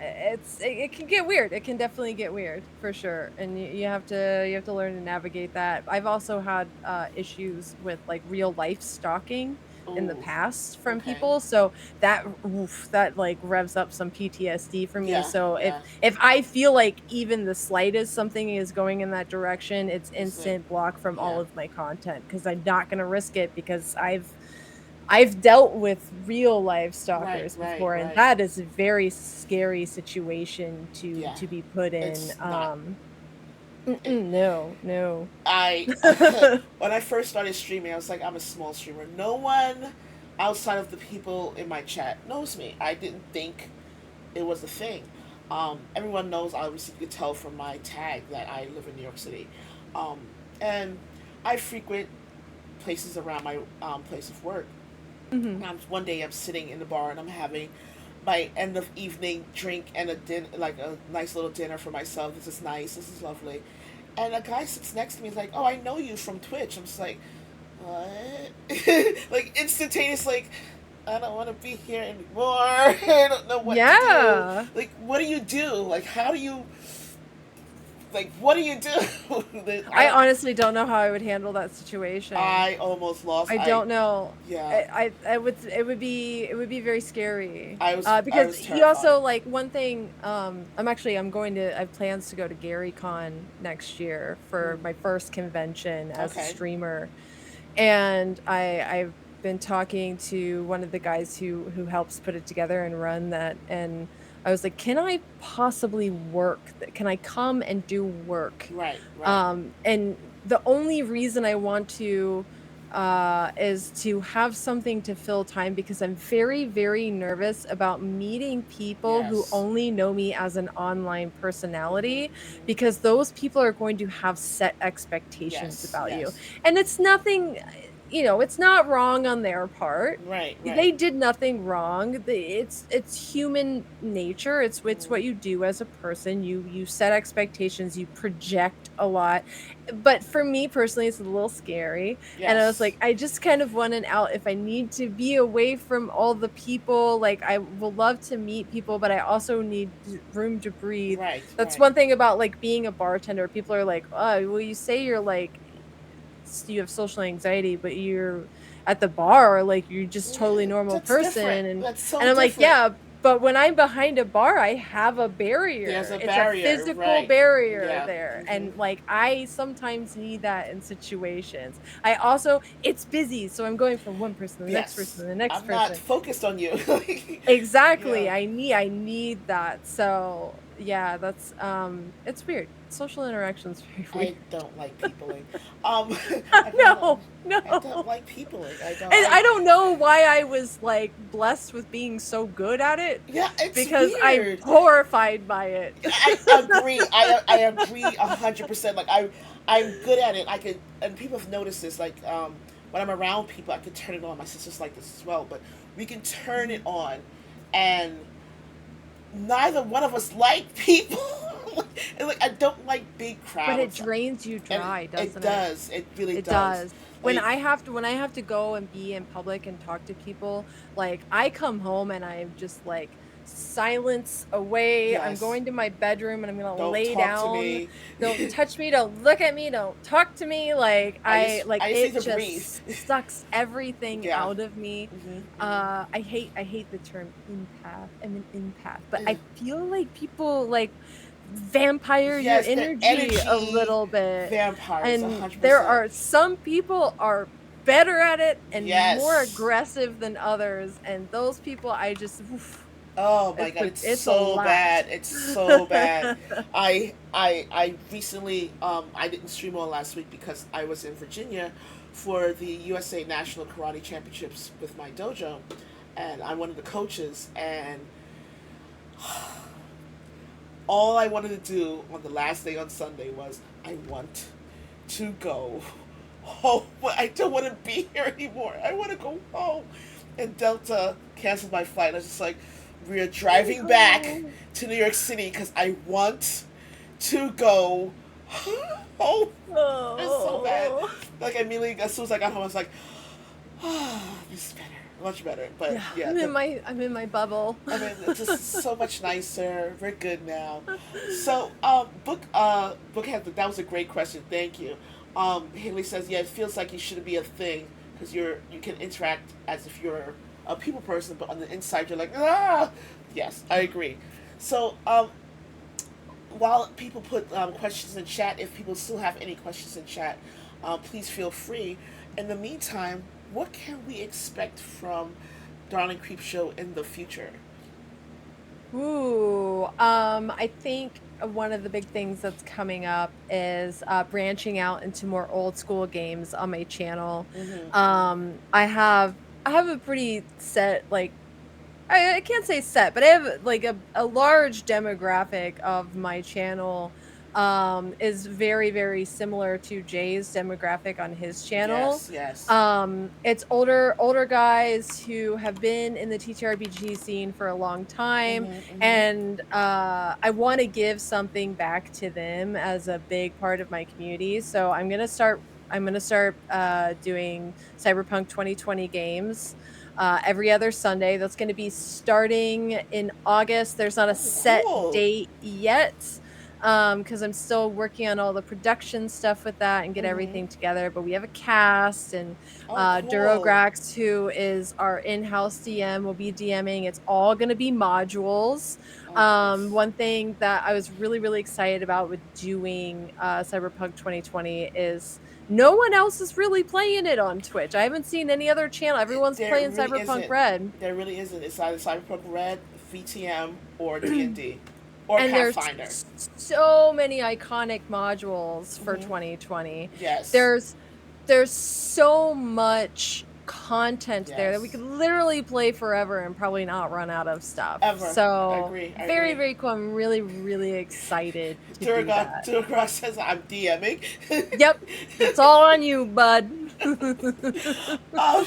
it can get weird. It can definitely get weird for sure, and you have to learn to navigate that. I've also had, issues with, like, real life stalking in the Ooh. past from Okay. people, so that, like, revs up some PTSD for me, Yeah. so if Yeah. if I feel like even the slightest something is going in that direction, it's It's like, instant block from all yeah. of my content because 'cause I'm not gonna risk it because I've dealt with real life Right. stalkers Right. before, and Right. that is a very scary situation to Yeah. to be put in. It's not. It, No, no. I when I first started streaming, I was like, I'm a small streamer. No one outside of the people in my chat knows me. I didn't think it was a thing. Everyone knows. Obviously, you could tell from my tag that I live in New York City, um, and I frequent places around my place of work. Mhm. One day I'm sitting in the bar and I'm having my end of evening drink and a like a nice little dinner for myself. This is nice. This is lovely. And a guy sits next to me. He's like, "Oh, I know you from Twitch." I'm just like, "What?" Like instantaneous. Like, I don't want to be here anymore. I don't know what to do. Yeah. Like, what do you do? Like, how do you? Like, what do you do? I I don't. honestly don't know how I would handle that situation. I almost lost. I don't know. Yeah. It would be very scary. I Because was he terrified. also like one thing, I have plans to go to GaryCon next year for Mm. my first convention as a Okay. streamer. And I've been talking to one of the guys who helps put it together and run that, and I was like, "Can I possibly work? Can I come and do work?" Right. Right. And the only reason I want to is to have something to fill time because I'm very, very nervous about meeting people who Yes. only know me as an online Mm-hmm, personality mm-hmm. because those people are going to have set expectations Yes. about you. Yes. And it's nothing, it's not wrong on their part. Right. Right. They did nothing wrong. It's human nature. It's Mm-hmm. what you do as a person. You set expectations, you project a lot. But for me personally, it's a little scary. And I was Yes. like, I just kind of want an out if I need to be away from all the people. Like, I will love to meet people, but I also need room to breathe. Right. That's Right. one thing about like being a bartender. People are like, oh, well, you say you're like, you have social anxiety, but you're at the bar, like you're just totally normal That's different. person. And That's so and I'm like, different. yeah, but when I'm behind a bar, I have a There's barrier. a It's a barrier. physical Right. barrier Yeah. there. Mm-hmm. And like I sometimes need that in situations. I also it's busy, so I'm going from one person to the next person Yes. to the next I'm not person. focused on you. Exactly. Yeah. I need that. So, yeah, that's it's weird. Social interaction's very weird. I don't like peopling. Um, I don't. No, I don't no. like peopling. I don't. And I don't know why I was, like, blessed with being so good at it, Yeah, it's because I'm weird. horrified by it. I agree. I agree 100%. Like I'm good at it. I could, and people have noticed this. Like when I'm around people, I could turn it on. My sister's like this as well, but we can turn it Mhm. on, and neither one of us like people. And like I don't like big But it crowds, drains you and dry, it doesn't it? does. It really It does. does. When Like I have to go and be in public and talk to people, like, I come home and I'm just, like, silence away, I'm yes, going to my bedroom and I'm gonna don't lay talk to down, me. don't touch me, don't look at me, don't talk to me, like, I just need it to breathe. just sucks everything Yeah. out of me. Hmm. Hmm. I hate the term empath. I'm an empath, but Ugh. I feel like people, like, vampire your Yes, the energy a energy little bit. vampires, a And hundred there percent. are some people are better at it and more Yes. aggressive than others, and those people I just Oh my god, it's it's a so lot. bad. It's so bad. I recently I didn't stream all last week because I was in Virginia for the USA National Karate Championships with my dojo, and I'm one of the coaches, and all I wanted to do on the last day on Sunday was I want to go home. I don't want to be here anymore. I want to go home. And Delta canceled my flight. I was just like, we are driving back Oh. to New York City because I want to go home. It's so bad. Oh. Like immediately, as soon as I got home, I was like, this is better, much better. But Yeah, yeah, I'm in my bubble. I mean, it's just so much nicer. We're good now. So, bookhead, that was a great question. Thank you. Haley says, yeah, it feels like you shouldn't be a thing because you can interact as if you're a people person, but on the inside you're like, ah. Yes, I agree. So, while people put questions in chat, if people still have any questions in chat, please feel free. In the meantime, what can we expect from Darling Creepshow in the future? Ooh, I think one of the big things that's coming up is branching out into more old school games on my channel. Mm-hmm. I have a pretty set like I can't say set, but I have like a large demographic of my channel is very, very similar to Jay's demographic on his channel. Yes, yes. It's older guys who have been in the TTRPG scene for a long time, Mm-hmm, mm-hmm. and I want to give something back to them as a big part of my community. So I'm gonna start doing Cyberpunk 2020 games every other Sunday. That's going to be starting in August. There's not a Oh, set cool. date yet because I'm still working on all the production stuff with that and get Mm-hmm. everything together. But we have a cast, and Oh, cool. Durograx, who is our in-house DM, will be DMing. It's all going to be modules. Oh, nice. One thing that I was really, really excited about with doing Cyberpunk 2020 is no one else is really playing it on Twitch. I haven't seen any other channel. Everyone's There playing really Cyberpunk isn't. Red. There really isn't. It's either Cyberpunk Red, VTM, or D&D, or And there's Pathfinder. so many iconic modules for Mm-hmm. 2020. Yes. There's there's so much content there that we Yes. could literally play forever and probably not run out of stuff. Ever. I So, agree. I very, agree. very cool. I'm really, really excited to do Duragod that. Duragod says I'm DMing. Yep. It's all on you, bud. um,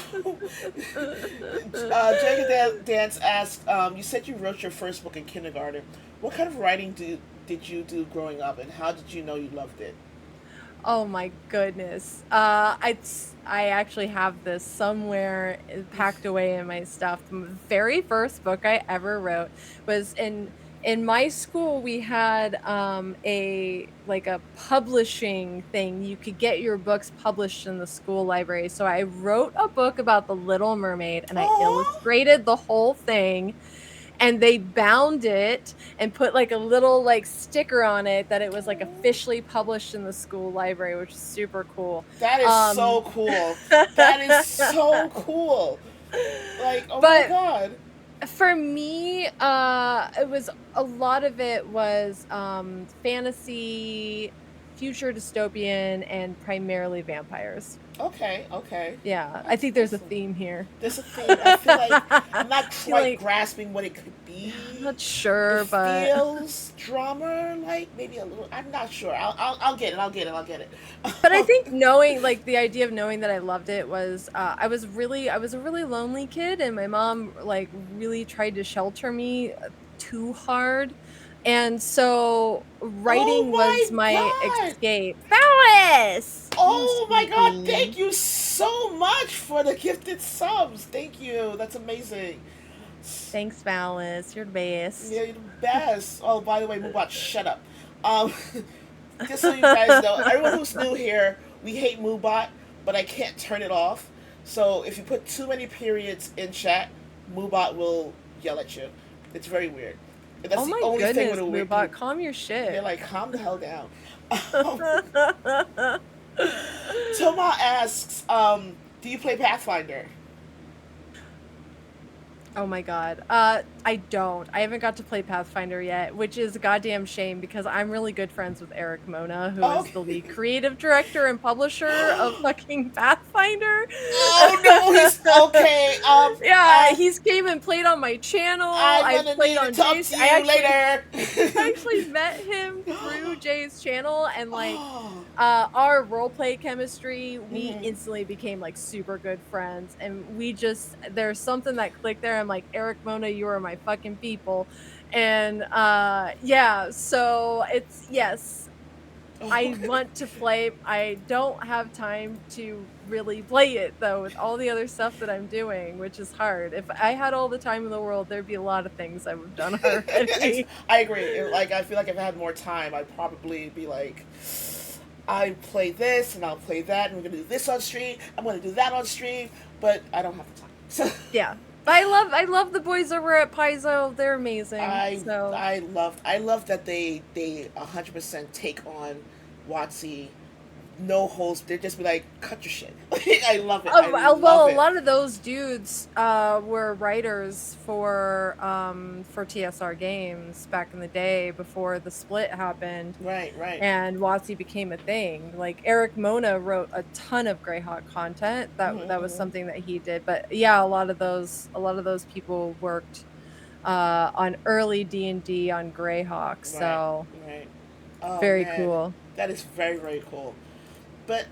Dance asked, you said you wrote your first book in kindergarten. What kind of writing did you do growing up, and how did you know you loved it? Oh my goodness. I actually have this somewhere packed away in my stuff. The very first book I ever wrote was in my school. We had a publishing thing. You could get your books published in the school library. So I wrote a book about the Little Mermaid and I Oh, illustrated the whole thing, and they bound it and put like a little like sticker on it that it was like officially published in the school library, which is super cool. that is so Um cool. That is so cool. Like, oh my but god. for me, it was a lot of it was fantasy, future dystopian, and primarily vampires. Okay, okay. Yeah, I That's think there's a awesome. theme here. There's a theme. I feel like I'm not I feel quite like grasping what it could I'm be. not It sure, but feels drama, like maybe a little. I'm not sure. I'll get it. I'll get it. I'll get it. But I think knowing, like, the idea of knowing that I loved it was, I was a really lonely kid, and my mom, like, really tried to shelter me too hard. And so Oh writing was my my god! escape. Phyllis! You Oh my sweet god! Thank bean. you so much for the gifted subs. Thank you. That's amazing. Thanks, Phyllis. You're the best. Yeah, you're the best. Oh, by the way, Mubot, shut up. Um, just so you guys know, everyone who's new here, we hate Mubot, but I can't turn it off. So if you put too many periods in chat, Mubot will yell at you. It's very weird. And that's Oh the my only thing with goodness, a weird. Moobot, calm your They're shit. like, calm the hell down. Um, Toma asks, do you play Pathfinder? Oh my god. I don't. I haven't got to play Pathfinder yet, which is a goddamn shame because I'm really good friends with Eric Mona, who Oh, is the okay. lead creative director and publisher of fucking Pathfinder. Oh no, Okay, Yeah, he's came and played on my channel, I'm I've gonna played need to on talk Jay's to you later. I actually met him through Jay's channel and, like, Oh. our role play chemistry, we Mhm. instantly became, like, super good friends, and we just there's something that clicked there, I'm like, "Eric, Mona, you are my fucking people," and, yeah, so it's yes, I Okay. want to play. I don't have time to really play it though with all the other stuff that I'm doing, which is hard. If I had all the time in the world, there'd be a lot of things I would have done already. I agree. Like I feel like if I had more time, I'd probably be like, I play this and I'll play that, and we're gonna do this on stream. I'm gonna do that on stream, but I don't have the time. So Yeah. But I love the boys over at Paizo. They're amazing. So I love that they 100% take on Watsy, no holes. They just be like, cut your shit. I love it. I love Well, a it. lot of those dudes, were writers for TSR Games back in the day before the split happened, Right, right. and WotC became a thing. Like, Eric Mona wrote a ton of Greyhawk content, that was Mm-hmm. something that he did, but, yeah, a lot of those people worked, on early D&D on Greyhawk, Right, so right. Oh very man, cool. that is very very cool. But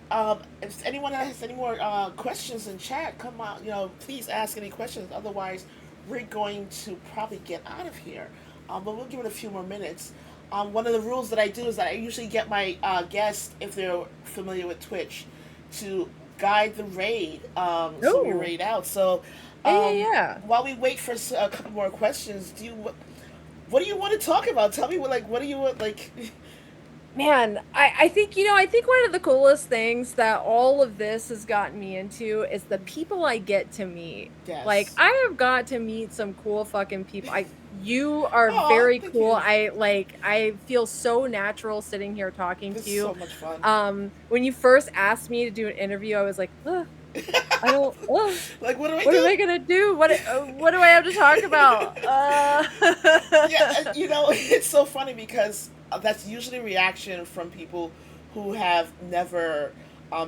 if anyone has any more questions in chat, come on, please ask any questions. Otherwise, we're going to probably get out of here. But we'll give it a few more minutes. One of the rules that I do is that I usually get my guests, if they're familiar with Twitch, to guide the raid, so we Ooh. raid out. So Yeah, yeah, yeah. while we wait for a couple more questions, what do you want to talk about? Tell me what do you want like? Man, I think, I think one of the coolest things that all of this has gotten me into is the people I get to meet. Like, Yes. I have got to meet some cool fucking people. You are Oh, very thank cool. you. I feel so natural sitting here talking This to is you. so much fun. When you first asked me to do an interview, I was like, ugh, I don't, ugh, Like, what do I what am do? I gonna do? What do I have to talk about? Yeah, it's so funny because that's usually a reaction from people who have never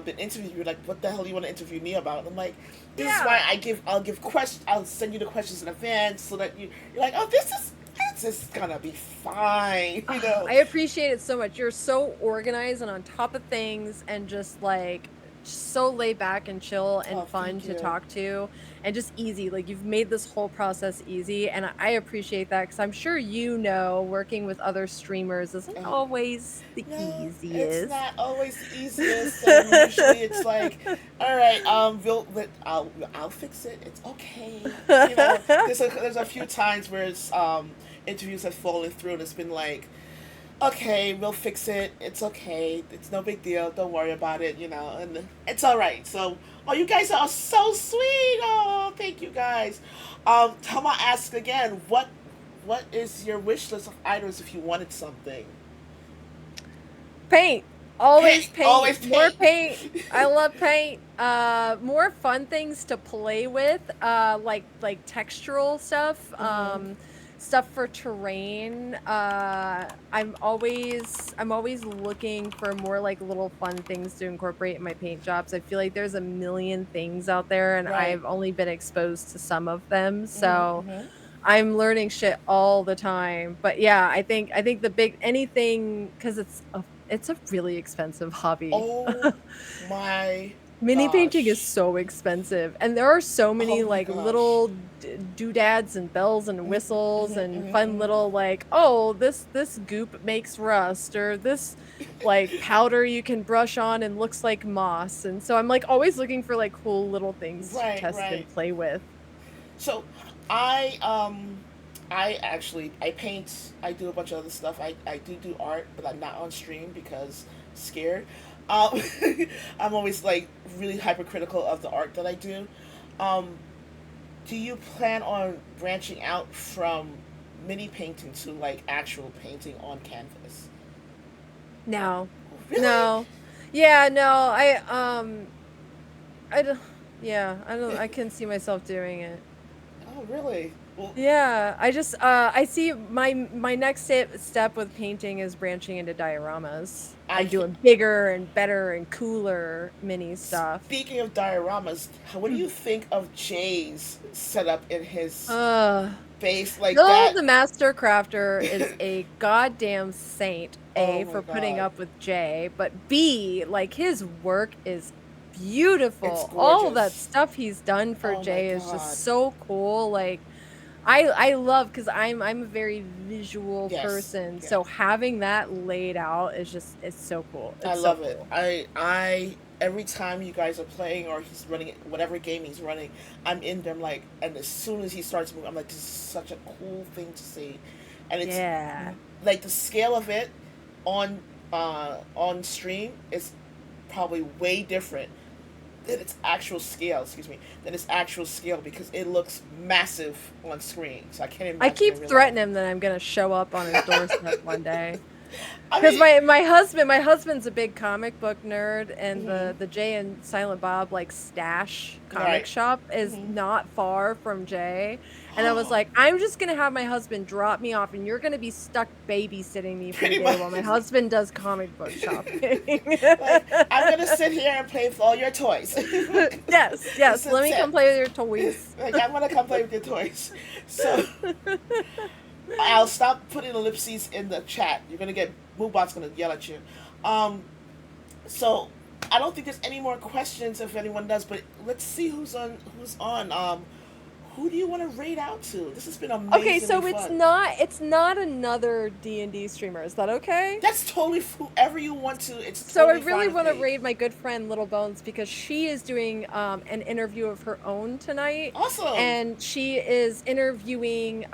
been interviewed. You're like, what the hell do you want to interview me about? And I'm like, this is why Yeah. I'll give questions. I'll send you the questions in advance so that you're like, oh, this is gonna be fine. I appreciate it so much. You're so organized and on top of things and just like so laid back and chill and Oh, fun thank to you. talk to and just easy. Like you've made this whole process easy and I appreciate that because I'm sure working with other streamers isn't Uh, always the No, it's easiest. not always the easiest, and usually it's like, all right, I'll fix it. It's okay. There's a few times where interviews have fallen through, and it's been like, okay, we'll fix it. It's okay. It's no big deal. Don't worry about it. And it's all right. So, oh, you guys are so sweet. Oh, thank you guys. Tama asked again, what is your wish list of items if you wanted something? Paint. Always Paint. paint. Always More paint. paint. I love paint. More fun things to play with. Like textural stuff. Hmm. Stuff for terrain. I'm always looking for more like little fun things to incorporate in my paint jobs. I feel like there's a million things out there and Right. I've only been exposed to some of them. Hmm. So Hmm. I'm learning shit all the time. But yeah, I think the big anything because it's a really expensive hobby. Oh my Mini painting is gosh. so expensive, and there are so Oh many my like gosh. little doodads and bells and Hmm. whistles Hmm. and fun Hmm. little like, oh, this goop makes rust or this like powder you can brush on and looks like moss. And so I'm like always looking for like cool little things to Right. test and Right. play with. So, I I paint. I do a bunch of other stuff. I do art, but I'm not on stream because scared. Um, I'm always like really hypercritical of the art that I do. Um, do you plan on branching out from mini painting to like actual painting on canvas? No. Really? No. Yeah, no. I don't yeah, I can see myself doing it. Oh, really? Well, Yeah, I just, I see my next step with painting is branching into dioramas I and can, doing bigger and better and cooler mini stuff. speaking of dioramas, what do you think of Jay's setup in his Ugh. base like Bill that? the Master Crafter is a goddamn saint, Oh A, my for putting god, up with Jay, but B, like, his work is it's beautiful. All that gorgeous. stuff he's done for Oh my Jay is god. just so cool, like, I love because I'm a very visual Yes, person, yes. so having that laid out is just it's so cool. I It's so love it. cool. I every time you guys are playing or he's running whatever game he's running, I'm in there. I'm like, and as soon as he starts moving, I'm like, this is such a cool thing to see, and it's Yeah. like the scale of it on stream is probably way different than its actual scale. Excuse me, than its actual scale because it looks massive on screen. So I can't I imagine keep in real life. threatening him that I'm gonna show up on his doorstep one day. I 'Cause mean, my husband's a big comic book nerd, and mm-hmm, the Jay and Silent Bob, like, stash comic right. shop is Mm-hmm. not far from Jay, and I was like, "I'm just gonna have my husband drop me off, and you're gonna be stuck babysitting me for the Pretty day much. while my husband does comic book shopping." Like, I'm gonna sit here and play with all your toys. Yes, This yes, is let me it. come play with your toys. Like, I'm gonna come play with your toys. So I'll stop putting ellipses in the chat. You're gonna get Moobot's gonna yell at you. Um, so I don't think there's any more questions if anyone does, but let's see who's on. Who's on? Who do you want to raid out to? This has been Okay, amazingly so it's fun. not another D&D streamer, is that okay? That's totally whoever you want to. It's So I totally really fine with want to me. raid my good friend Little Bones because she is doing an interview of her own tonight, Awesome. and she is interviewing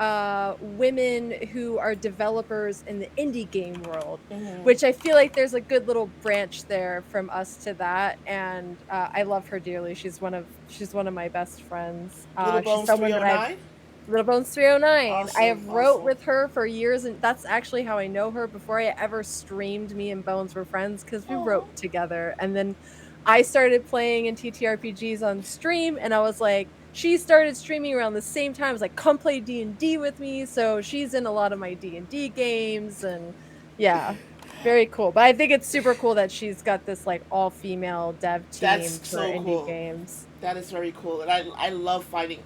women who are developers in the indie game world, Mm-hmm. which I feel like there's a good little branch there from us to that, and I love her dearly. She's one of my best friends. Little She's Bones someone that I've 309. Little Bones 309. I Awesome, have wrote awesome. with her for years, and that's actually how I know her. Before I ever streamed, me and Bones were friends because we Oh, wrote together. And then I started playing in TTRPGs on stream, and I was like, she started streaming around the same time. I was like, come play D&D with me. So she's in a lot of my D&D games, and yeah, very cool. But I think it's super cool that she's got this like all-female dev team that's for so indie cool. games. That is very cool, and I love finding.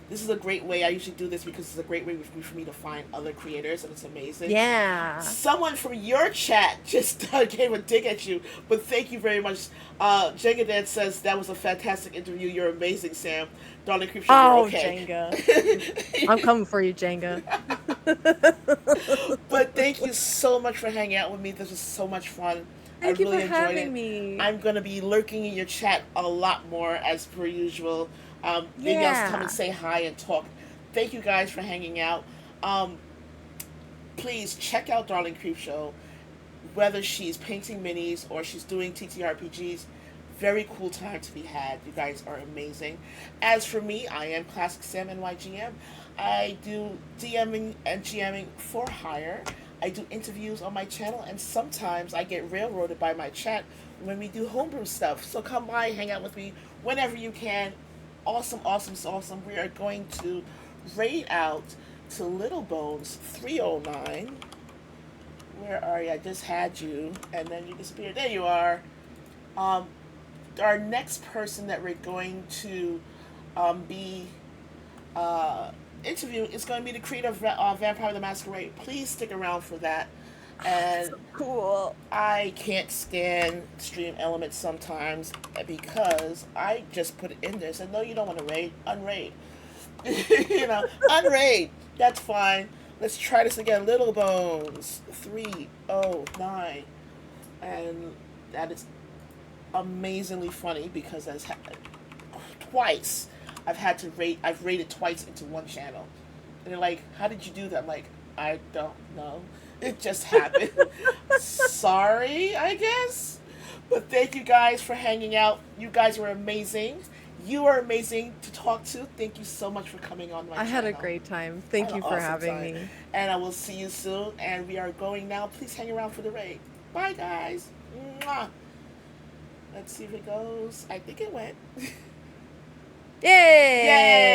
This is a great way. I usually do this because it's a great way for me to find other creators, and it's amazing. Yeah. Someone from your chat just gave a dig at you, but thank you very much. Jenga Dan says that was a fantastic interview. You're amazing, Sam. Darling Creepshow, you're Oh, okay. Jenga. I'm coming for you, Jenga. But thank you so much for hanging out with me. This was so much fun. I Thank you for really enjoyed having it. me. I'm gonna be lurking in your chat a lot more as per usual. Maybe I'll come and Yeah. say hi and talk. Thank you guys for hanging out. Um, please check out Darling Creepshow. Whether she's painting minis or she's doing TTRPGs, very cool time to be had. You guys are amazing. As for me, I am Classic Sam NYGM. I do DMing and GMing for hire. I do interviews on my channel, and sometimes I get railroaded by my chat when we do homebrew stuff. So come by, hang out with me whenever you can. Awesome, awesome, awesome. We are going to raid out to Little Bones 309. Where are you? I just had you, and then you disappeared. There you are. Um, our next person that we're going to be uh, interviewing is going to be the creator of Vampire the Masquerade. Please stick around for that. And So cool. I can't stand stream elements sometimes because I just put it in there. Said, no, you don't want to raid. Unraid. Unraid. That's fine. Let's try this again. Little Bones 309. And that is amazingly funny because that's happened twice. I've rated twice into one channel. And they're like, how did you do that? I'm like, I don't know. It just happened. Sorry, I guess. But thank you guys for hanging out. You guys were amazing. You are amazing to talk to. Thank you so much for coming on my I had a channel. great time. I Thank had an you for awesome having time. me. And I will see you soon. And we are going now. Please hang around for the raid. Bye, guys. Mwah. Let's see if it goes. I think it went. Yay! Yay!